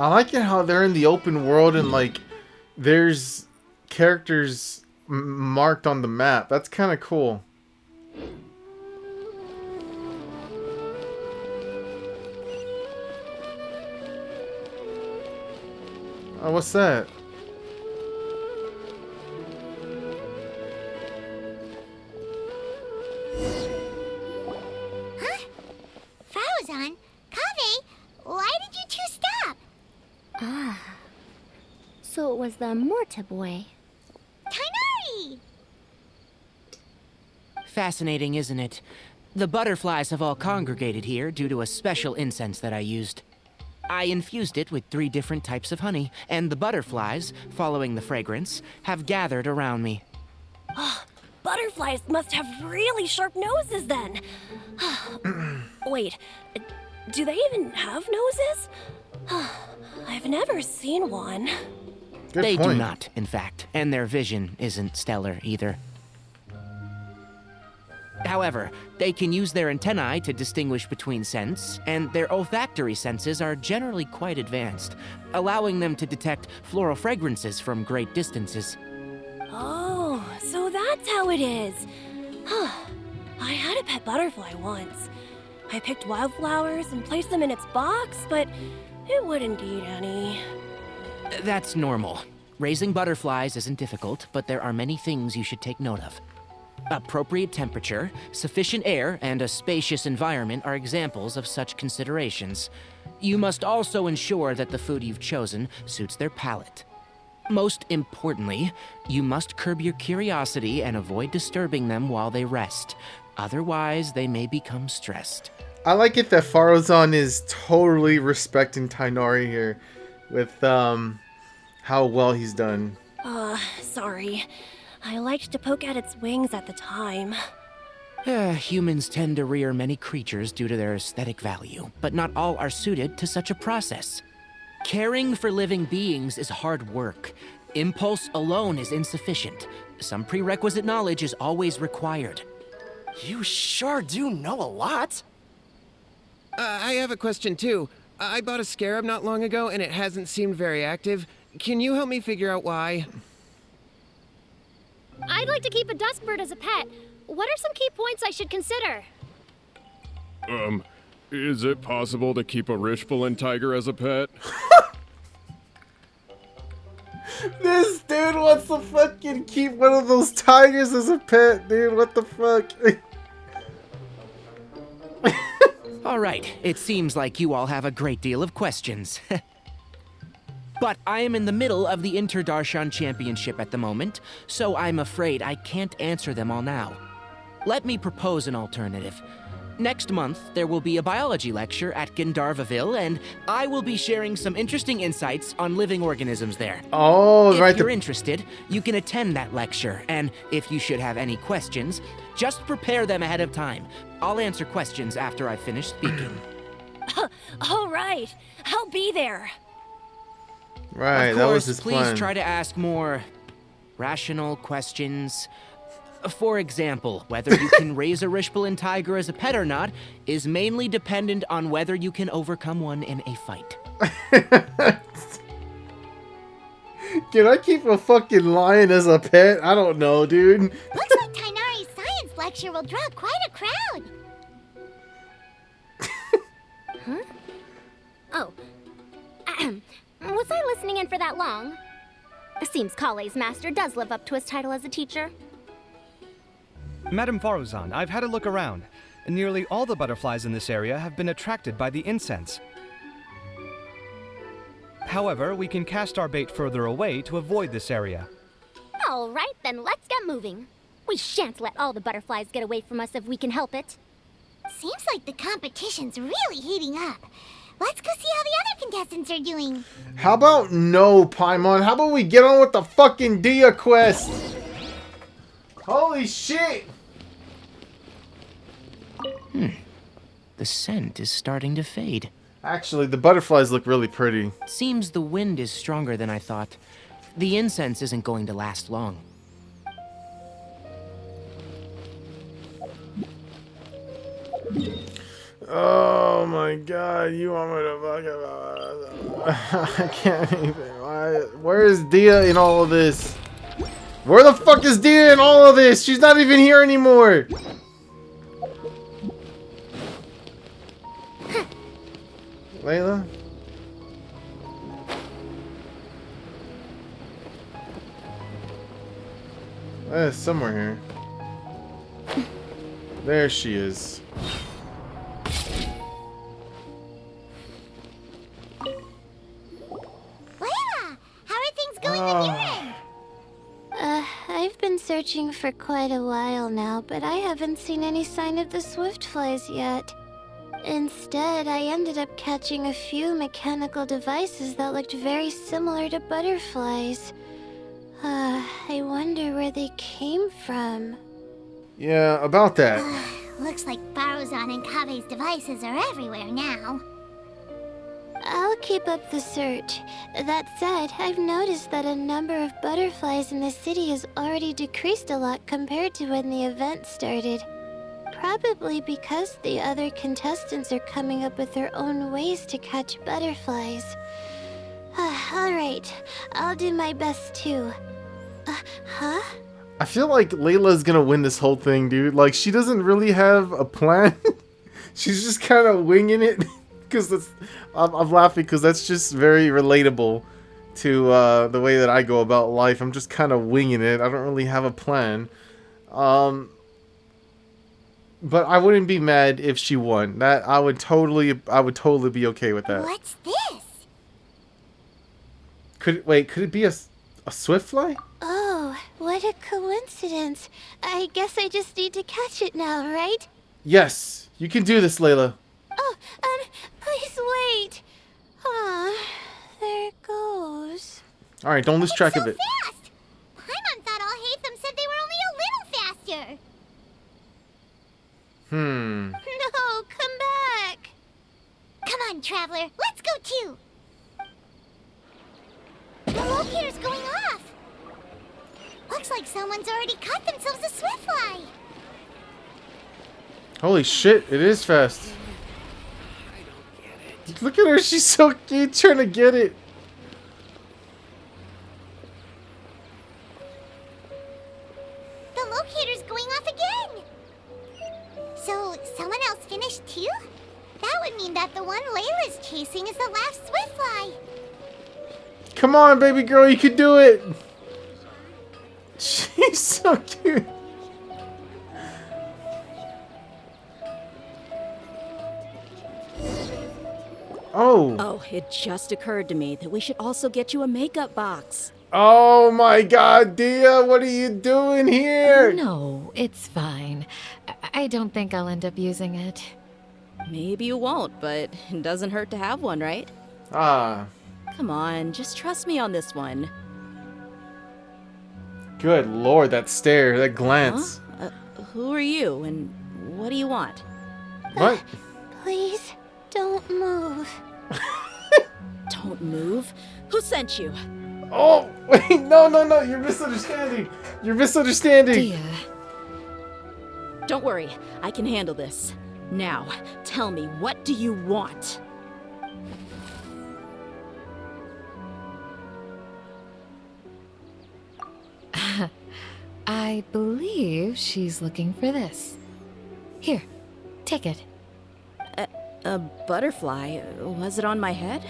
I like it how they're in the open world and like there's characters marked on the map. That's kind of cool. Oh, what's that? Huh? Farazan? Kaveh? Why did you two stop? So it was the Morta boy. Tainari! Fascinating, isn't it? The butterflies have all congregated here due to a special incense that I used. I infused it with 3 different types of honey, and the butterflies, following the fragrance, have gathered around me. Butterflies must have really sharp noses then. Wait, do they even have noses? I've never seen one. They do not, in fact, and their vision isn't stellar either. However, they can use their antennae to distinguish between scents, and their olfactory senses are generally quite advanced, allowing them to detect floral fragrances from great distances. Oh, so that's how it is. I had a pet butterfly once. I picked wildflowers and placed them in its box, but it wouldn't eat any. That's normal. Raising butterflies isn't difficult, but there are many things you should take note of. Appropriate temperature, sufficient air, and a spacious environment are examples of such considerations. You must also ensure that the food you've chosen suits their palate. Most importantly, you must curb your curiosity and avoid disturbing them while they rest. Otherwise, they may become stressed. I like it that Farazan is totally respecting Tainari here with how well he's done. Sorry. I liked to poke at its wings at the time. Humans tend to rear many creatures due to their aesthetic value, but not all are suited to such a process. Caring for living beings is hard work. Impulse alone is insufficient. Some prerequisite knowledge is always required. You sure do know a lot. I have a question too. I bought a scarab not long ago and it hasn't seemed very active. Can you help me figure out why? I'd like to keep a dustbird as a pet. What are some key points I should consider? Is it possible to keep a Rishbalin tiger as a pet? This dude wants to fucking keep one of those tigers as a pet, dude. What the fuck? All right, it seems like you all have a great deal of questions. But I am in the middle of the Inter-Darshan Championship at the moment, so I'm afraid I can't answer them all now. Let me propose an alternative. Next month, there will be a biology lecture at Gandharvaville, and I will be sharing some interesting insights on living organisms there. Oh, right. If you're interested, you can attend that lecture, and if you should have any questions, just prepare them ahead of time. I'll answer questions after I finish speaking. All right, I'll be there. Right, of course, that was his please plan. try to ask more rational questions. For example, whether you can raise a Rishpalin tiger as a pet or not is mainly dependent on whether you can overcome one in a fight. Can I keep a fucking lion as a pet? I don't know, dude. Looks like Tainari's science lecture will draw quite a crowd. Huh? Oh. Was I listening in for that long? Seems Kale's master does live up to his title as a teacher. Madame Faruzan, I've had a look around. Nearly all the butterflies in this area have been attracted by the incense. However, we can cast our bait further away to avoid this area. All right, then let's get moving. We shan't let all the butterflies get away from us if we can help it. Seems like the competition's really heating up. Let's go see how the other contestants are doing. How about no, Paimon? How about we get on with the fucking Dia quest? Holy shit! The scent is starting to fade. Actually, the butterflies look really pretty. Seems the wind is stronger than I thought. The incense isn't going to last long. Oh my god, you want me to fucking... I can't even... Where is Dia in all of this? Where the fuck is Dia in all of this? She's not even here anymore! Layla? Somewhere here. There she is. Layla, how are things going on your end? I've been searching for quite a while now, but I haven't seen any sign of the swiftflies yet. Instead, I ended up catching a few mechanical devices that looked very similar to butterflies. I wonder where they came from. Yeah, about that. Looks like Faruzan and Kabe's devices are everywhere now. I'll keep up the search. That said, I've noticed that a number of butterflies in the city has already decreased a lot compared to when the event started. Probably because the other contestants are coming up with their own ways to catch butterflies. Alright, I'll do my best too. Huh? I feel like Layla's gonna win this whole thing, dude. Like, she doesn't really have a plan. She's just kind of winging it. Because I'm laughing because that's just very relatable to the way that I go about life. I'm just kind of winging it. I don't really have a plan. But I wouldn't be mad if she won. That I would totally be okay with that. What's this? Could it be a swiftfly? Oh, what a coincidence. I guess I just need to catch it now, right? Yes, you can do this, Layla. Oh, please wait. There it goes. All right, don't lose track of it. Fast! Paimon thought all Hatham said they were only a little faster. No, come back. Come on, Traveler. Let's go too. The locator's going off. Looks like someone's already caught themselves a swiftfly. Holy shit, it is fast. Look at her, she's so cute trying to get it. The locator's going off again. So, someone else finished too? That would mean that the one Layla's chasing is the last swiftfly. Come on, baby girl, you can do it. She's so cute. Oh, it just occurred to me that we should also get you a makeup box. Oh my god, Dia, what are you doing here? No, it's fine. I don't think I'll end up using it. Maybe you won't, but it doesn't hurt to have one, right? Ah, Come on, just trust me on this one. good lord, that stare, that glance. Huh? Who are you, and what do you want? What? Please, don't move. Don't move? Who sent you? Oh, wait, no, you're misunderstanding. You're misunderstanding. Dia. Don't worry, I can handle this. Now, tell me, what do you want? I believe she's looking for this. Here, take it. A butterfly? Was it on my head?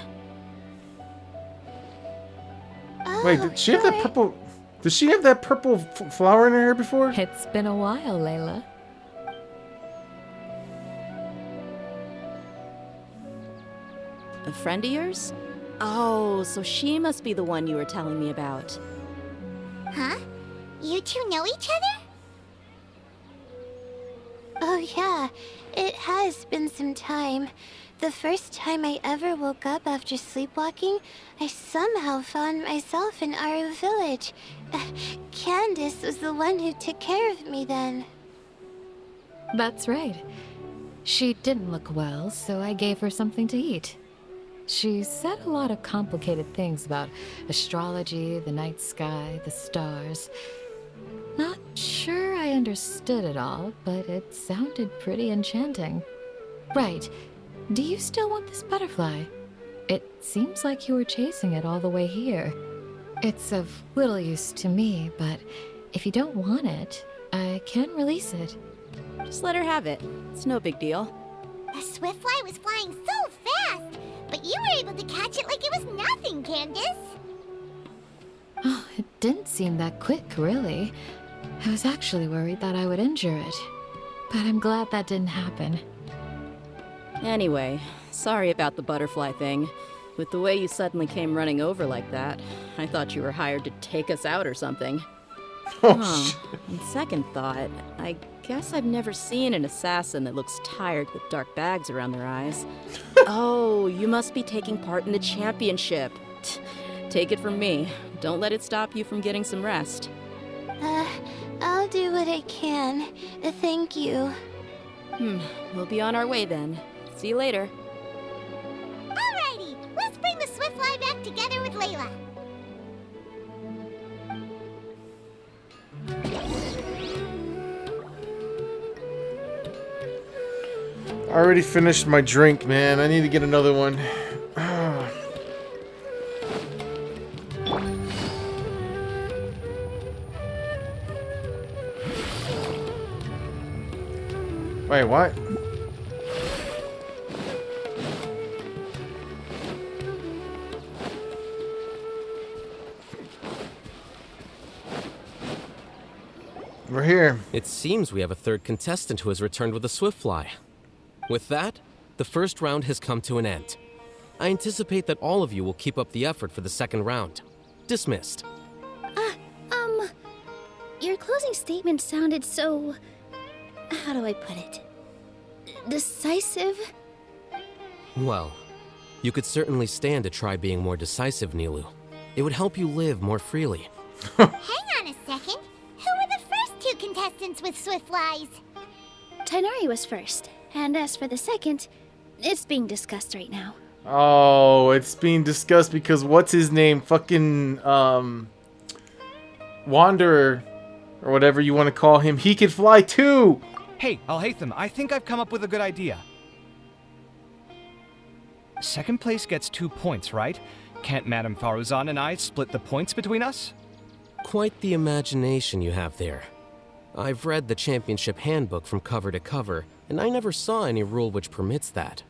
Wait, did she have that purple? Did she have that purple flower in her hair before? It's been a while, Layla. A friend of yours? Oh, so she must be the one you were telling me about. Huh? You two know each other? Oh yeah, it has been some time. The first time I ever woke up after sleepwalking, I somehow found myself in Aru village. Candace was the one who took care of me then. That's right. She didn't look well, so I gave her something to eat. She said a lot of complicated things about astrology, the night sky, the stars. Not sure I understood it all, but it sounded pretty enchanting. Right. Do you still want this butterfly? It seems like you were chasing it all the way here. It's of little use to me, but if you don't want it, I can release it. Just let her have it. It's no big deal. The swiftfly was flying so fast, but you were able to catch it like it was nothing, Candace. Oh, it didn't seem that quick, really. I was actually worried that I would injure it, but I'm glad that didn't happen. Anyway, sorry about the butterfly thing. With the way you suddenly came running over like that, I thought you were hired to take us out or something. On second thought, I guess I've never seen an assassin that looks tired with dark bags around their eyes. Oh, you must be taking part in the championship. Take it from me. Don't let it stop you from getting some rest. I'll do what I can. Thank you. We'll be on our way then. See you later. Alrighty, let's bring the swiftfly back together with Layla. I already finished my drink, man. I need to get another one. Wait, what? We're here. It seems we have a third contestant who has returned with a swiftfly. With that, the first round has come to an end. I anticipate that all of you will keep up the effort for the second round. Dismissed. Your closing statement sounded so... how do I put it? Decisive? Well, you could certainly stand to try being more decisive, Nilu. It would help you live more freely. Hang on a second. Who were the first two contestants with swiftflies? Tainari was first, and as for the second, it's being discussed right now. Oh, it's being discussed because what's his name? Fucking, Wanderer, or whatever you want to call him. He could fly too! Hey, Alhaitham, I think I've come up with a good idea. Second place gets 2 points, right? Can't Madame Faruzan and I split the points between us? Quite the imagination you have there. I've read the championship handbook from cover to cover, and I never saw any rule which permits that.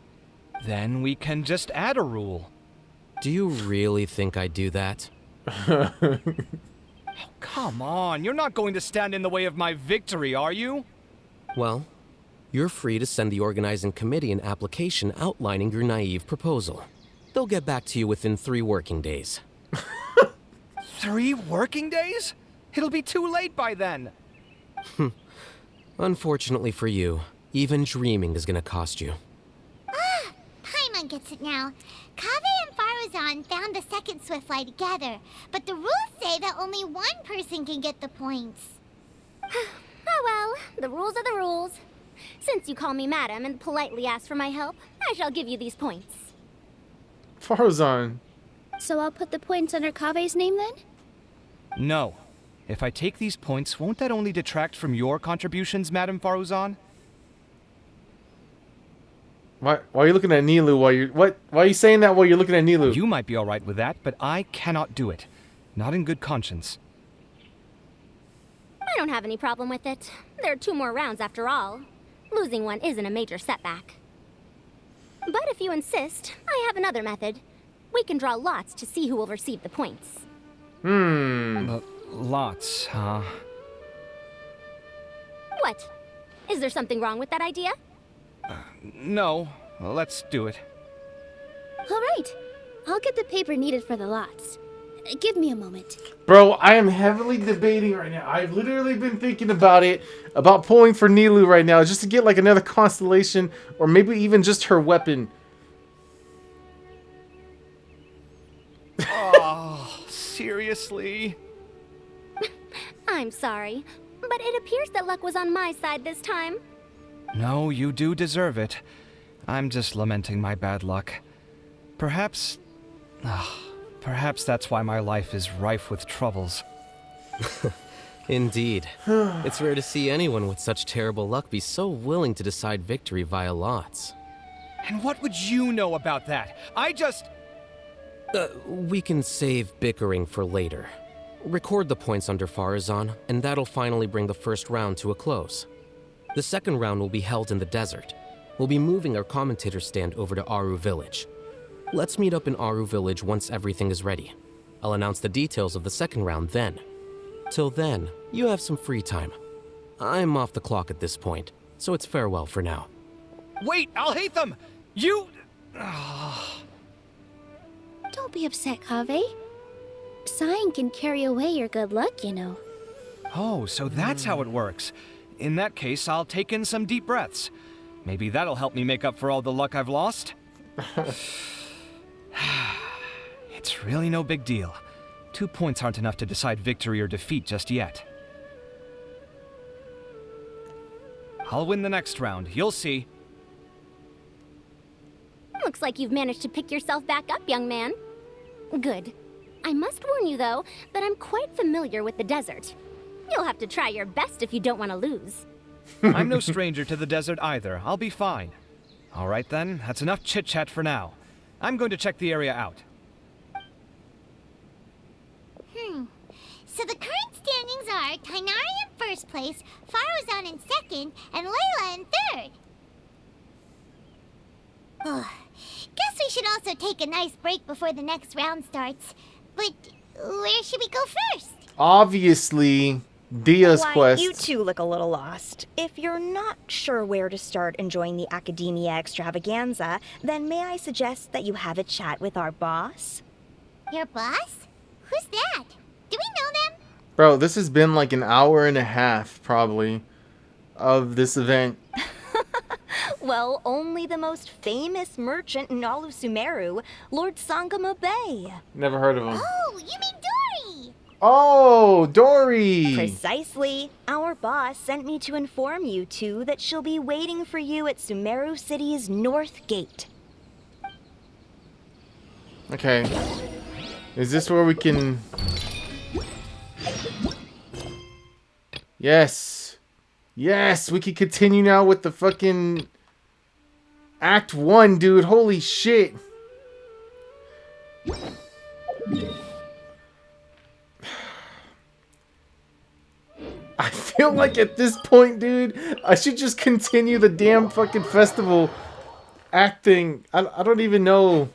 Then we can just add a rule. Do you really think I'd do that? Come on, you're not going to stand in the way of my victory, are you? Well, you're free to send the organizing committee an application outlining your naive proposal. They'll get back to you within 3 working days. 3 working days? It'll be too late by then. Unfortunately for you, even dreaming is gonna cost you. Ah, Paimon gets it now. Kaveh and Faruzan found the second Swiftfly together, but the rules say that only one person can get the points. Oh well, the rules are the rules. Since you call me madam and politely ask for my help, I shall give you these points. Farzan. So I'll put the points under Kaveh's name then? No. If I take these points, won't that only detract from your contributions, Madame Faruzan? Why are you looking at Nilu while you're... Why are you saying that while you're looking at Nilu? You might be alright with that, but I cannot do it. Not in good conscience. I don't have any problem with it. There are 2 more rounds after all. Losing one isn't a major setback. But if you insist, I have another method. We can draw lots to see who will receive the points. Lots, huh? What? Is there something wrong with that idea? No. Well, let's do it. All right. I'll get the paper needed for the lots. Give me a moment. Bro, I am heavily debating right now. I've literally been thinking about it, about pulling for Nilu right now, just to get like another constellation, or maybe even just her weapon. Oh, seriously? I'm sorry, but it appears that luck was on my side this time. No, you do deserve it. I'm just lamenting my bad luck. Perhaps that's why my life is rife with troubles. Indeed. It's rare to see anyone with such terrible luck be so willing to decide victory via lots. And what would you know about that? We can save bickering for later. Record the points under Farazan, and that'll finally bring the first round to a close. The second round will be held in the desert. We'll be moving our commentator stand over to Aru Village. Let's meet up in Aru Village once everything is ready. I'll announce the details of the second round then. Till then, you have some free time. I'm off the clock at this point, so it's farewell for now. Wait, I'll hate them! You... Don't be upset, Kaveh. Sighing can carry away your good luck, you know. Oh, so that's how it works. In that case, I'll take in some deep breaths. Maybe that'll help me make up for all the luck I've lost. It's really no big deal. 2 points aren't enough to decide victory or defeat just yet. I'll win the next round, you'll see. Looks like you've managed to pick yourself back up, young man. Good. I must warn you, though, that I'm quite familiar with the desert. You'll have to try your best if you don't want to lose. I'm no stranger to the desert either. I'll be fine. All right then, that's enough chit-chat for now. I'm going to check the area out. So the current standings are Tainari in first place, Faruzan in second, and Layla in third. Guess we should also take a nice break before the next round starts. But where should we go first? Obviously, Dia's quest. You two look a little lost. If you're not sure where to start enjoying the Academia extravaganza, then may I suggest that you have a chat with our boss? Your boss? Who's that? Do we know them? Bro, this has been like an hour and a half, probably, of this event. Well, only the most famous merchant in all of Sumeru, Lord Sangamo Bay. Never heard of him. Oh, you mean Dory! Oh, Dory! Precisely. Our boss sent me to inform you two that she'll be waiting for you at Sumeru City's North Gate. Okay. Is this where we can... Yes. Yes, we can continue now with the fucking... Act 1, dude. Holy shit. I feel like at this point, dude, I should just continue the damn fucking festival acting. I don't even know.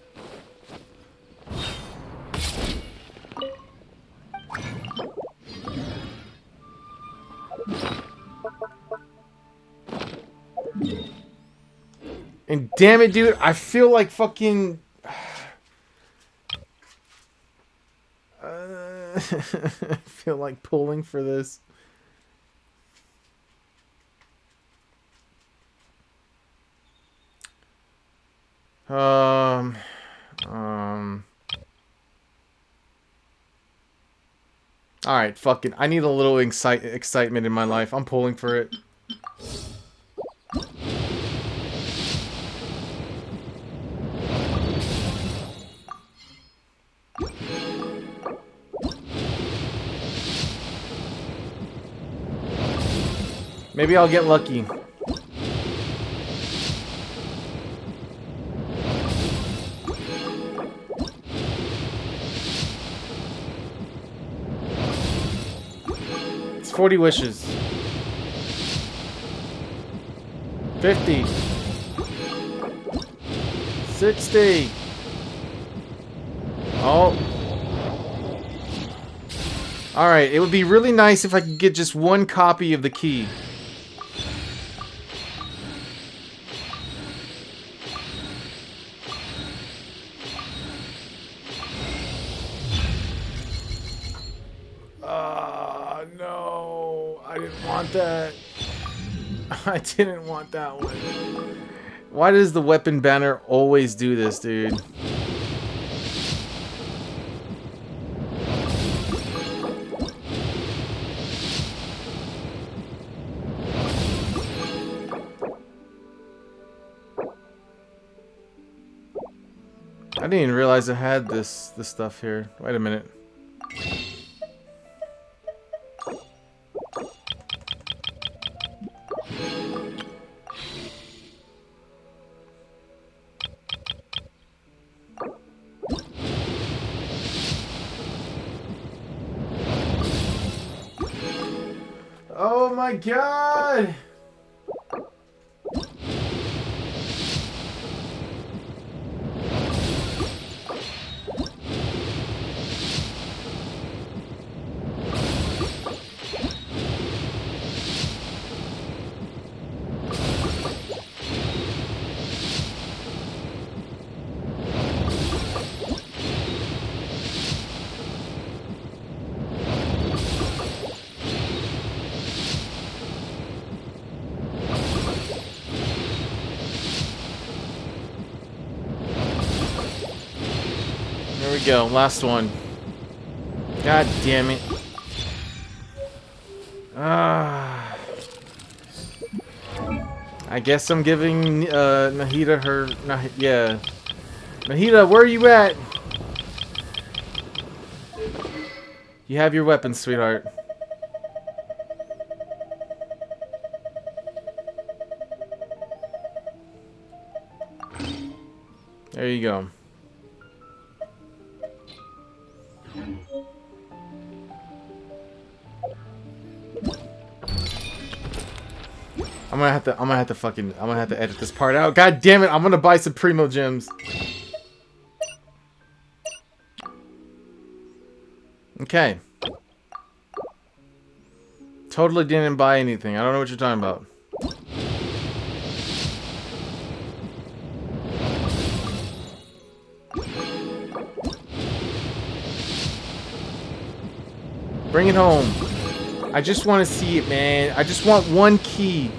And damn it, dude, I feel like fucking... I feel like pulling for this. Alright, fuck it. I need a little excitement in my life. I'm pulling for it. Maybe I'll get lucky. It's 40 wishes. 50. 60. Oh. Alright, it would be really nice if I could get just one copy of the key. No. I didn't want that. I didn't want that one. Why does the weapon banner always do this, dude? I didn't even realize I had this stuff here. Wait a minute. Oh my god! There we go, last one. God damn it. I guess I'm giving Nahida her... yeah. Nahida, where are you at? You have your weapon, sweetheart. There you go. I'm gonna have to edit this part out. God damn it, I'm gonna buy some Primo gems. Okay. Totally didn't buy anything. I don't know what you're talking about. Bring it home. I just want to see it, man. I just want one key.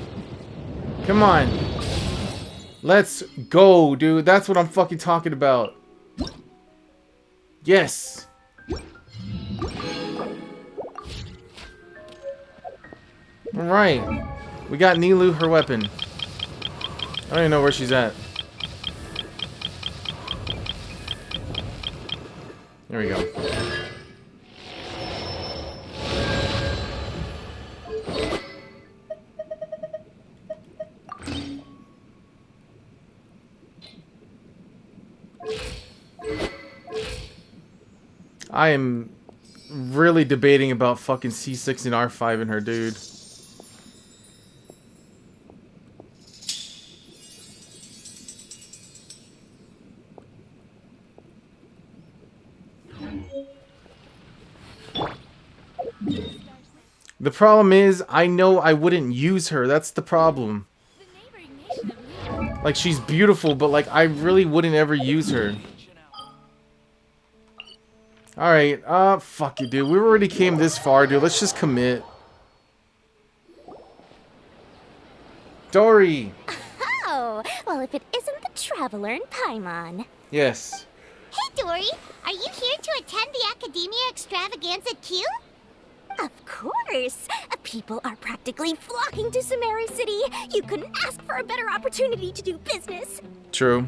Come on. Let's go, dude. That's what I'm fucking talking about. Yes. Alright. We got Nilu her weapon. I don't even know where she's at. There we go. I am really debating about fucking C6 and R5 in her, dude. The problem is, I know I wouldn't use her. That's the problem. Like, she's beautiful, but like, I really wouldn't ever use her. Alright, fuck you, dude. We already came this far, dude. Let's just commit. Dory! Oh, well, if it isn't the Traveler and Paimon. Yes. Hey, Dory, are you here to attend the Academia Extravaganza too? Of course! People are practically flocking to Sumeru City. You couldn't ask for a better opportunity to do business. True.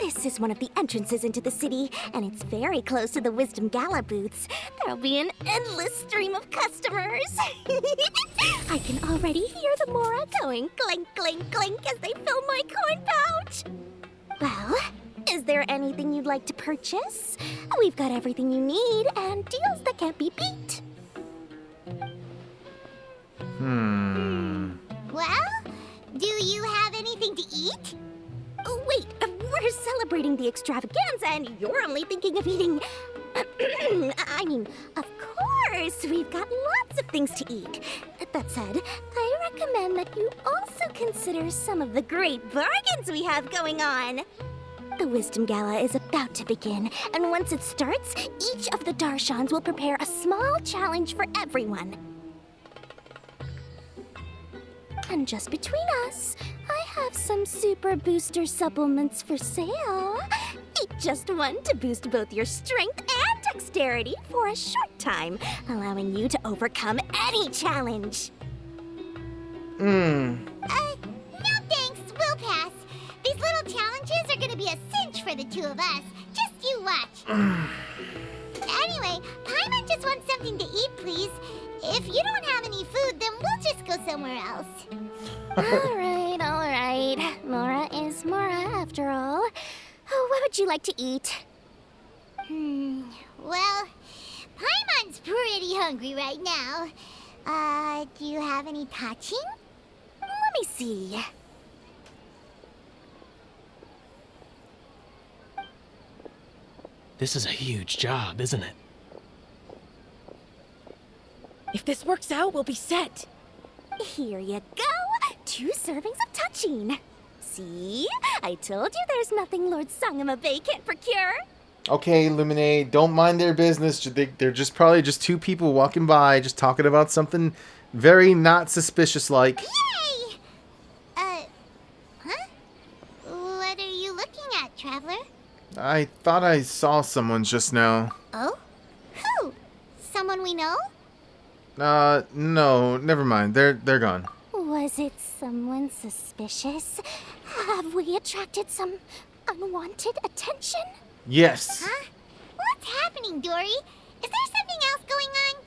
This is one of the entrances into the city, and it's very close to the Wisdom Gala booths. There'll be an endless stream of customers. I can already hear the Mora going clink, clink, clink as they fill my coin pouch. Well, is there anything you'd like to purchase? We've got everything you need and deals that can't be beat. Well, do you have anything to eat? Oh, wait, we're celebrating the extravaganza and you're only thinking of eating... I mean, of course, we've got lots of things to eat. That said, I recommend that you also consider some of the great bargains we have going on. The Wisdom Gala is about to begin, and once it starts, each of the Darshans will prepare a small challenge for everyone. And just between us, I have some super booster supplements for sale. Eat just one to boost both your strength and dexterity for a short time, allowing you to overcome any challenge. Hmm. No thanks, we'll pass. These little challenges are gonna be a cinch for the two of us. Just you watch. Anyway, Paimon just wants something to eat, please. If you don't have any food, then we'll just go somewhere else. Alright, alright. Mora is Mora, after all. Oh, what would you like to eat? Well, Paimon's pretty hungry right now. Do you have any touching? Let me see. This is a huge job, isn't it? If this works out, we'll be set. Here you go. 2 servings of touching. See? I told you there's nothing Lord Sangamabay can't procure. Okay, Luminate, don't mind their business. They're just probably just 2 people walking by, just talking about something very not suspicious like. Yay! Huh? What are you looking at, Traveler? I thought I saw someone just now. Oh? Who? Someone we know? No, never mind. They're gone. Was it someone suspicious? Have we attracted some unwanted attention? Yes. Huh? What's happening, Dory? Is there something else going on?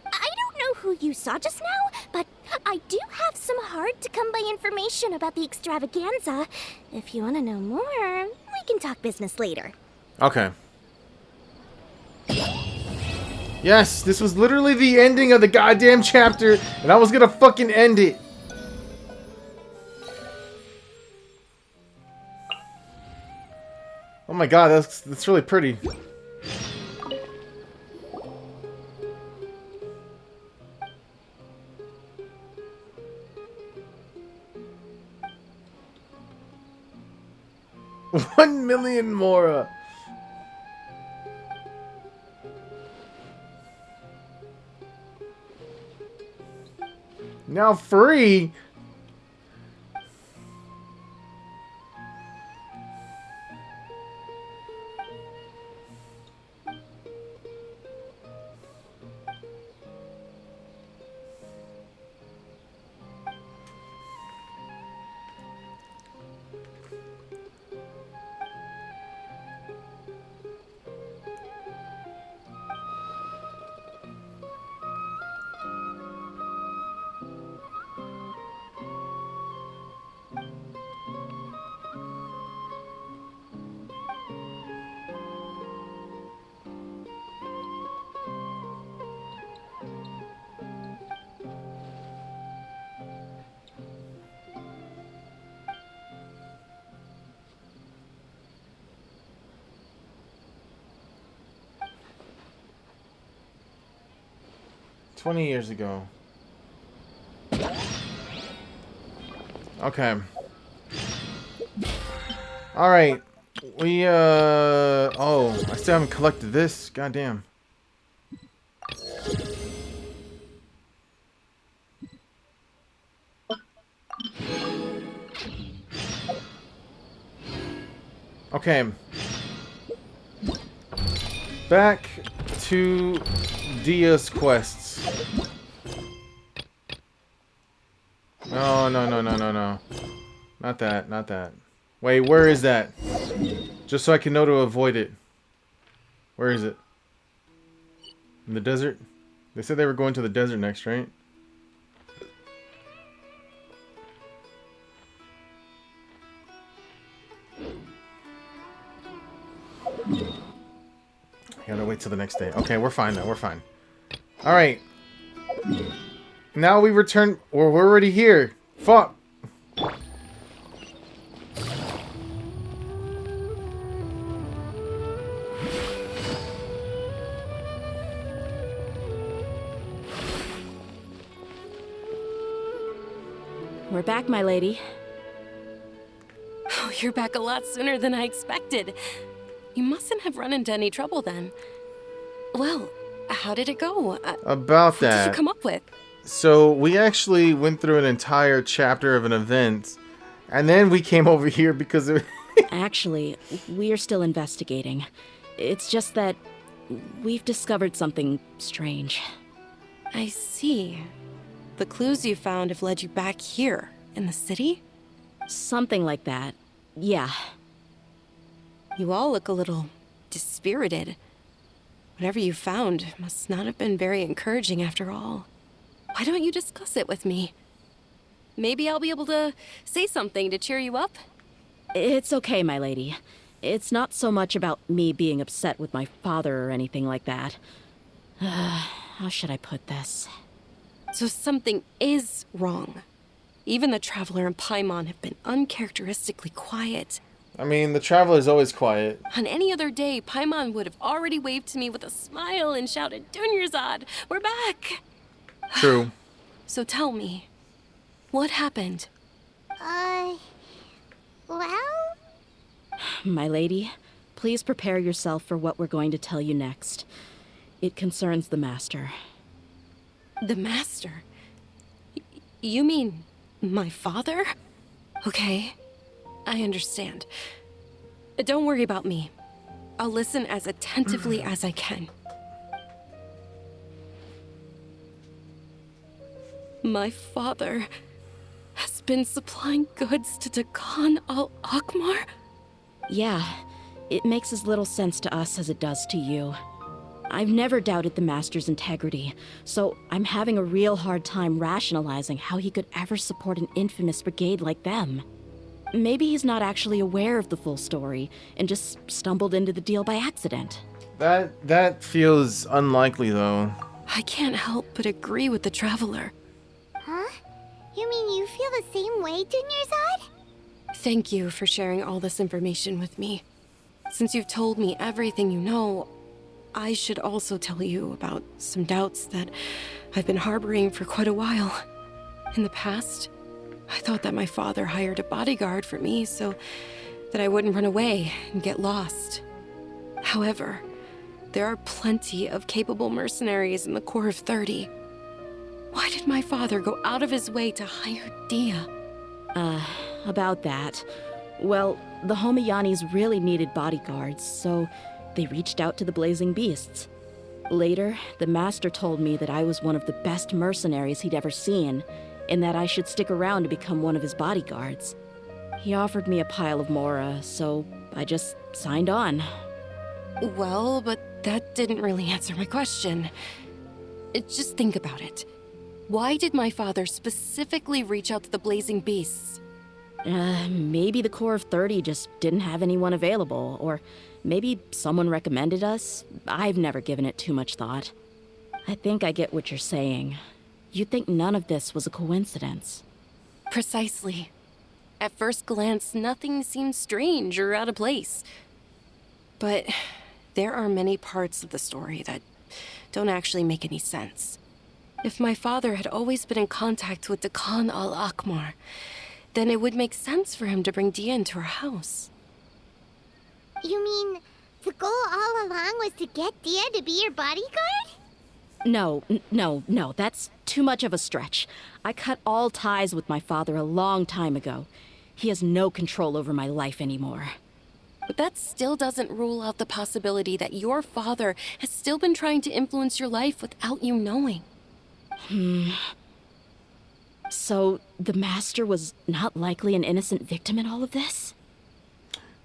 I don't know who you saw just now, but I do have some hard-to-come-by information about the extravaganza. If you want to know more, we can talk business later. Okay. Yes, this was literally the ending of the goddamn chapter, and I was gonna fucking end it. Oh my god, that's really pretty. $1 million more. Now free. $20 years ago. Okay. Alright. We, oh, I still haven't collected this. Goddamn. Okay. Back to Dia's quests. No, no, no, no, no, no. Not that, not that. Wait, where is that? Just so I can know to avoid it. Where is it? In the desert? They said they were going to the desert next, right? I gotta wait till the next day. Okay, we're fine now. We're fine. Alright. Now we return. We're already here. Fuck. We're back, my lady. Oh, you're back a lot sooner than I expected. You mustn't have run into any trouble then. Well, how did it go? About What that. did you come up with? So we actually went through an entire chapter of an event, and then we came over here because of Actually, we are still investigating. It's just that we've discovered something strange. I see. The clues you found have led you back here, in the city? Something like that. Yeah. You all look a little dispirited. Whatever you found must not have been very encouraging after all. Why don't you discuss it with me? Maybe I'll be able to say something to cheer you up? It's okay, my lady. It's not so much about me being upset with my father or anything like that. How should I put this? So something is wrong. Even the Traveler and Paimon have been uncharacteristically quiet. I mean, the Traveler's always quiet. On any other day, Paimon would have already waved to me with a smile and shouted, Dunyarzad, we're back! True. So tell me, what happened? Well? My lady, please prepare yourself for what we're going to tell you next. It concerns the Master. The Master? You mean my father? Okay, I understand. Don't worry about me. I'll listen as attentively as I can. My father has been supplying goods to Dakan al-Akmar? Yeah, it makes as little sense to us as it does to you. I've never doubted the Master's integrity, so I'm having a real hard time rationalizing how he could ever support an infamous brigade like them. Maybe he's not actually aware of the full story and just stumbled into the deal by accident. That feels unlikely, though. I can't help but agree with the Traveler. Huh? You mean you feel the same way, Dunyarzad? Thank you for sharing all this information with me. Since you've told me everything you know, I should also tell you about some doubts that I've been harboring for quite a while. In the past, I thought that my father hired a bodyguard for me so that I wouldn't run away and get lost. However, there are plenty of capable mercenaries in the Corps of 30. Why did my father go out of his way to hire Dia? About that. Well, the Homayanis really needed bodyguards, so they reached out to the Blazing Beasts. Later, the Master told me that I was one of the best mercenaries he'd ever seen, and that I should stick around to become one of his bodyguards. He offered me a pile of mora, so I just signed on. Well, but that didn't really answer my question. Just think about it. Why did my father specifically reach out to the Blazing Beasts? Maybe the Corps of 30 just didn't have anyone available, or maybe someone recommended us. I've never given it too much thought. I think I get what you're saying. You'd think none of this was a coincidence. Precisely. At first glance, nothing seems strange or out of place. But there are many parts of the story that don't actually make any sense. If my father had always been in contact with Dakan al-Akmar, then it would make sense for him to bring Dia into our house. You mean the goal all along was to get Dia to be your bodyguard? No, that's too much of a stretch. I cut all ties with my father a long time ago. He has no control over my life anymore. But that still doesn't rule out the possibility that your father has still been trying to influence your life without you knowing. So, the Master was not likely an innocent victim in all of this?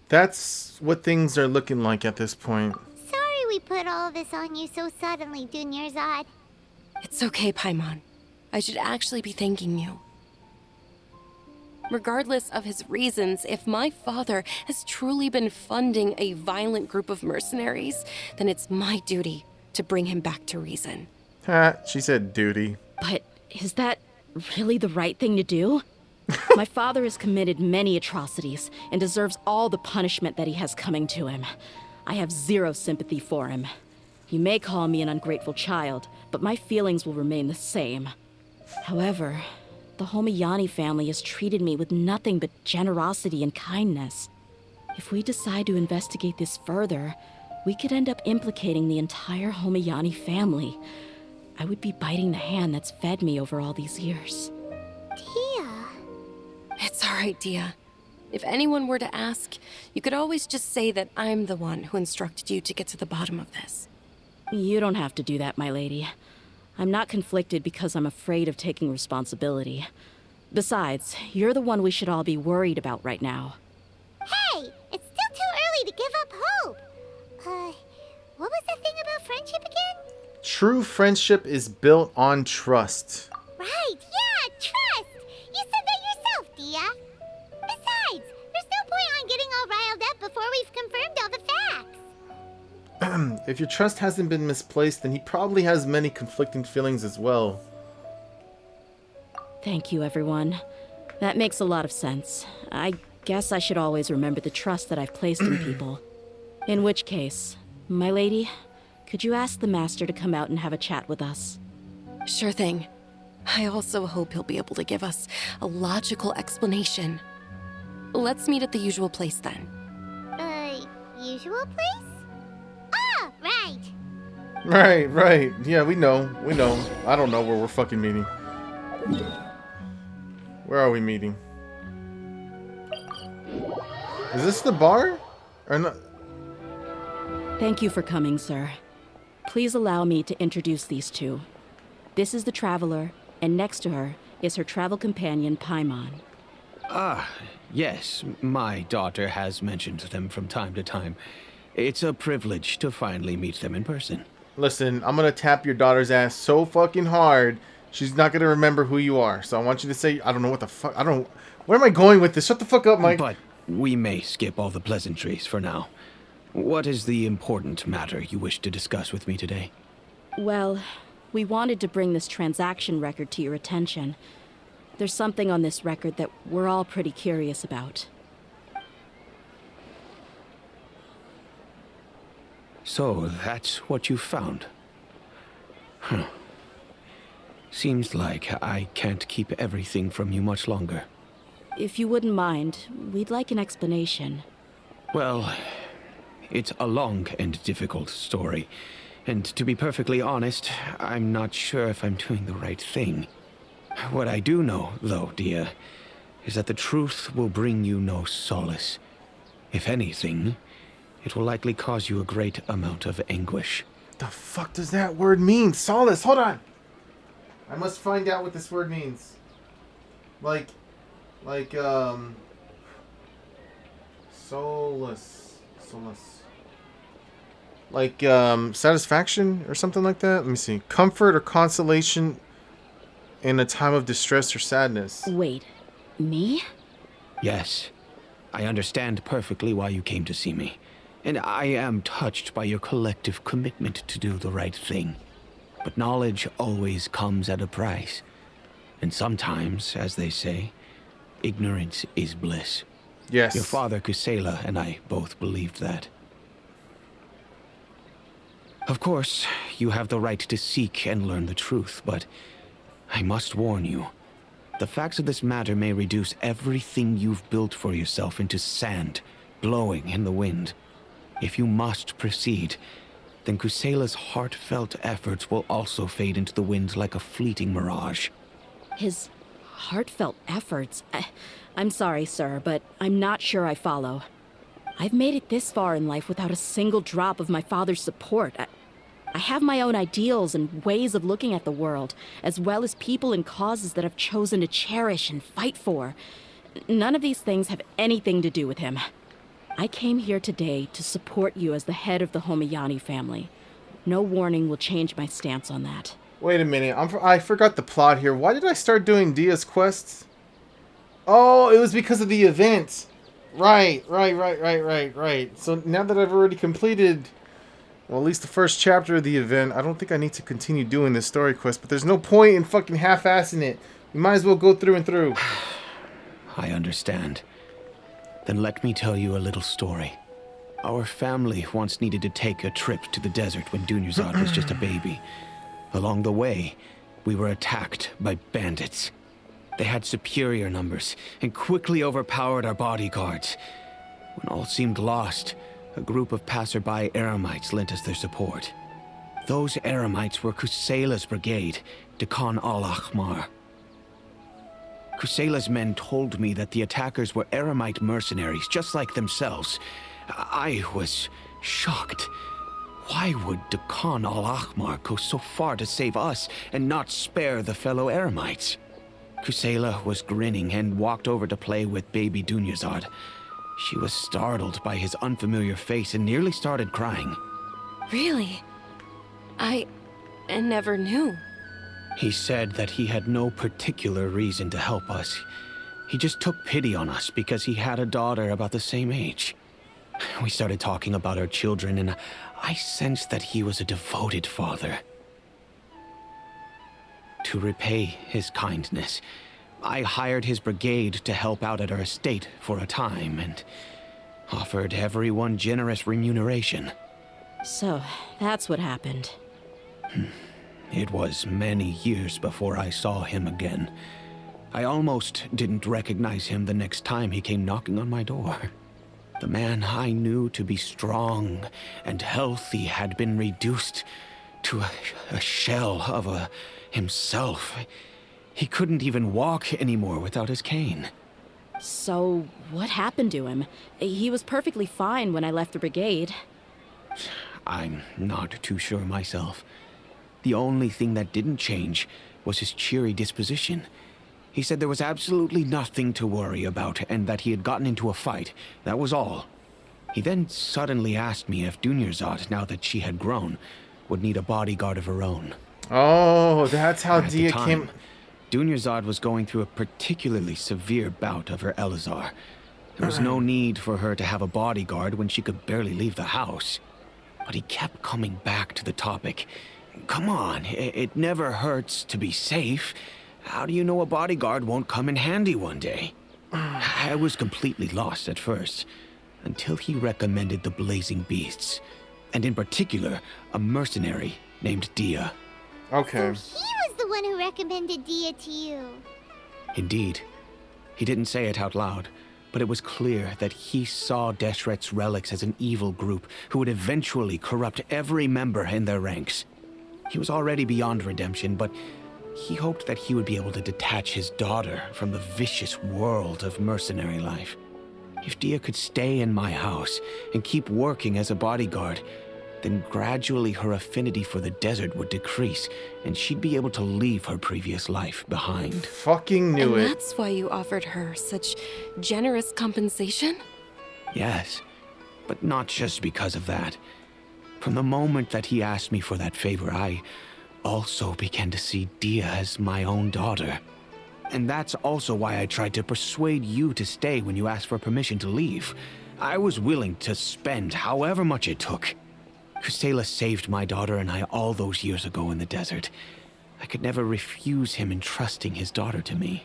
That's what things are looking like at this point. Sorry we put all this on you so suddenly, Dunyarzad. It's okay, Paimon. I should actually be thanking you. Regardless of his reasons, if my father has truly been funding a violent group of mercenaries, then it's my duty to bring him back to reason. Ha, she said duty. But is that really the right thing to do? My father has committed many atrocities and deserves all the punishment that he has coming to him. I have zero sympathy for him. You may call me an ungrateful child, but my feelings will remain the same. However, the Homiyani family has treated me with nothing but generosity and kindness. If we decide to investigate this further, we could end up implicating the entire Homiyani family. I would be biting the hand that's fed me over all these years. Tia. It's all right, Dia. If anyone were to ask, you could always just say that I'm the one who instructed you to get to the bottom of this. You don't have to do that, my lady. I'm not conflicted because I'm afraid of taking responsibility. Besides, you're the one we should all be worried about right now. Hey, it's still too early to give up hope. What was the thing about friendship again? True friendship is built on trust. Right, yeah, trust! You said that yourself, Dia. Besides, there's no point on getting all riled up before we've confirmed all the facts. If your trust hasn't been misplaced, then he probably has many conflicting feelings as well. Thank you, everyone. That makes a lot of sense. I guess I should always remember the trust that I've placed in people. In which case, my lady, could you ask the Master to come out and have a chat with us? Sure thing. I also hope he'll be able to give us a logical explanation. Let's meet at the usual place then. Usual place? Ah, right. Right. Yeah, we know. I don't know where we're fucking meeting. Where are we meeting? Is this the bar? Or not? Thank you for coming, sir. Please allow me to introduce these two. This is the Traveler, and next to her is her travel companion, Paimon. Ah, yes. My daughter has mentioned them from time to time. It's a privilege to finally meet them in person. Listen, I'm gonna tap your daughter's ass so fucking hard, she's not gonna remember who you are. So I want you to say, I don't know what the fuck, where am I going with this? Shut the fuck up, Mike. But we may skip all the pleasantries for now. What is the important matter you wish to discuss with me today? Well, we wanted to bring this transaction record to your attention. There's something on this record that we're all pretty curious about. So, that's what you found. Huh. Seems like I can't keep everything from you much longer. If you wouldn't mind, we'd like an explanation. Well, it's a long and difficult story. And to be perfectly honest, I'm not sure if I'm doing the right thing. What I do know, though, Dia, is that the truth will bring you no solace. If anything, it will likely cause you a great amount of anguish. The fuck does that word mean? Solace, hold on. I must find out what this word means. Solace. Like, satisfaction or something like that? Let me see. Comfort or consolation in a time of distress or sadness. Wait, me? Yes. I understand perfectly why you came to see me. And I am touched by your collective commitment to do the right thing. But knowledge always comes at a price. And sometimes, as they say, ignorance is bliss. Yes. Your father, Kusela, and I both believed that. Of course, you have the right to seek and learn the truth, but I must warn you. The facts of this matter may reduce everything you've built for yourself into sand, blowing in the wind. If you must proceed, then Kusela's heartfelt efforts will also fade into the wind like a fleeting mirage. His heartfelt efforts? I'm sorry, sir, but I'm not sure I follow. I've made it this far in life without a single drop of my father's support. I have my own ideals and ways of looking at the world, as well as people and causes that I've chosen to cherish and fight for. None of these things have anything to do with him. I came here today to support you as the head of the Homiyani family. No warning will change my stance on that. Wait a minute, I forgot the plot here. Why did I start doing Dia's quests? Oh, it was because of the event. Right. So now that I've already completed, well, at least the first chapter of the event, I don't think I need to continue doing this story quest, but there's no point in fucking half-assing it. You might as well go through and through. I understand. Then let me tell you a little story. Our family once needed to take a trip to the desert when Dunyarzad was just a baby. Along the way, we were attacked by bandits. They had superior numbers and quickly overpowered our bodyguards. When all seemed lost, a group of passerby Eremites lent us their support. Those Eremites were Kusela's brigade, Dekan al-Ahmar. Kusela's men told me that the attackers were Eremite mercenaries, just like themselves. I was shocked. Why would Dekan al-Ahmar go so far to save us and not spare the fellow Eremites? Kusela was grinning and walked over to play with baby Dunyarzad. She was startled by his unfamiliar face and nearly started crying. Really? I never knew. He said that he had no particular reason to help us. He just took pity on us because he had a daughter about the same age. We started talking about our children, and I sensed that he was a devoted father. To repay his kindness, I hired his brigade to help out at our estate for a time and offered everyone generous remuneration. So, that's what happened. It was many years before I saw him again. I almost didn't recognize him the next time he came knocking on my door. The man I knew to be strong and healthy had been reduced to a shell of himself. He couldn't even walk anymore without his cane. So, what happened to him? He was perfectly fine when I left the brigade. I'm not too sure myself. The only thing that didn't change was his cheery disposition. He said there was absolutely nothing to worry about and that he had gotten into a fight. That was all. He then suddenly asked me if Dunyarzad, now that she had grown, would need a bodyguard of her own. Oh, that's how Dia came... Dunyarzad was going through a particularly severe bout of her Elazar. There was no need for her to have a bodyguard when she could barely leave the house. But he kept coming back to the topic. Come on, it never hurts to be safe. How do you know a bodyguard won't come in handy one day? I was completely lost at first, until he recommended the Blazing Beasts, and in particular, a mercenary named Dia. Okay. So he was the one who recommended Dia to you. Indeed. He didn't say it out loud, but it was clear that he saw Deshret's relics as an evil group who would eventually corrupt every member in their ranks. He was already beyond redemption, but he hoped that he would be able to detach his daughter from the vicious world of mercenary life. If Dia could stay in my house and keep working as a bodyguard, then gradually her affinity for the desert would decrease, and she'd be able to leave her previous life behind. Fucking knew it. And that's why you offered her such generous compensation? Yes, but not just because of that. From the moment that he asked me for that favor, I also began to see Dia as my own daughter. And that's also why I tried to persuade you to stay when you asked for permission to leave. I was willing to spend however much it took. Kusela saved my daughter and I all those years ago in the desert. I could never refuse him entrusting his daughter to me.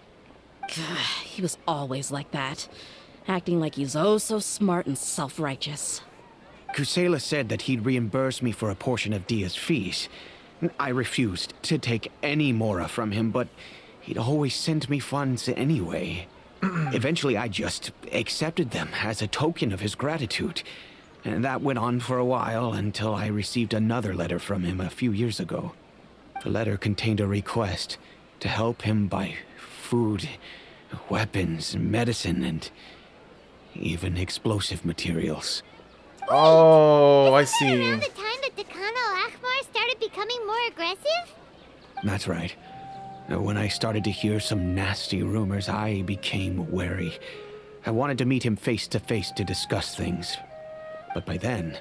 He was always like that, acting like he's oh so smart and self-righteous. Kusela said that he'd reimburse me for a portion of Dia's fees. I refused to take any mora from him, but he'd always sent me funds anyway. Eventually, I just accepted them as a token of his gratitude. And that went on for a while until I received another letter from him a few years ago. The letter contained a request to help him buy food, weapons, medicine, and even explosive materials. Oh, I see. Around the time that Decano Akhmar started becoming more aggressive? That's right. When I started to hear some nasty rumors, I became wary. I wanted to meet him face to face to discuss things. But by then,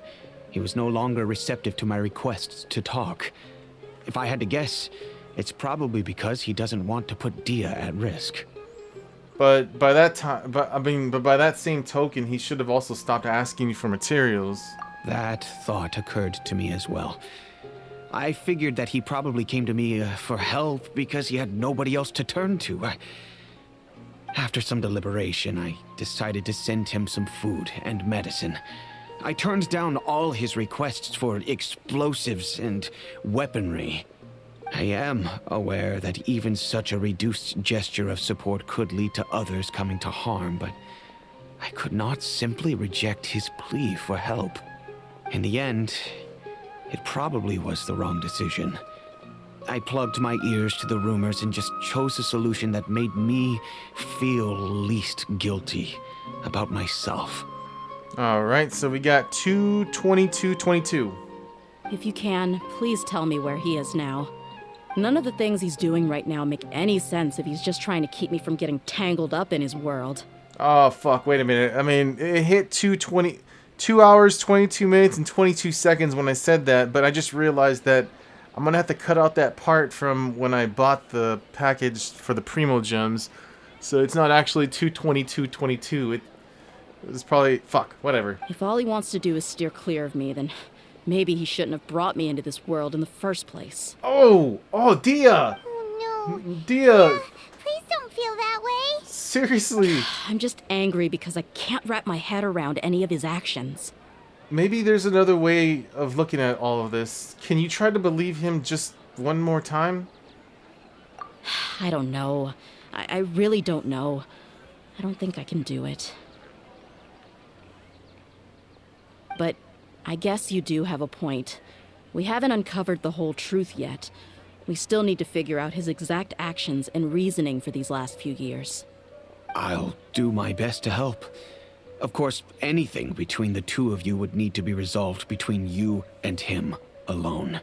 he was no longer receptive to my requests to talk. If I had to guess, it's probably because he doesn't want to put Dia at risk. But by that time, but by that same token, he should have also stopped asking you for materials. That thought occurred to me as well. I figured that he probably came to me for help because he had nobody else to turn to. After some deliberation, I decided to send him some food and medicine. I turned down all his requests for explosives and weaponry. I am aware that even such a reduced gesture of support could lead to others coming to harm, but I could not simply reject his plea for help. In the end, it probably was the wrong decision. I plugged my ears to the rumors and just chose a solution that made me feel least guilty about myself. Alright, so we got 22222. If you can, please tell me where he is now. None of the things he's doing right now make any sense if he's just trying to keep me from getting tangled up in his world. Oh, fuck, wait a minute. I mean, it hit 2 hours, 22 minutes, and 22 seconds when I said that, but I just realized that I'm gonna have to cut out that part from when I bought the package for the Primo Gems. So it's not actually 22222. It was probably... fuck, whatever. If all he wants to do is steer clear of me, then maybe he shouldn't have brought me into this world in the first place. Oh, Dia! Oh, no. Dia! Please don't feel that way. Seriously. I'm just angry because I can't wrap my head around any of his actions. Maybe there's another way of looking at all of this. Can you try to believe him just one more time? I don't know. I really don't know. I don't think I can do it. But I guess you do have a point. We haven't uncovered the whole truth yet. We still need to figure out his exact actions and reasoning for these last few years. I'll do my best to help. Of course, anything between the two of you would need to be resolved between you and him alone.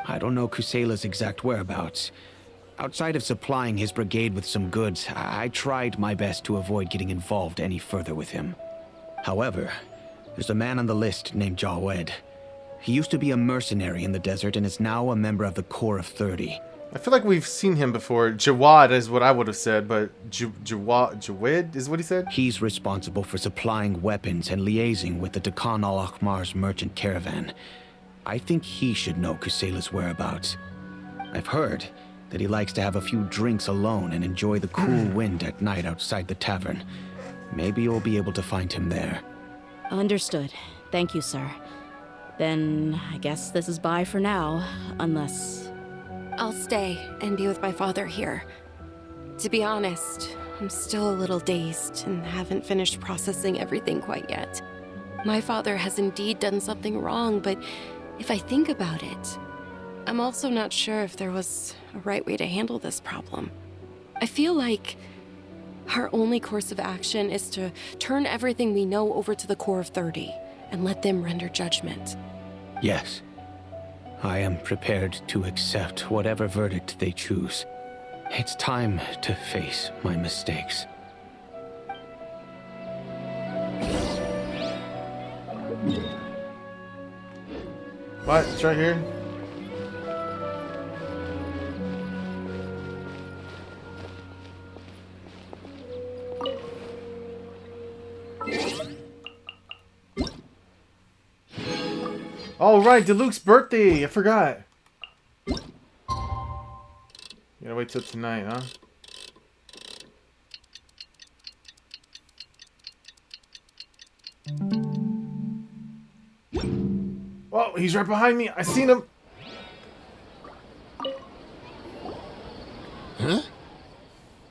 I don't know Kusela's exact whereabouts. Outside of supplying his brigade with some goods, I tried my best to avoid getting involved any further with him. However, there's a man on the list named Jawed. He used to be a mercenary in the desert and is now a member of the Corps of 30. I feel like we've seen him before. Jawad is what I would have said, but Jawed is what he said? He's responsible for supplying weapons and liaising with the Deccan al-Akhmar's merchant caravan. I think he should know Kusela's whereabouts. I've heard that he likes to have a few drinks alone and enjoy the cool wind at night outside the tavern. Maybe you'll be able to find him there. Understood. Thank you, sir. Then I guess this is bye for now, unless... I'll stay and be with my father here. To be honest, I'm still a little dazed and haven't finished processing everything quite yet. My father has indeed done something wrong, but if I think about it, I'm also not sure if there was a right way to handle this problem. I feel like our only course of action is to turn everything we know over to the Corps of 30 and let them render judgment. Yes. I am prepared to accept whatever verdict they choose. It's time to face my mistakes. What? It's right here? Oh, right, Diluc's birthday. I forgot. You gotta wait till tonight, huh? Oh, he's right behind me. I seen him. Huh?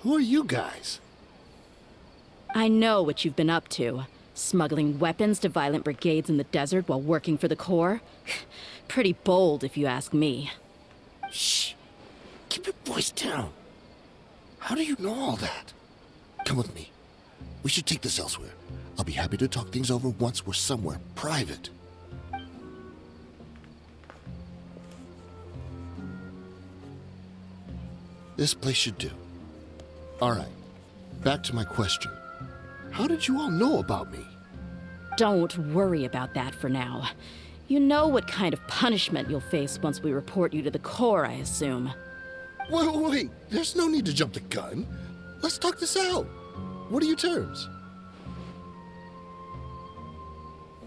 Who are you guys? I know what you've been up to. Smuggling weapons to violent brigades in the desert while working for the Corps? Pretty bold, if you ask me. Shh. Keep your voice down. How do you know all that? Come with me. We should take this elsewhere. I'll be happy to talk things over once we're somewhere private. This place should do. Alright, back to my question. How did you all know about me? Don't worry about that for now. You know what kind of punishment you'll face once we report you to the Corps, I assume. Wait, there's no need to jump the gun. Let's talk this out. What are your terms?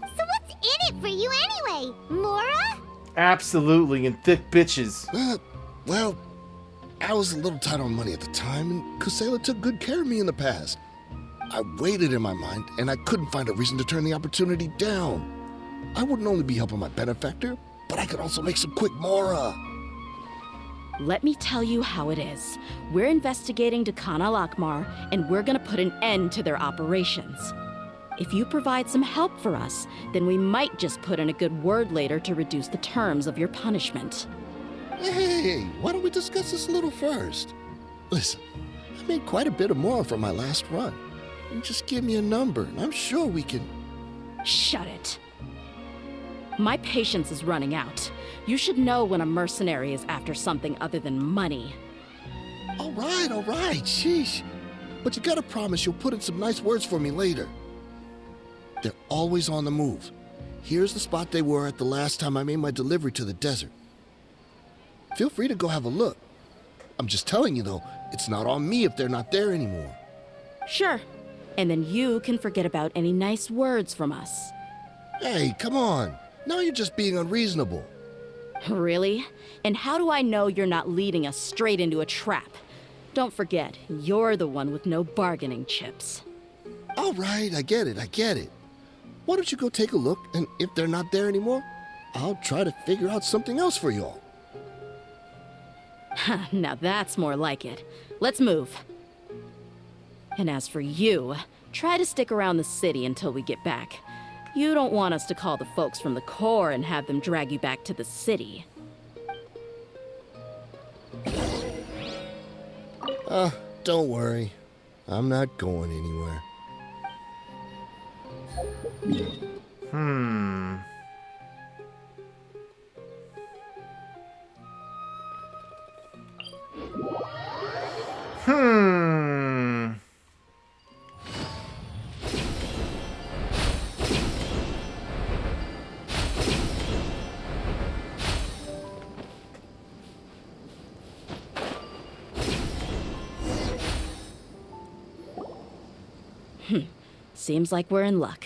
So what's in it for you anyway, Mora? Absolutely, and thick bitches. Well, I was a little tight on money at the time, and Kusela took good care of me in the past. I weighed it in my mind, and I couldn't find a reason to turn the opportunity down. I wouldn't only be helping my benefactor, but I could also make some quick Mora. Let me tell you how it is. We're investigating Dakan al-Akmar, and we're gonna put an end to their operations. If you provide some help for us, then we might just put in a good word later to reduce the terms of your punishment. Hey, why don't we discuss this a little first? Listen, I made quite a bit of Mora from my last run. You just give me a number, and I'm sure we can... Shut it. My patience is running out. You should know when a mercenary is after something other than money. All right, sheesh. But you gotta promise you'll put in some nice words for me later. They're always on the move. Here's the spot they were at the last time I made my delivery to the desert. Feel free to go have a look. I'm just telling you though, it's not on me if they're not there anymore. Sure. And then you can forget about any nice words from us. Hey, come on. Now you're just being unreasonable. Really? And how do I know you're not leading us straight into a trap? Don't forget, you're the one with no bargaining chips. All right, I get it. Why don't you go take a look, and if they're not there anymore, I'll try to figure out something else for y'all. Now that's more like it. Let's move. And as for you, try to stick around the city until we get back. You don't want us to call the folks from the Corps and have them drag you back to the city. Don't worry. I'm not going anywhere. Seems like we're in luck.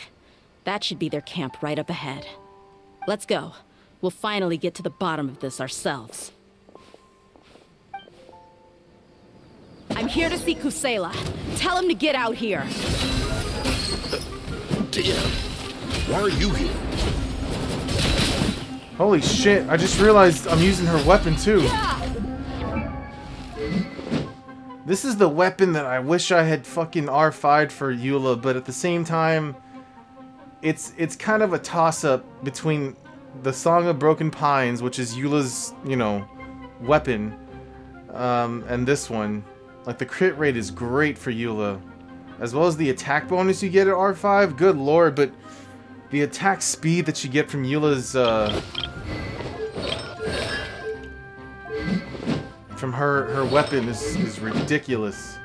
That should be their camp right up ahead. Let's go. We'll finally get to the bottom of this ourselves. I'm here to see Kusela. Tell him to get out here. Damn. Why are you here? Holy shit, I just realized I'm using her weapon too. This is the weapon that I wish I had fucking R5'd for Eula, but at the same time, it's kind of a toss-up between the Song of Broken Pines, which is Eula's, you know, weapon, and this one. Like, the crit rate is great for Eula, as well as the attack bonus you get at R5. Good lord, but the attack speed that you get from Eula's, from her weapon is ridiculous.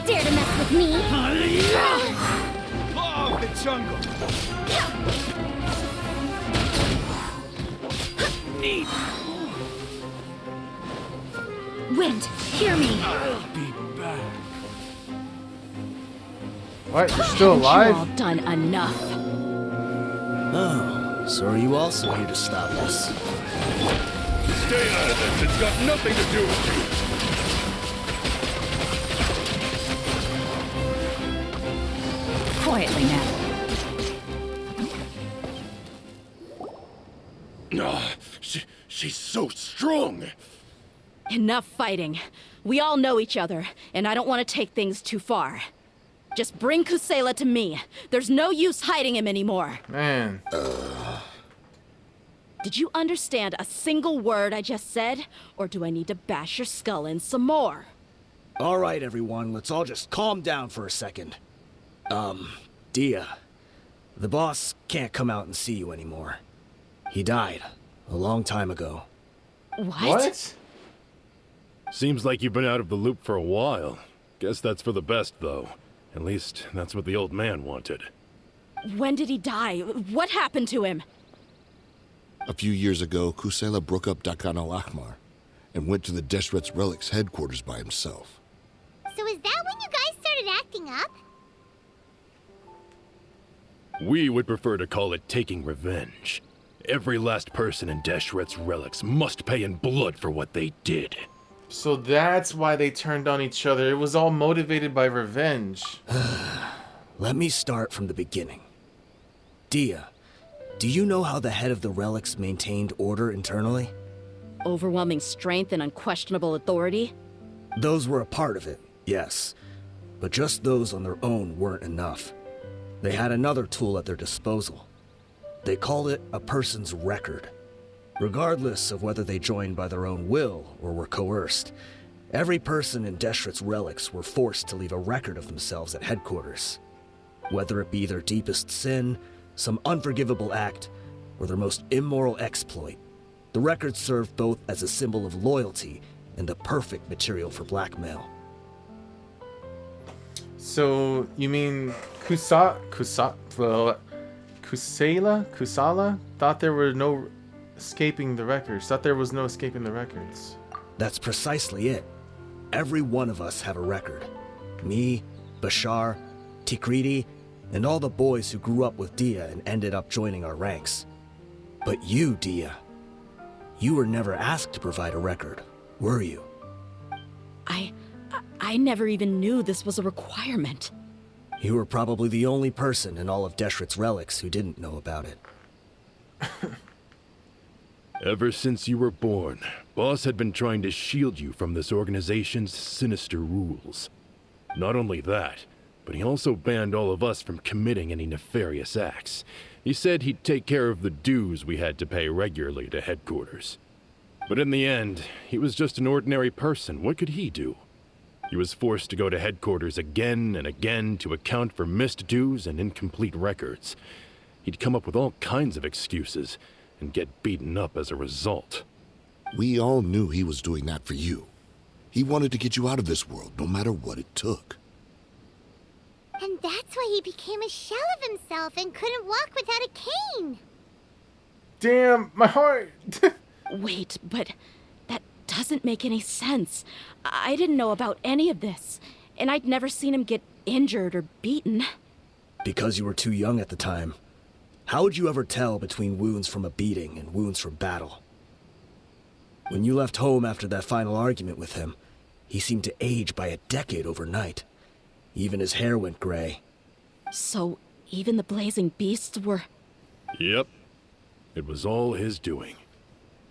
Dare to mess with me? Law of the jungle. Need. Wind, hear me. I'll be back. What? You're still alive? Haven't you all done enough? Oh, so are you also here to stop us? Stay out of this. It's got nothing to do with you. Quietly now. Oh, she's so strong. Enough fighting. We all know each other, and I don't want to take things too far. Just bring Kusela to me. There's no use hiding him anymore. Man. Did you understand a single word I just said? Or do I need to bash your skull in some more? All right, everyone, let's all just calm down for a second. Dia, the boss can't come out and see you anymore. He died a long time ago. What? Seems like you've been out of the loop for a while. Guess that's for the best, though. At least, that's what the old man wanted. When did he die? What happened to him? A few years ago, Kusela broke up Dakan al-Ahmar and went to the Deshret's Relics headquarters by himself. So is that when you guys started acting up? We would prefer to call it taking revenge. Every last person in Deshret's Relics must pay in blood for what they did. So that's why they turned on each other. It was all motivated by revenge. Let me start from the beginning. Dia, do you know how the head of the Relics maintained order internally? Overwhelming strength and unquestionable authority? Those were a part of it, yes. But just those on their own weren't enough. They had another tool at their disposal. They called it a person's record. Regardless of whether they joined by their own will or were coerced, every person in Deshret's Relics were forced to leave a record of themselves at headquarters. Whether it be their deepest sin, some unforgivable act, or their most immoral exploit, the record served both as a symbol of loyalty and the perfect material for blackmail. So, you mean Kusala thought there were no escaping the records. Thought there was no escaping the records. That's precisely it. Every one of us have a record. Me, Bashar, Tikriti, and all the boys who grew up with Dia and ended up joining our ranks. But you, Dia, you were never asked to provide a record, were you? I never even knew this was a requirement. You were probably the only person in all of Deshret's Relics who didn't know about it. Ever since you were born, Boss had been trying to shield you from this organization's sinister rules. Not only that, but he also banned all of us from committing any nefarious acts. He said he'd take care of the dues we had to pay regularly to headquarters. But in the end, he was just an ordinary person. What could he do? He was forced to go to headquarters again and again to account for missed dues and incomplete records. He'd come up with all kinds of excuses and get beaten up as a result. We all knew he was doing that for you. He wanted to get you out of this world, no matter what it took. And that's why he became a shell of himself and couldn't walk without a cane. Damn, my heart! Wait, but that doesn't make any sense. I didn't know about any of this, and I'd never seen him get injured or beaten. Because you were too young at the time. How would you ever tell between wounds from a beating and wounds from battle? When you left home after that final argument with him, he seemed to age by a decade overnight. Even his hair went gray. So, even the blazing beasts were... Yep. It was all his doing.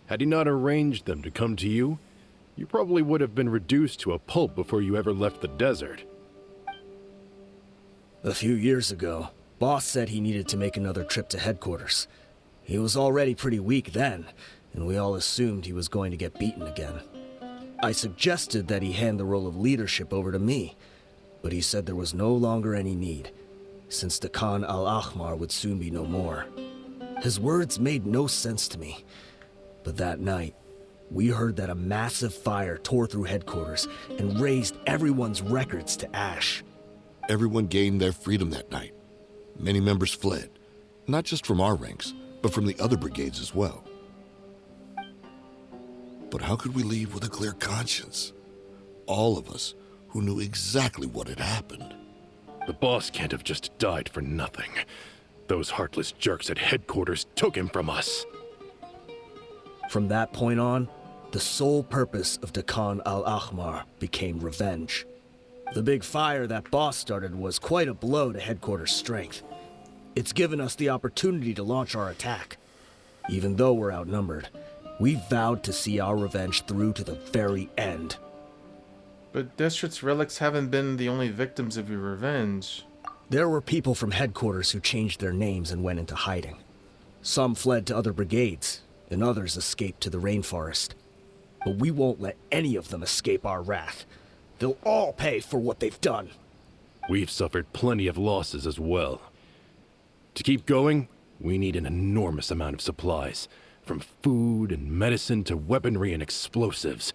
Had he not arranged them to come to you, you probably would have been reduced to a pulp before you ever left the desert. A few years ago, Boss said he needed to make another trip to headquarters. He was already pretty weak then, and we all assumed he was going to get beaten again. I suggested that he hand the role of leadership over to me, but he said there was no longer any need, since the Khan al-Ahmar would soon be no more. His words made no sense to me, but that night, we heard that a massive fire tore through headquarters and razed everyone's records to ash. Everyone gained their freedom that night. Many members fled, not just from our ranks, but from the other brigades as well. But how could we leave with a clear conscience? All of us who knew exactly what had happened. The boss can't have just died for nothing. Those heartless jerks at headquarters took him from us. From that point on, the sole purpose of Dakan al-Ahmar became revenge. The big fire that Boss started was quite a blow to headquarters' strength. It's given us the opportunity to launch our attack. Even though we're outnumbered, we vowed to see our revenge through to the very end. But Deshret's Relics haven't been the only victims of your revenge. There were people from headquarters who changed their names and went into hiding. Some fled to other brigades, and others escaped to the rainforest. But we won't let any of them escape our wrath. They'll all pay for what they've done. We've suffered plenty of losses as well. To keep going, we need an enormous amount of supplies, from food and medicine to weaponry and explosives.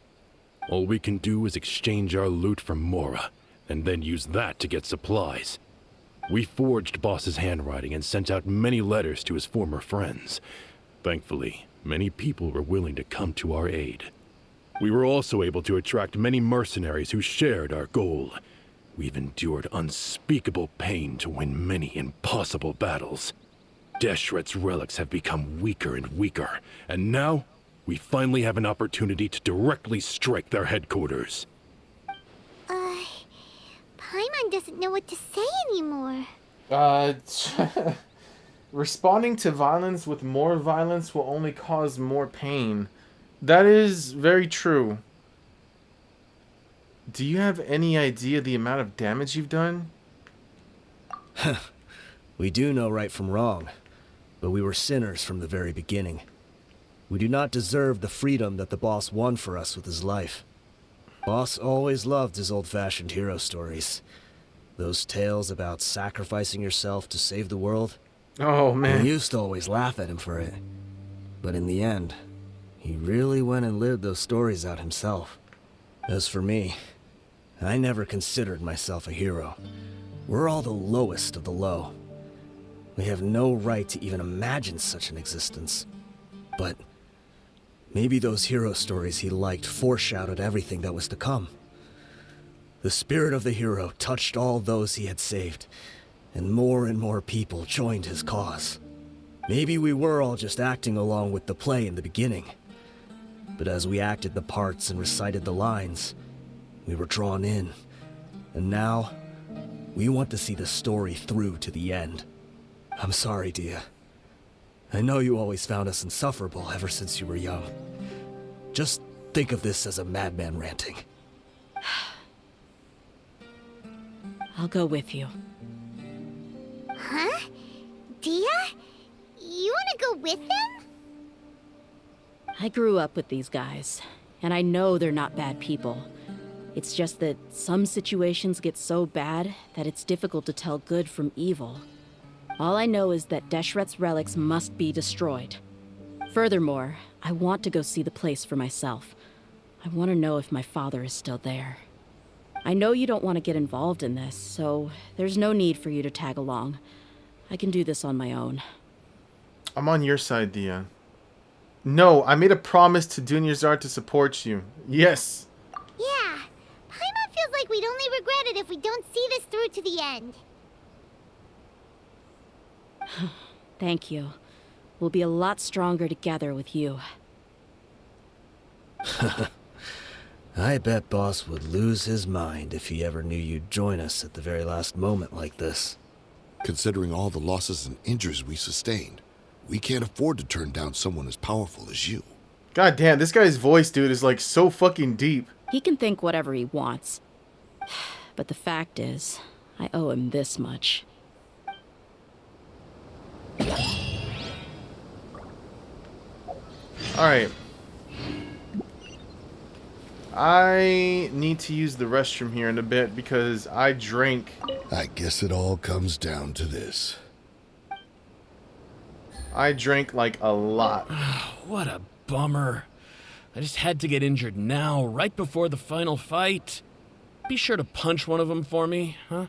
All we can do is exchange our loot from Mora, and then use that to get supplies. We forged Boss's handwriting and sent out many letters to his former friends. Thankfully, many people were willing to come to our aid. We were also able to attract many mercenaries who shared our goal. We've endured unspeakable pain to win many impossible battles. Deshret's relics have become weaker and weaker, and now we finally have an opportunity to directly strike their headquarters. Paimon doesn't know what to say anymore. Responding to violence with more violence will only cause more pain. That is very true. Do you have any idea the amount of damage you've done? We do know right from wrong, but we were sinners from the very beginning. We do not deserve the freedom that the boss won for us with his life. Boss always loved his old-fashioned hero stories. Those tales about sacrificing yourself to save the world. Oh, man. We used to always laugh at him for it. But in the end, he really went and lived those stories out himself. As for me, I never considered myself a hero. We're all the lowest of the low. We have no right to even imagine such an existence. But maybe those hero stories he liked foreshadowed everything that was to come. The spirit of the hero touched all those he had saved, and more people joined his cause. Maybe we were all just acting along with the play in the beginning. But as we acted the parts and recited the lines, we were drawn in. And now, we want to see the story through to the end. I'm sorry, Dia. I know you always found us insufferable ever since you were young. Just think of this as a madman ranting. I'll go with you. Huh? Dia? You want to go with him? I grew up with these guys, and I know they're not bad people. It's just that some situations get so bad that it's difficult to tell good from evil. All I know is that Deshret's relics must be destroyed. Furthermore, I want to go see the place for myself. I want to know if my father is still there. I know you don't want to get involved in this, so there's no need for you to tag along. I can do this on my own. I'm on your side, Dia. No, I made a promise to Dunyarzad to support you. Yes. Yeah. Paimon feels like we'd only regret it if we don't see this through to the end. Thank you. We'll be a lot stronger together with you. I bet Boss would lose his mind if he ever knew you'd join us at the very last moment like this. Considering all the losses and injuries we sustained, we can't afford to turn down someone as powerful as you. God damn, this guy's voice, dude, is like so fucking deep. He can think whatever he wants. But the fact is, I owe him this much. Alright. I need to use the restroom here in a bit because I drank. I guess it all comes down to this. I drank like a lot. What a bummer. I just had to get injured now, right before the final fight. Be sure to punch one of them for me, huh?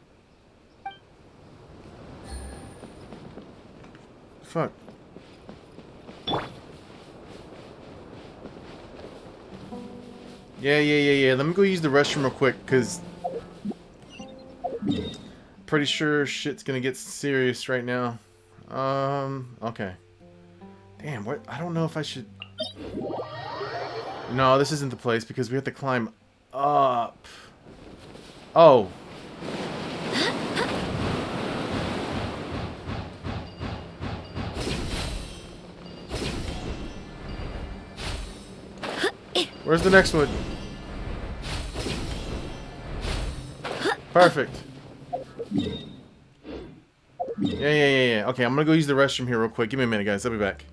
Fuck. Yeah. Let me go use the restroom real quick, because pretty sure shit's gonna get serious right now. Okay. Damn, what? I don't know if I should... No, this isn't the place, because we have to climb up. Oh. Where's the next one? Perfect. Yeah. Okay, I'm gonna go use the restroom here real quick. Give me a minute, guys. I'll be back.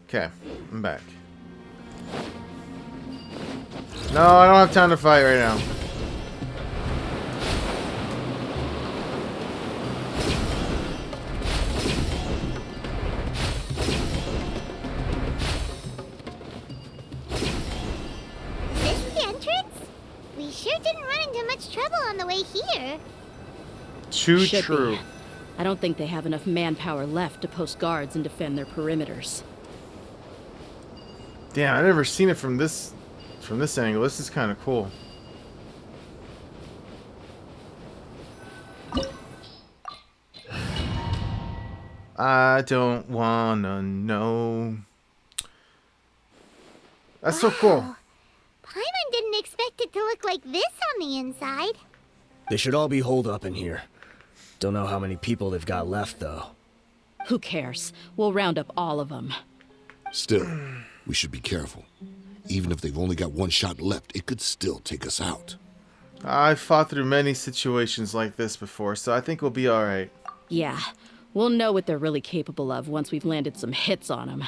Okay, I'm back. No, I don't have time to fight right now. Is this the entrance? We sure didn't run into much trouble on the way here. Too Should true. be. I don't think they have enough manpower left to post guards and defend their perimeters. Damn, I've never seen it from this angle. This is kind of cool. I don't wanna know. That's so cool. Paimon didn't expect it to look like this on the inside. They should all be holed up in here. Don't know how many people they've got left, though. Who cares? We'll round up all of them. Still, we should be careful. Even if they've only got one shot left, it could still take us out. I've fought through many situations like this before, so I think we'll be alright. Yeah, we'll know what they're really capable of once we've landed some hits on them.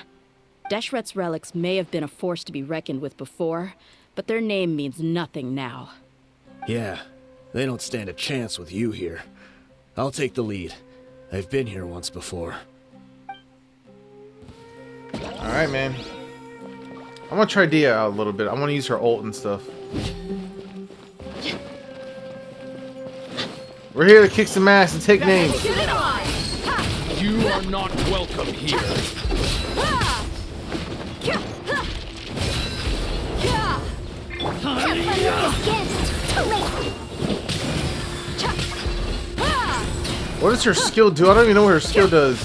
Deshret's relics may have been a force to be reckoned with before, but their name means nothing now. Yeah, they don't stand a chance with you here. I'll take the lead. I've been here once before. Alright, man. I'm gonna try Dia out a little bit. I want to use her ult and stuff. We're here to kick some ass and take names. You are not welcome here. What does her skill do? I don't even know what her skill does.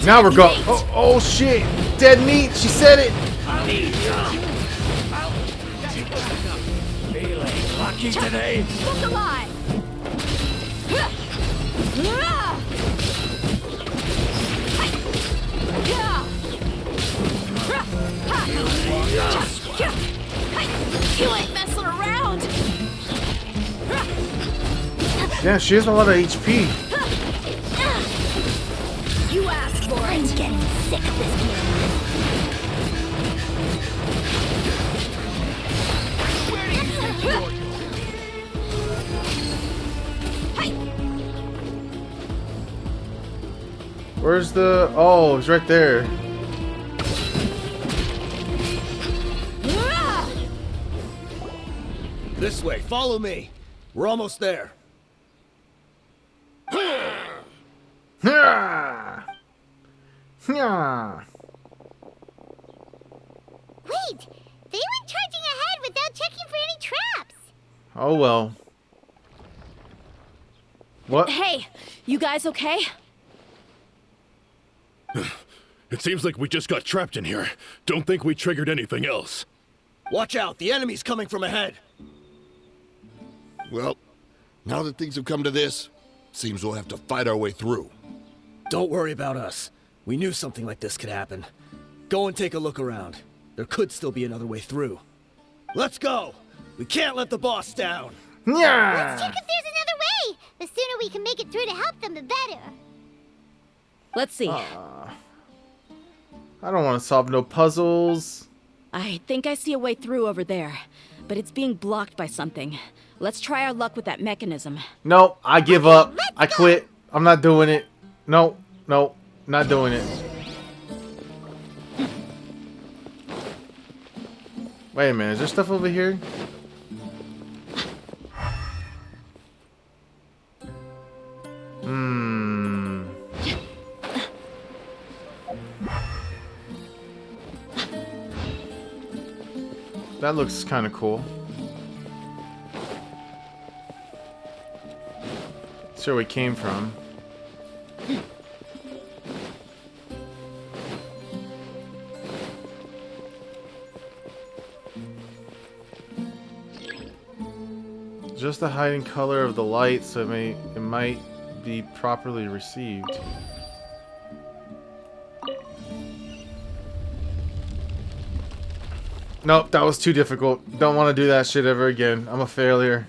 Now we're going. Oh shit! Dead meat. She said it. Feeling lucky today. Look alive! You ain't messing around! Yeah, she has a lot of HP. You asked for it! I'm getting sick of this game. Where do you think you're going? Where's the... Oh, it's right there. This way, follow me. We're almost there. Yeah. Yeah. Wait! They went charging ahead without checking for any traps! Oh well. What? Hey, you guys okay? It seems like we just got trapped in here. Don't think we triggered anything else. Watch out, the enemy's coming from ahead. Well, now that things have come to this, seems we'll have to fight our way through. Don't worry about us. We knew something like this could happen. Go and take a look around. There could still be another way through. Let's go! We can't let the boss down! Let's check if there's another way! The sooner we can make it through to help them, the better. Let's see. I don't want to solve no puzzles. I think I see a way through over there, but it's being blocked by something. Let's try our luck with that mechanism. Nope, I give up. I quit. I'm not doing it. Nope, nope, not doing it. Wait a minute, is there stuff over here? That looks kind of cool. That's where we came from. Just the hiding color of the light, so it might be properly received. Nope, that was too difficult. Don't want to do that shit ever again. I'm a failure.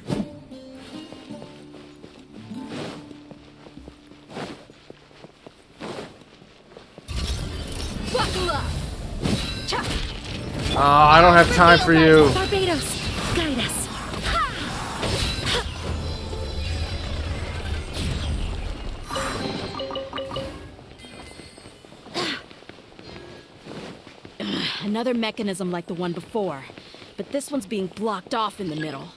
Oh, I don't have time for you. Barbados, guide us. Another mechanism like the one before, but this one's being blocked off in the middle.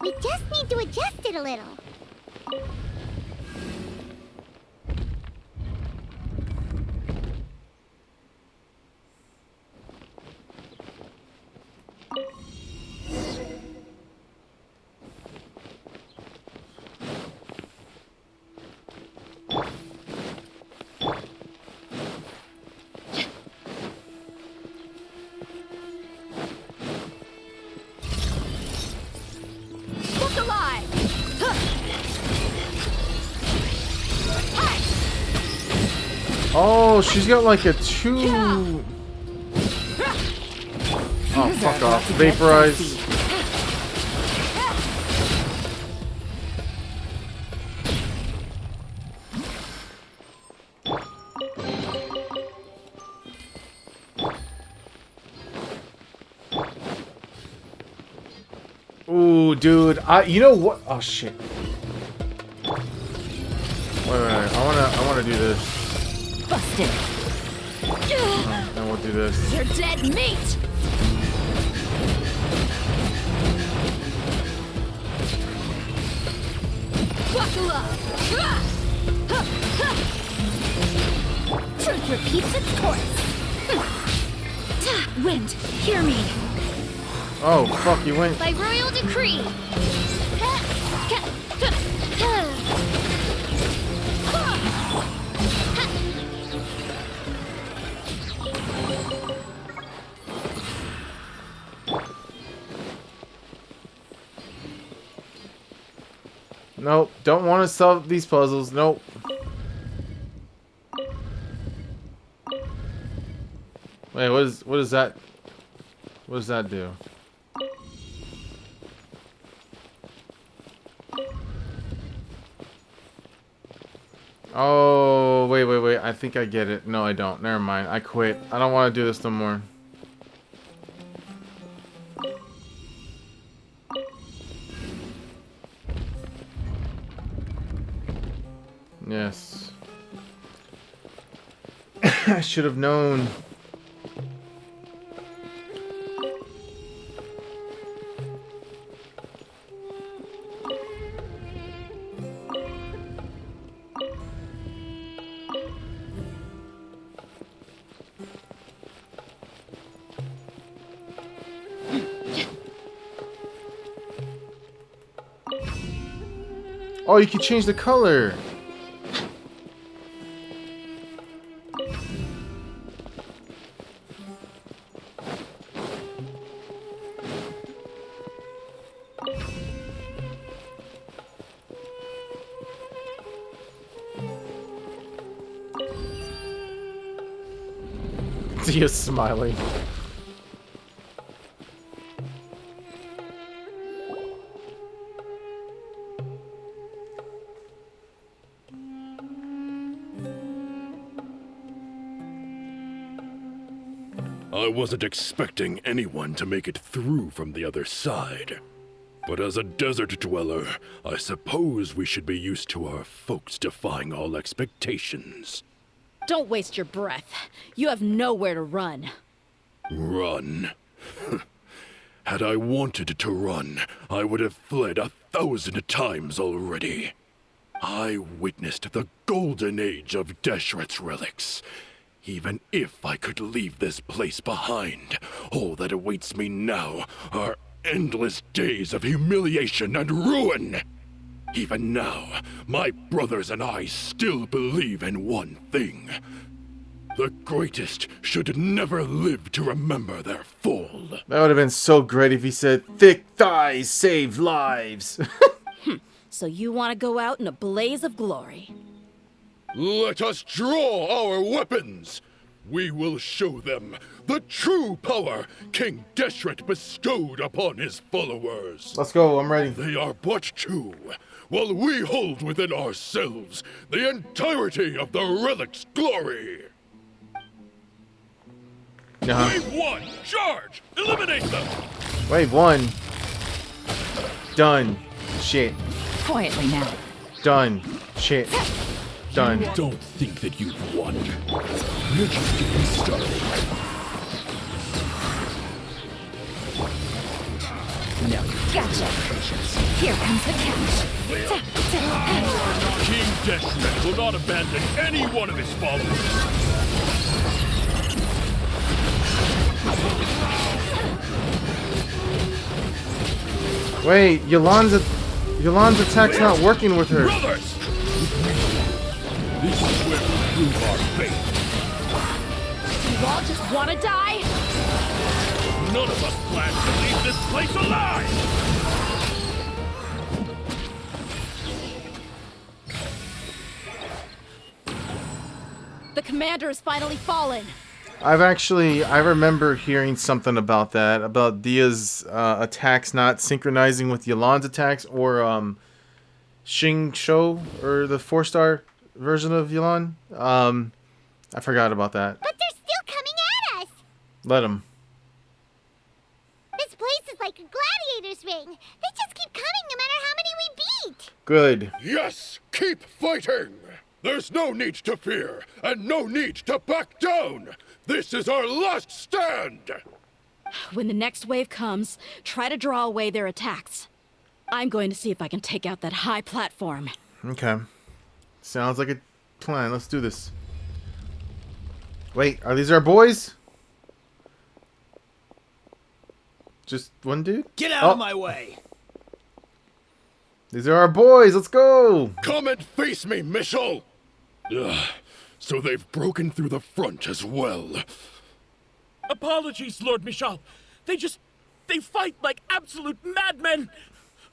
We just need to adjust it a little. Oh, she's got like a 2. Oh, fuck off. Vaporize. Ooh, dude. You know what? Oh shit. Wait. I wanna do this. Busted. And we'll do this. You're dead meat. Buckle up. Truth repeats its course. Wind, hear me. Oh, fuck, you went. By royal decree. Nope, don't want to solve these puzzles. Nope. Wait, what is that? What does that do? Oh, wait. I think I get it. No, I don't. Never mind. I quit. I don't want to do this no more. Yes. I should have known. Oh, you can change the color. He is smiling. I wasn't expecting anyone to make it through from the other side. But as a desert dweller, I suppose we should be used to our folks defying all expectations. Don't waste your breath. You have nowhere to run. Run? Had I wanted to run, I would have fled 1,000 times already. I witnessed the golden age of Deshret's relics. Even if I could leave this place behind, all that awaits me now are endless days of humiliation and ruin. Even now, my brothers and I still believe in one thing. The greatest should never live to remember their fall. That would have been so great if he said, "Thick thighs save lives." So you want to go out in a blaze of glory? Let us draw our weapons! We will show them the true power King Deshret bestowed upon his followers. Let's go, I'm ready. They are but two, while we hold within ourselves the entirety of the relic's glory. Wave 1, charge! Eliminate them! Wave 1. Done. Shit. Quietly now. Done. Shit. Done. Don't think that you've won. You're just getting started. No. Gotcha. Here comes the catch. King Deshret will not abandon any one of his followers. Wait, Yolan's attack's not working with her. Brothers! This is where we prove our faith. You all just want to die? None of us plan to leave this place alive! The commander has finally fallen. I remember hearing something about that, about Dia's attacks not synchronizing with Yolan's attacks, or Xing Shou, or the 4-star version of Yolan. I forgot about that. But they're still coming at us! Let them. This place is like a gladiator's ring. They just keep coming no matter how many we beat. Good. Yes, keep fighting! There's no need to fear, and no need to back down! This is our last stand! When the next wave comes, try to draw away their attacks. I'm going to see if I can take out that high platform. Okay. Sounds like a plan. Let's do this. Wait, are these our boys? Just one dude? Get out of my way! These are our boys. Let's go! Come and face me, Michel! Ugh, so they've broken through the front as well. Apologies, Lord Michal. They fight like absolute madmen.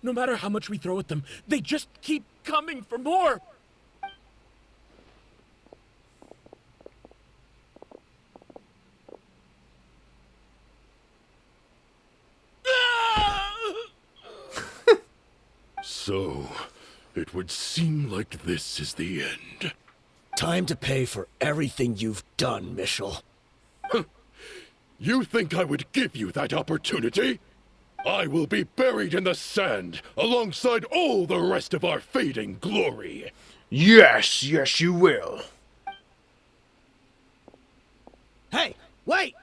No matter how much we throw at them, they just keep coming for more. So, it would seem like this is the end. Time to pay for everything you've done, Michel. You think I would give you that opportunity? I will be buried in the sand alongside all the rest of our fading glory. Yes, you will. Hey, wait!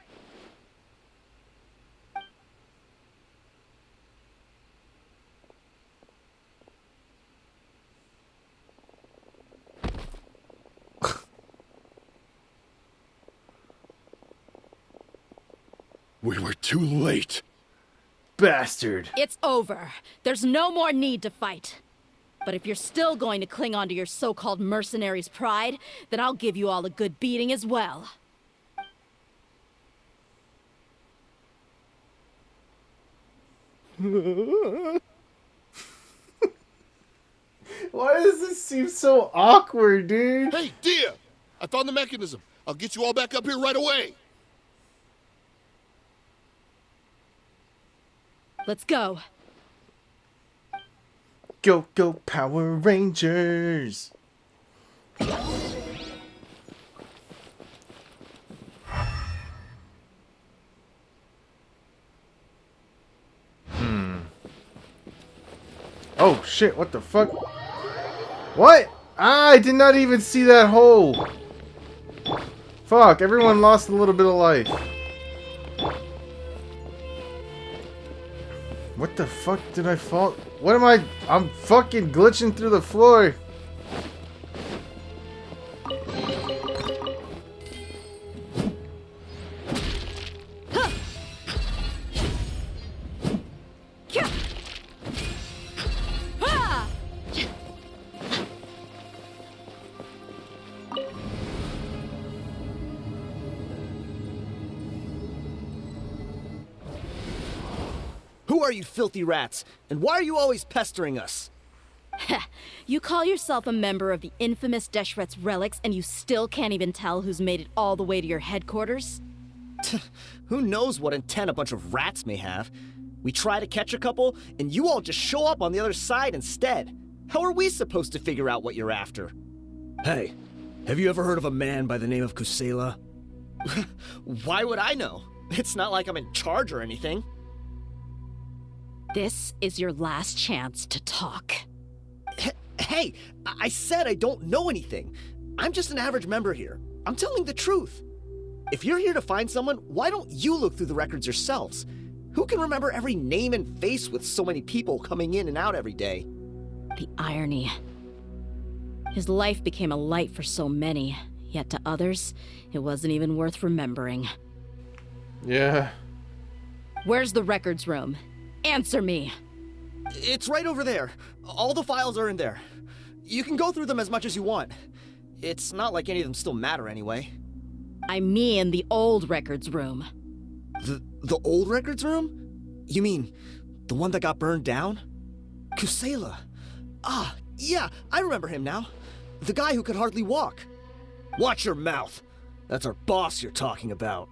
We were too late. Bastard. It's over. There's no more need to fight. But if you're still going to cling on to your so-called mercenary's pride, then I'll give you all a good beating as well. Why does this seem so awkward, dude? Hey, Dia! I found the mechanism. I'll get you all back up here right away. Let's go. Go, go, Power Rangers! Oh shit, what the fuck? What? Ah, I did not even see that hole! Fuck, everyone lost a little bit of life. What the fuck did I fall? What am I? I'm fucking glitching through the floor. Who are you filthy rats? And why are you always pestering us? You call yourself a member of the infamous Deshret's relics and you still can't even tell who's made it all the way to your headquarters? Who knows what intent a bunch of rats may have? We try to catch a couple, and you all just show up on the other side instead. How are we supposed to figure out what you're after? Hey, have you ever heard of a man by the name of Kusela? Why would I know? It's not like I'm in charge or anything. This is your last chance to talk. Hey, I said I don't know anything. I'm just an average member here. I'm telling the truth. If you're here to find someone, why don't you look through the records yourselves? Who can remember every name and face with so many people coming in and out every day? The irony. His life became a light for so many, yet to others, it wasn't even worth remembering. Yeah. Where's the records room? Answer me. It's right over there. All the files are in there. You can go through them as much as you want. It's not like any of them still matter anyway. I mean the old records room. The old records room? You mean the one that got burned down? Kusela. Ah, yeah, I remember him now. The guy who could hardly walk. Watch your mouth. That's our boss you're talking about.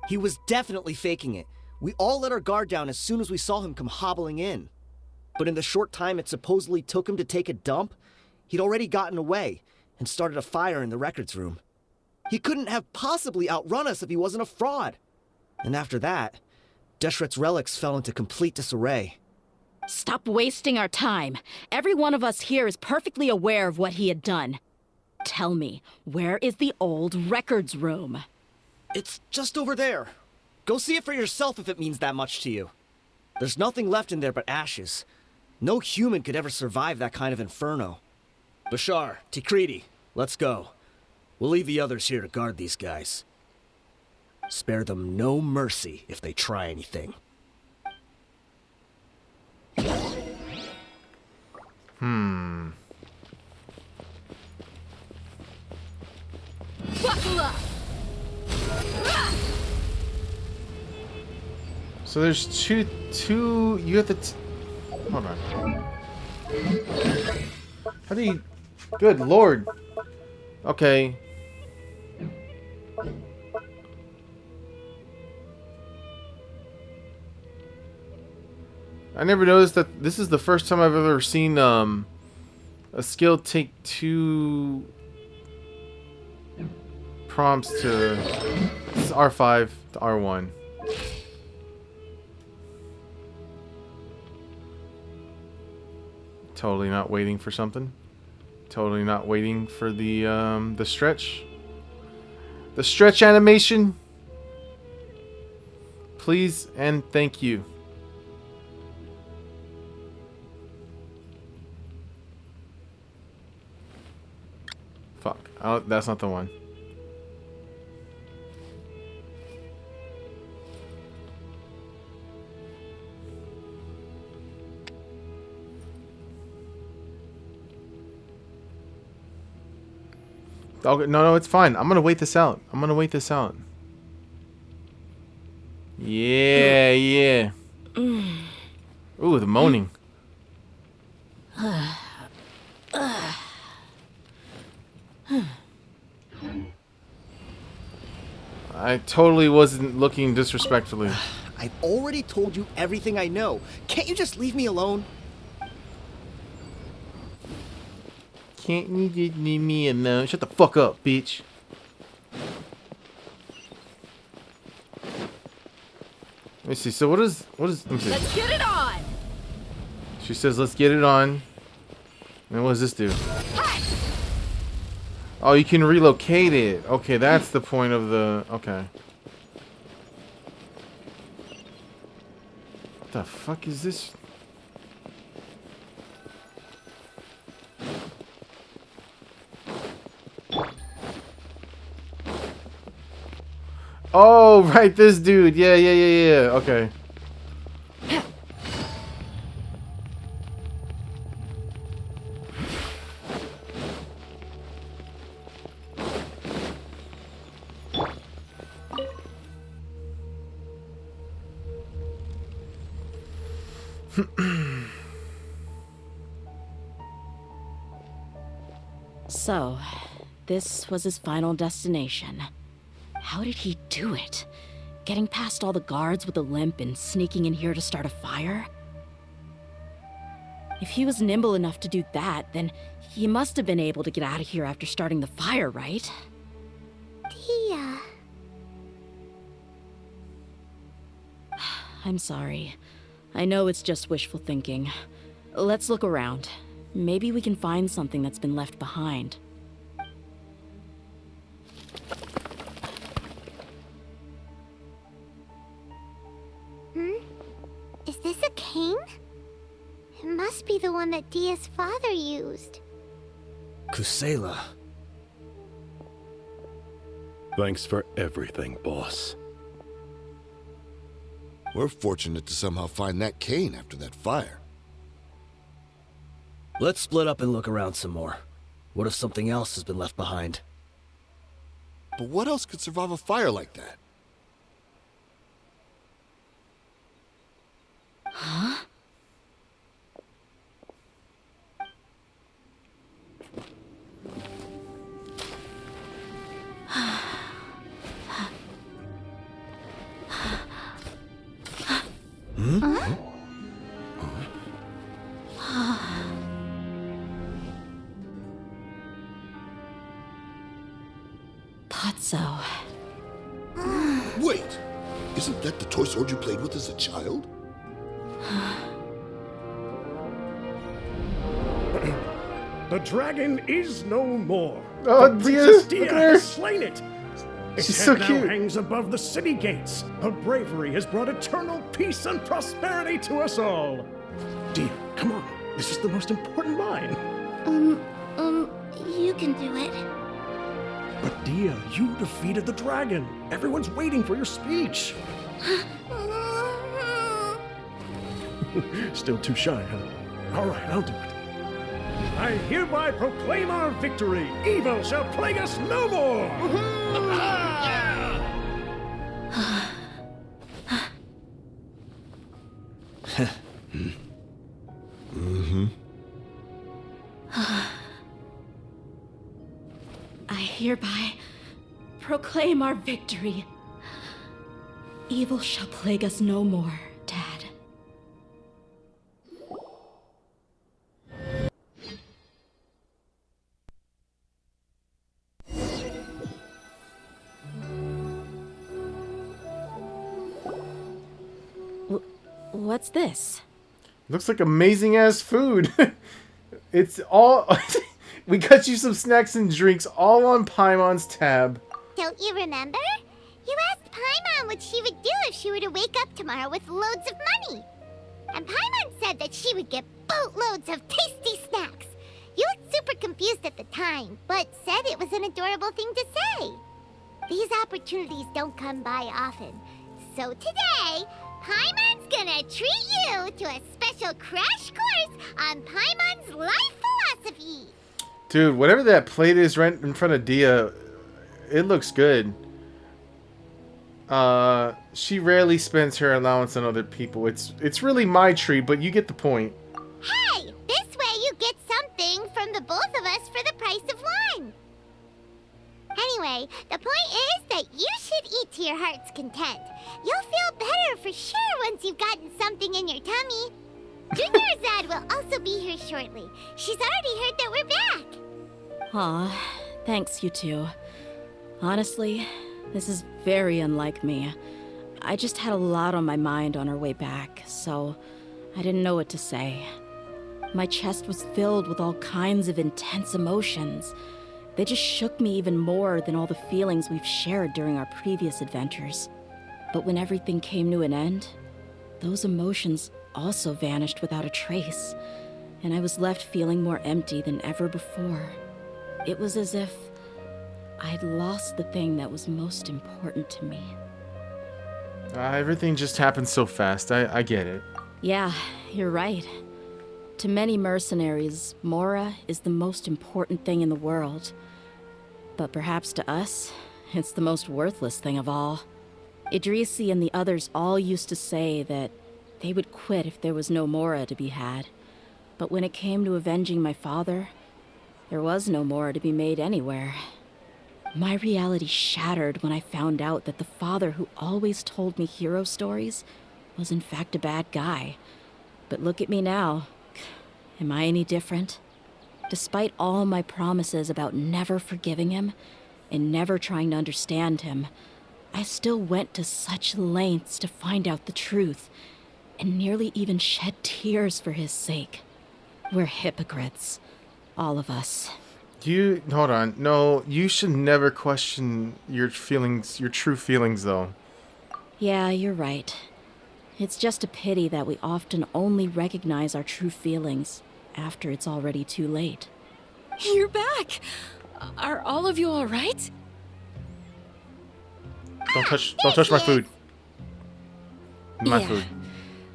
He was definitely faking it. We all let our guard down as soon as we saw him come hobbling in. But in the short time it supposedly took him to take a dump, he'd already gotten away and started a fire in the records room. He couldn't have possibly outrun us if he wasn't a fraud. And after that, Deshret's relics fell into complete disarray. Stop wasting our time. Every one of us here is perfectly aware of what he had done. Tell me, where is the old records room? It's just over there. Go see it for yourself if it means that much to you. There's nothing left in there but ashes. No human could ever survive that kind of inferno. Bashar, Tikriti, let's go. We'll leave the others here to guard these guys. Spare them no mercy if they try anything. Buckle up! So there's two. You have to. Hold on. How do you? Good lord. Okay. I never noticed that this is the first time I've ever seen a skill take 2 prompts to this is R5 to R1. Totally not waiting for something. Totally not waiting for the stretch. The stretch animation. Please and thank you. Fuck. Oh, that's not the one. Okay, no, it's fine. I'm gonna wait this out. Yeah, yeah. Ooh, the moaning. I totally wasn't looking disrespectfully. I've already told you everything I know. Can't you just leave me alone? Can't you just leave me alone? Shut the fuck up, bitch. Let me see. So what is? Let me see. Let's get it on! She says, "Let's get it on." And what does this do? Oh, you can relocate it. Okay, that's the point of the. Okay. What the fuck is this? Oh, right, this dude. Yeah. Okay. So, this was his final destination. How did he do it? Getting past all the guards with a limp and sneaking in here to start a fire? If he was nimble enough to do that, then he must have been able to get out of here after starting the fire, right? Tia. I'm sorry. I know it's just wishful thinking. Let's look around. Maybe we can find something that's been left behind. Is this a cane? It must be the one that Dia's father used. Kusela. Thanks for everything, boss. We're fortunate to somehow find that cane after that fire. Let's split up and look around some more. What if something else has been left behind? But what else could survive a fire like that? Huh? Potso. Wait! Isn't that the toy sword you played with as a child? The dragon is no more. Oh, But Dia, Princess look Dia at her. has slain it. Its She's head so now cute. hangs above the city gates. Her bravery has brought eternal peace and prosperity to us all. Dia, come on. This is the most important line. You can do it. But Dia, you defeated the dragon. Everyone's waiting for your speech. Still too shy, huh? All right, I'll do it. I hereby proclaim our victory. Evil shall plague us no more. I hereby proclaim our victory. Evil shall plague us no more, Dad. What's this? Looks like amazing ass food. It's all. We got you some snacks and drinks all on Paimon's tab. Don't you remember? You asked Paimon what she would do if she were to wake up tomorrow with loads of money. And Paimon said that she would get boatloads of tasty snacks. You looked super confused at the time, but said it was an adorable thing to say. These opportunities don't come by often. So today, Paimon's gonna treat you to a special crash course on Paimon's life philosophy. Dude, whatever that plate is right in front of Dia, it looks good. She rarely spends her allowance on other people. It's really my treat, but you get the point. Hey, this way you get something from the both of us for the price of one. Anyway, the point is that you should eat to your heart's content. You'll feel better for sure once you've gotten something in your tummy. Junior Azad will also be here shortly. She's already heard that we're back. Aw, thanks, you two. Honestly, this is very unlike me. I just had a lot on my mind on our way back, so I didn't know what to say. My chest was filled with all kinds of intense emotions. They just shook me even more than all the feelings we've shared during our previous adventures. But when everything came to an end, those emotions also vanished without a trace, and I was left feeling more empty than ever before. It was as if I'd lost the thing that was most important to me. Everything just happened so fast. I get it. Yeah, you're right. To many mercenaries, Mora is the most important thing in the world. But perhaps to us, it's the most worthless thing of all. Idrisi and the others all used to say that they would quit if there was no Mora to be had. But when it came to avenging my father, There was no more to be made anywhere. My reality shattered when I found out that the father who always told me hero stories was in fact a bad guy. But look at me now. Am I any different? Despite all my promises about never forgiving him and never trying to understand him, I still went to such lengths to find out the truth and nearly even shed tears for his sake. We're hypocrites. All of us. Hold on. No, you should never question your feelings, your true feelings, though. Yeah, you're right. It's just a pity that we often only recognize our true feelings after it's already too late. You're back! Are all of you alright? Don't touch my food. My food.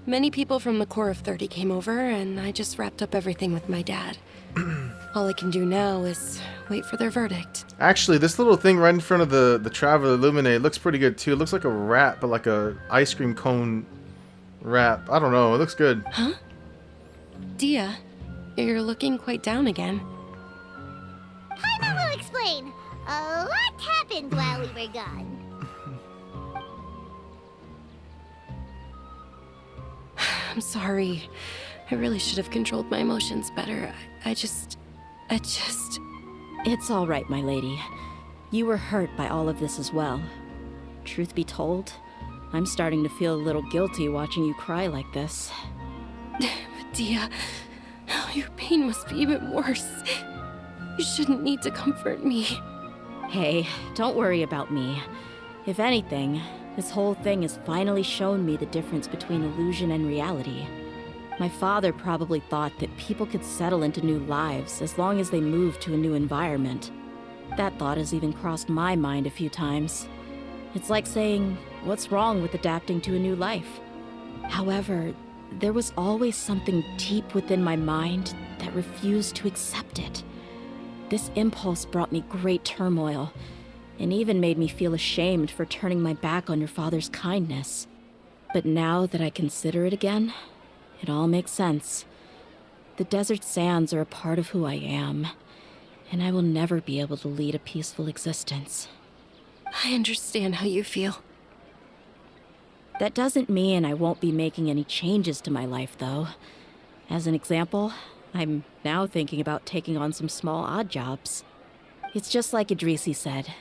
Many people from the Corps of 30 came over, and I just wrapped up everything with my dad. All I can do now is wait for their verdict. Actually, this little thing right in front of the Traveler Illuminate looks pretty good too. It looks like a wrap, but like a ice cream cone wrap. I don't know. It looks good. Huh? Dia, you're looking quite down again. Paimon will explain. A lot happened while we were gone. I'm sorry. I really should have controlled my emotions better. I just... It's all right, my lady. You were hurt by all of this as well. Truth be told, I'm starting to feel a little guilty watching you cry like this. But Dia, your pain must be even worse. You shouldn't need to comfort me. Hey, don't worry about me. If anything, this whole thing has finally shown me the difference between illusion and reality. My father probably thought that people could settle into new lives as long as they moved to a new environment. That thought has even crossed my mind a few times. It's like saying, what's wrong with adapting to a new life? However, there was always something deep within my mind that refused to accept it. This impulse brought me great turmoil, and even made me feel ashamed for turning my back on your father's kindness. But now that I consider it again, it all makes sense. The desert sands are a part of who I am, and I will never be able to lead a peaceful existence. I understand how you feel. That doesn't mean I won't be making any changes to my life, though. As an example, I'm now thinking about taking on some small odd jobs. It's just like Idrisi said.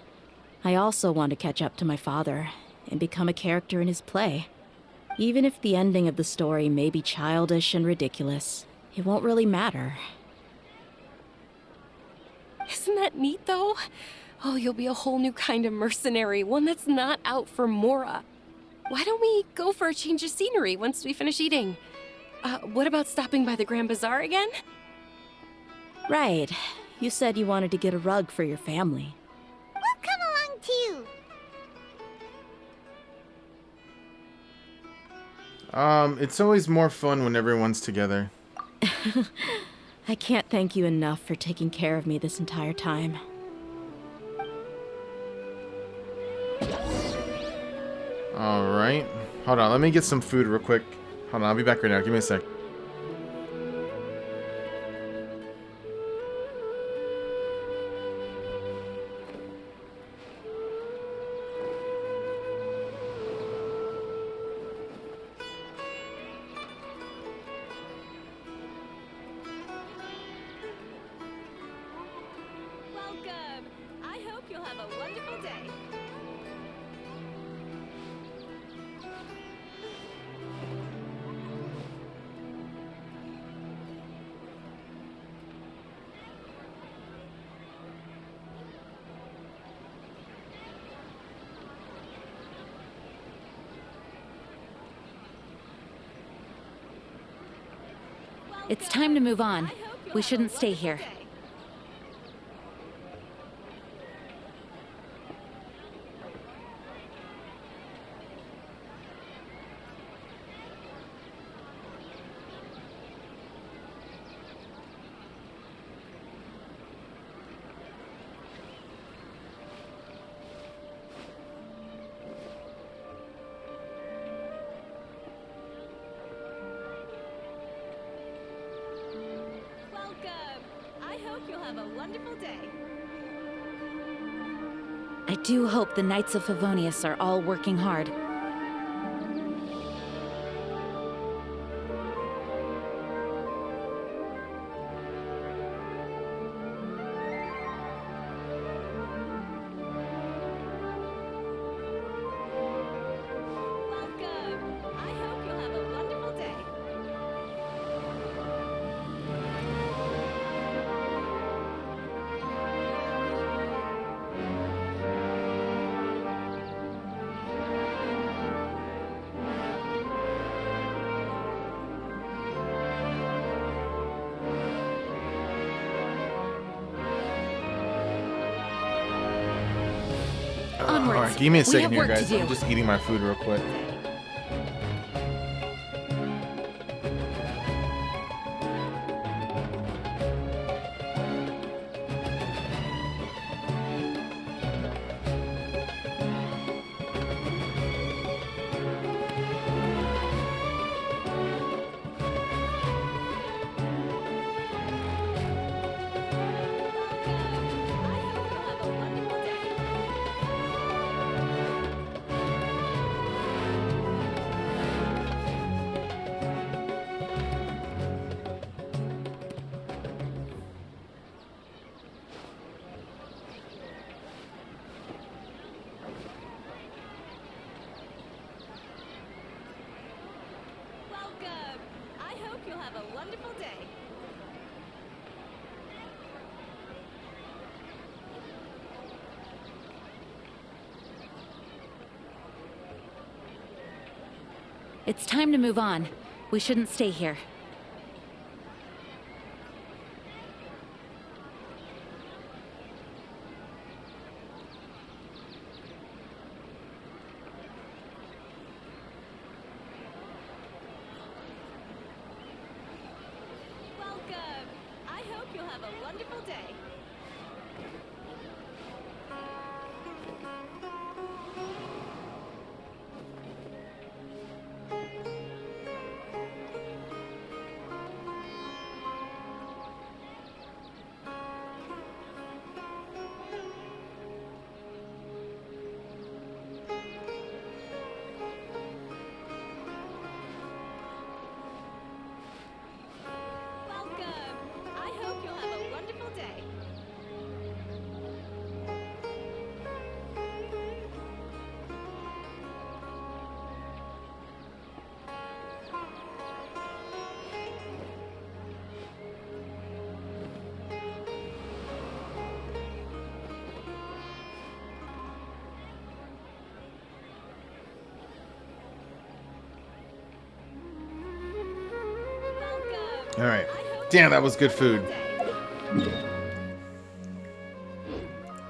I also want to catch up to my father and become a character in his play. Even if the ending of the story may be childish and ridiculous, it won't really matter. Isn't that neat, though? Oh, you'll be a whole new kind of mercenary, one that's not out for Mora. Why don't we go for a change of scenery once we finish eating? What about stopping by the Grand Bazaar again? Right. You said you wanted to get a rug for your family. We'll come along too. It's always more fun when everyone's together. I can't thank you enough for taking care of me this entire time. Alright. Hold on, let me get some food real quick. Hold on, I'll be back right now. Give me a sec. Welcome! I hope you'll have a wonderful day. It's time to move on. We shouldn't stay here. Welcome! I you'll have a wonderful day. I do hope the Knights of Favonius are all working hard. Welcome. I hope you'll have a wonderful day. Alright, give me a We second have here, work to guys. I'm do. just eating my food real quick. Welcome. I hope you'll have a wonderful day. It's time to move on. We shouldn't stay here. Welcome. I hope you'll have a wonderful day. Welcome. I hope you'll have a wonderful day. Alright. Damn, that was good food.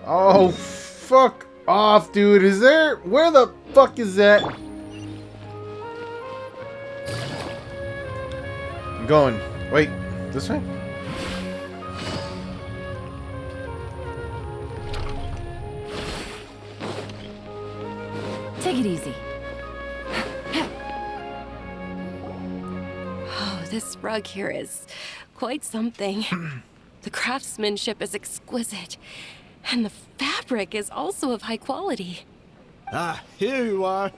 Oh, fuck off, dude. Is there... Where the fuck is that? I'm going. Wait. This way? Take it easy. Oh, this rug here is quite something. The craftsmanship is exquisite, and the fabric is also of high quality. Ah, here you are.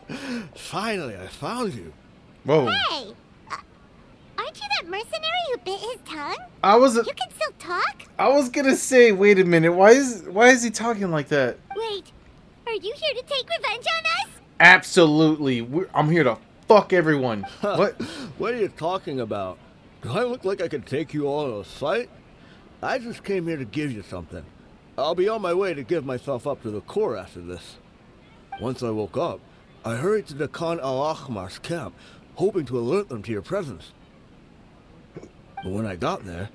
Finally, I found you. Whoa. Hey! Aren't you that mercenary who bit his tongue? I was... You can still talk? I was gonna say, wait a minute. Why is he talking like that? Wait, are you here to take revenge on us? Absolutely. I'm here to fuck everyone. What? What are you talking about? Do I look like I can take you all in a fight? I just came here to give you something. I'll be on my way to give myself up to the Corps after this. Once I woke up, I hurried to the Khan al-Ahmar's camp, hoping to alert them to your presence. But when I got there,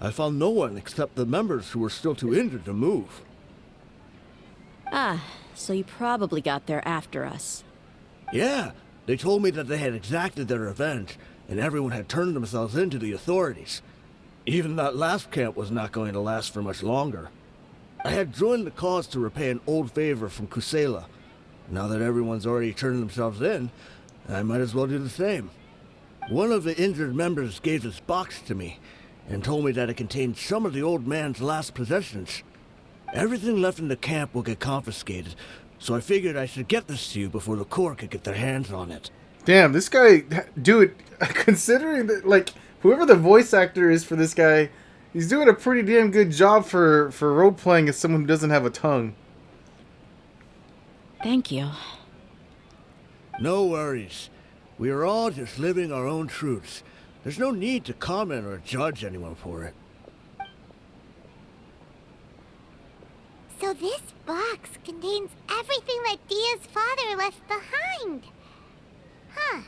I found no one except the members who were still too injured to move. Ah, so you probably got there after us. Yeah, they told me that they had exacted their revenge, and everyone had turned themselves in to the authorities. Even that last camp was not going to last for much longer. I had joined the cause to repay an old favor from Kusela. Now that everyone's already turned themselves in, I might as well do the same. One of the injured members gave this box to me. and told me that it contained some of the old man's last possessions. Everything left in the camp will get confiscated, so I figured I should get this to you before the court could get their hands on it. Damn, this guy, dude, considering that, like, whoever the voice actor is for this guy, he's doing a pretty damn good job for role-playing as someone who doesn't have a tongue. Thank you. No worries. We are all just living our own truths. There's no need to comment or judge anyone for it. So this box contains everything that Dia's father left behind. Huh.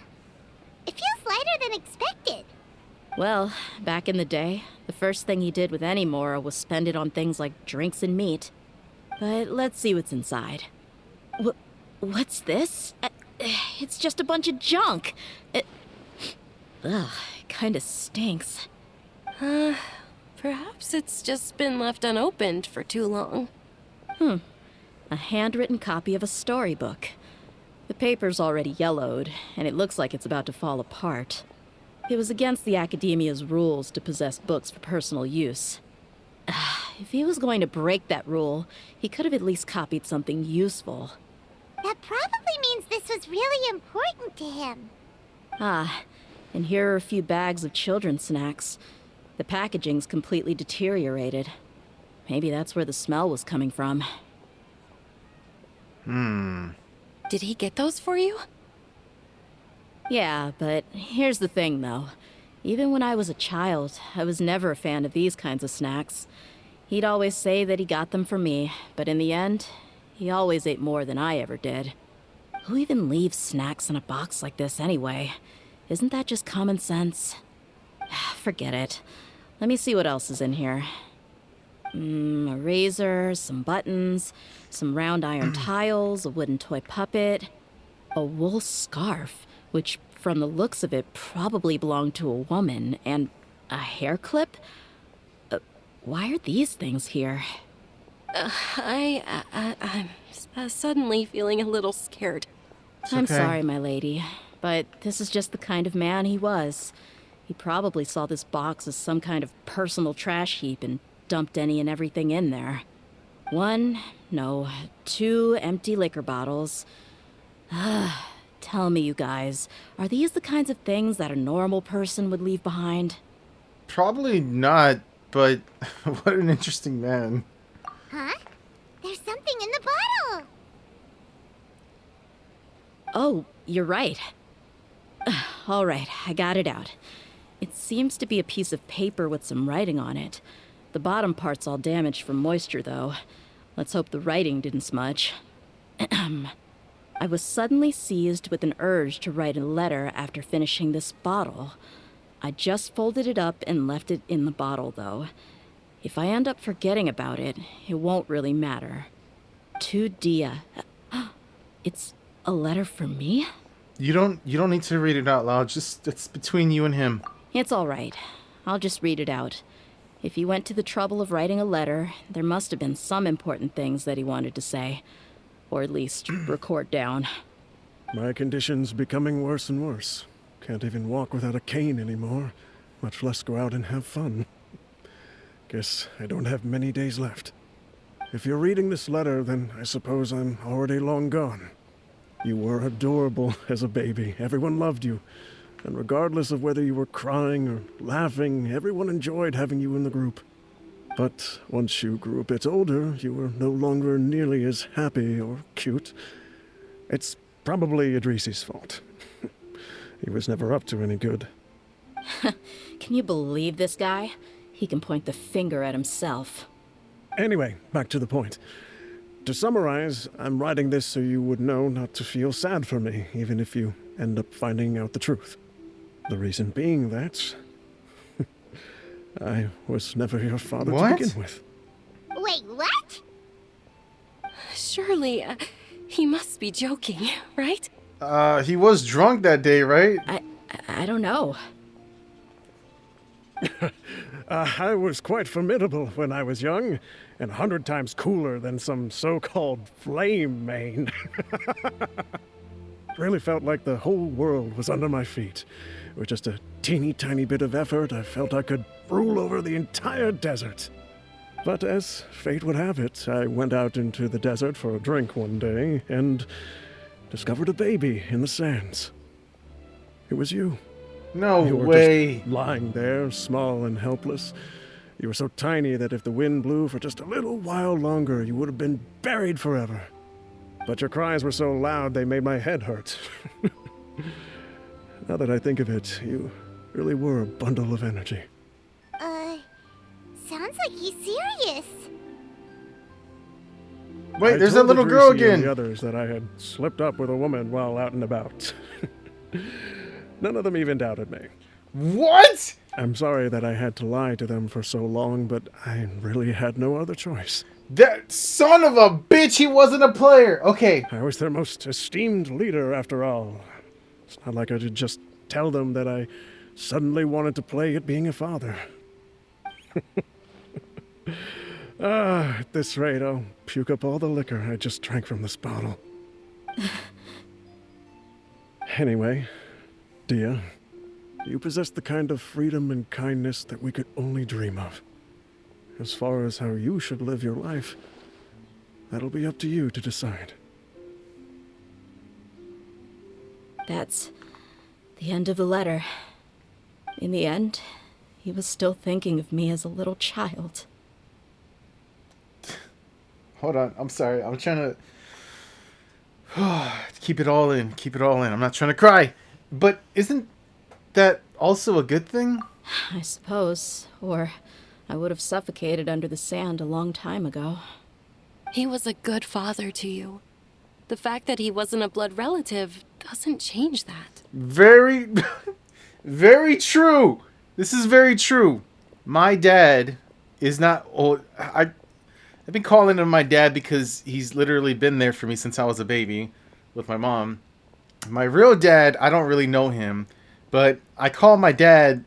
It feels lighter than expected. Well, back in the day, the first thing he did with any Mora was spend it on things like drinks and meat. But let's see what's inside. What's this? It's just a bunch of junk. It kinda stinks. Perhaps it's just been left unopened for too long. A handwritten copy of a storybook. The paper's already yellowed, and it looks like it's about to fall apart. It was against the Academia's rules to possess books for personal use. If he was going to break that rule, he could have at least copied something useful. That probably means this was really important to him. And here are a few bags of children's snacks. The packaging's completely deteriorated. Maybe that's where the smell was coming from. Did he get those for you? Yeah, but here's the thing, though. Even when I was a child, I was never a fan of these kinds of snacks. He'd always say that he got them for me, but in the end, he always ate more than I ever did. Who even leaves snacks in a box like this anyway? Isn't that just common sense? Forget it. Let me see what else is in here. A razor, some buttons, some round iron tiles, a wooden toy puppet, a wool scarf, which from the looks of it probably belonged to a woman, and a hair clip? Why are these things here? I'm suddenly feeling a little scared. I'm sorry, my lady, but this is just the kind of man he was. He probably saw this box as some kind of personal trash heap and dumped any and everything in there. 2 empty liquor bottles. Tell me, you guys, are these the kinds of things that a normal person would leave behind? Probably not, but what an interesting man. Huh? There's something in the bottle! Oh, you're right. All right, I got it out. It seems to be a piece of paper with some writing on it. The bottom part's all damaged from moisture, though. Let's hope the writing didn't smudge. I was suddenly seized with an urge to write a letter after finishing this bottle. I just folded it up and left it in the bottle, though. If I end up forgetting about it, it won't really matter. To Dia. It's a letter for me? You don't need to read it out loud. Just it's between you and him. It's all right. I'll just read it out. If he went to the trouble of writing a letter, there must have been some important things that he wanted to say. Or at least record down. My condition's becoming worse and worse. Can't even walk without a cane anymore, much less go out and have fun. Guess I don't have many days left. If you're reading this letter, then I suppose I'm already long gone. You were adorable as a baby. Everyone loved you. And regardless of whether you were crying or laughing, everyone enjoyed having you in the group. But once you grew a bit older, you were no longer nearly as happy or cute. It's probably Idrisi's fault. He was never up to any good. Can you believe this guy? He can point the finger at himself. Anyway, back to the point. To summarize, I'm writing this so you would know not to feel sad for me, even if you end up finding out the truth. The reason being that I was never your father to begin with. Wait, what? Surely, he must be joking, right? He was drunk that day, right? I don't know. I was quite formidable when I was young, and 100 times cooler than some so-called flame main. really felt like the whole world was under my feet. With just a teeny tiny bit of effort, I felt I could rule over the entire desert. But as fate would have it, I went out into the desert for a drink one day and discovered a baby in the sands. It was you. No you were way. Just lying there, small and helpless. You were so tiny that if the wind blew for just a little while longer, you would have been buried forever. But your cries were so loud they made my head hurt. Now that I think of it, you really were a bundle of energy. Sounds like he's serious. Wait, there's that little girl again. And the others that I had slipped up with a woman while out and about. None of them even doubted me. What? I'm sorry that I had to lie to them for so long, but I really had no other choice. That son of a bitch, he wasn't a player. Okay. I was their most esteemed leader, after all. It's not like I could just tell them that I suddenly wanted to play at being a father. At this rate, I'll puke up all the liquor I just drank from this bottle. Anyway, Dia, you possess the kind of freedom and kindness that we could only dream of. As far as how you should live your life, that'll be up to you to decide. That's the end of the letter. In the end, he was still thinking of me as a little child. Hold on, I'm sorry. I'm trying to keep it all in. Keep it all in. I'm not trying to cry. But isn't that also a good thing? I suppose. Or I would have suffocated under the sand a long time ago. He was a good father to you. The fact that he wasn't a blood relative doesn't change that. Very, very true. This is very true. My dad is not old. I've been calling him my dad because he's literally been there for me since I was a baby with my mom. My real dad, I don't really know him, but I call my dad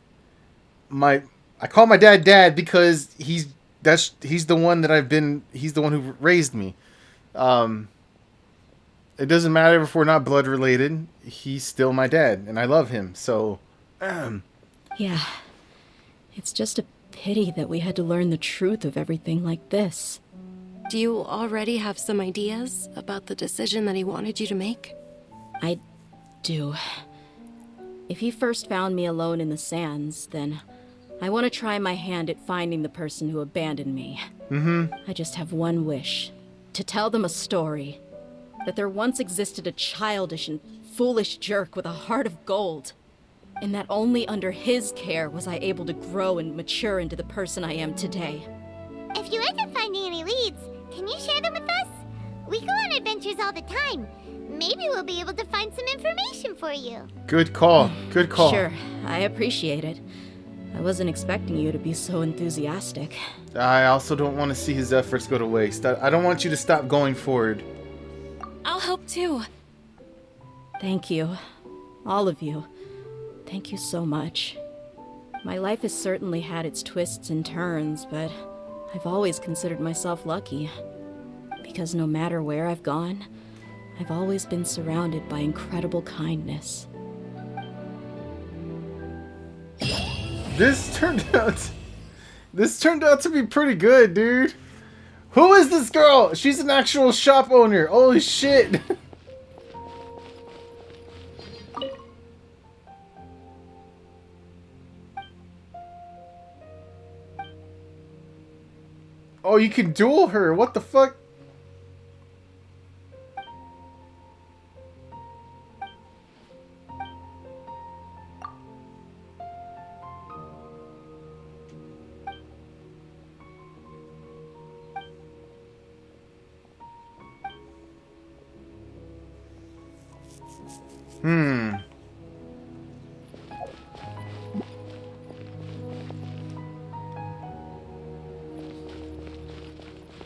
dad because he's the one that he's the one who raised me. It doesn't matter if we're not blood related. He's still my dad and I love him. So yeah. It's just a pity that we had to learn the truth of everything like this. Do you already have some ideas about the decision that he wanted you to make? I do. If he first found me alone in the sands, then I want to try my hand at finding the person who abandoned me. I just have one wish. To tell them a story. That there once existed a childish and foolish jerk with a heart of gold. And that only under his care was I able to grow and mature into the person I am today. If you end up finding any leads, can you share them with us? We go on adventures all the time. Maybe we'll be able to find some information for you. Good call. Good call. Sure, I appreciate it. I wasn't expecting you to be so enthusiastic. I also don't want to see his efforts go to waste. I don't want you to stop going forward. I'll help too. Thank you. All of you. Thank you so much. My life has certainly had its twists and turns, but I've always considered myself lucky. Because no matter where I've gone, I've always been surrounded by incredible kindness. This turned out to be pretty good, dude. Who is this girl? She's an actual shop owner. Holy shit. Oh, you can duel her. What the fuck?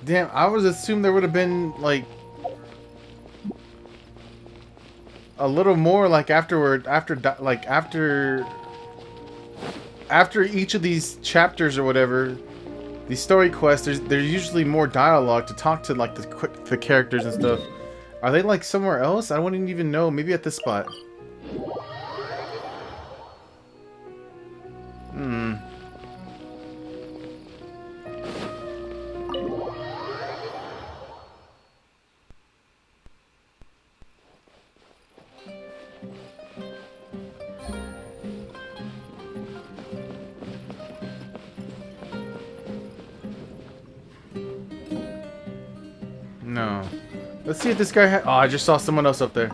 Damn, I would assume there would have been, like, a little more, like, after each of these chapters or whatever, these story quests, there's usually more dialogue to talk to, like, the characters and stuff. Are they like somewhere else? I wouldn't even know. Maybe at this spot. Hmm. No. Let's see if this guy oh, I just saw someone else up there.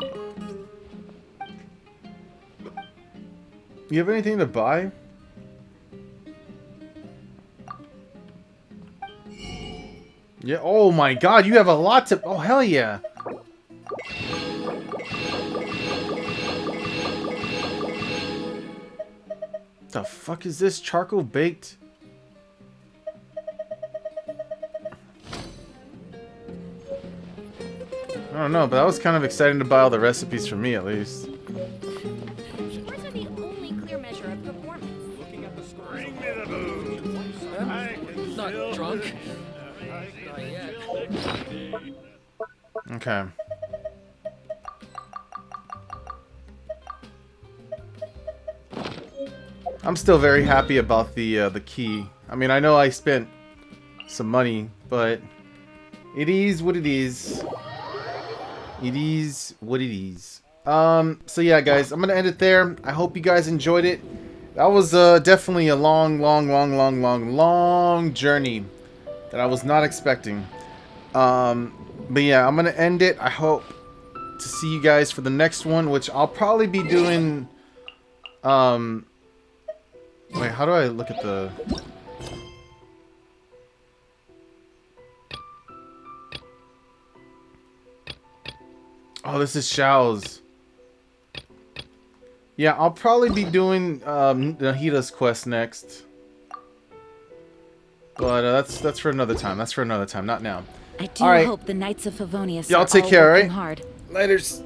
You have anything to buy? Yeah, oh my god, you have a lot to... Oh, hell yeah. The fuck is this? Charcoal baked? I don't know, but that was kind of exciting to buy all the recipes for me, at least. Scores are the only clear measure of performance. Looking at the scores. Bring me the booze. I'm not drunk. Okay. I'm still very happy about the key. I mean, I know I spent some money, but it is what it is. It is what it is. So yeah, guys, I'm gonna end it there. I hope you guys enjoyed it. That was definitely a long journey that I was not expecting. But yeah, I'm gonna end it. I hope to see you guys for the next one, which I'll probably be doing. Wait, how do I look at the... Oh, this is Xiao's. Yeah, I'll probably be doing Nahita's quest next. But that's for another time. That's for another time, not now. I do All right. hope the Knights of Favonius Y'all are take all care, working alright? hard. Laters.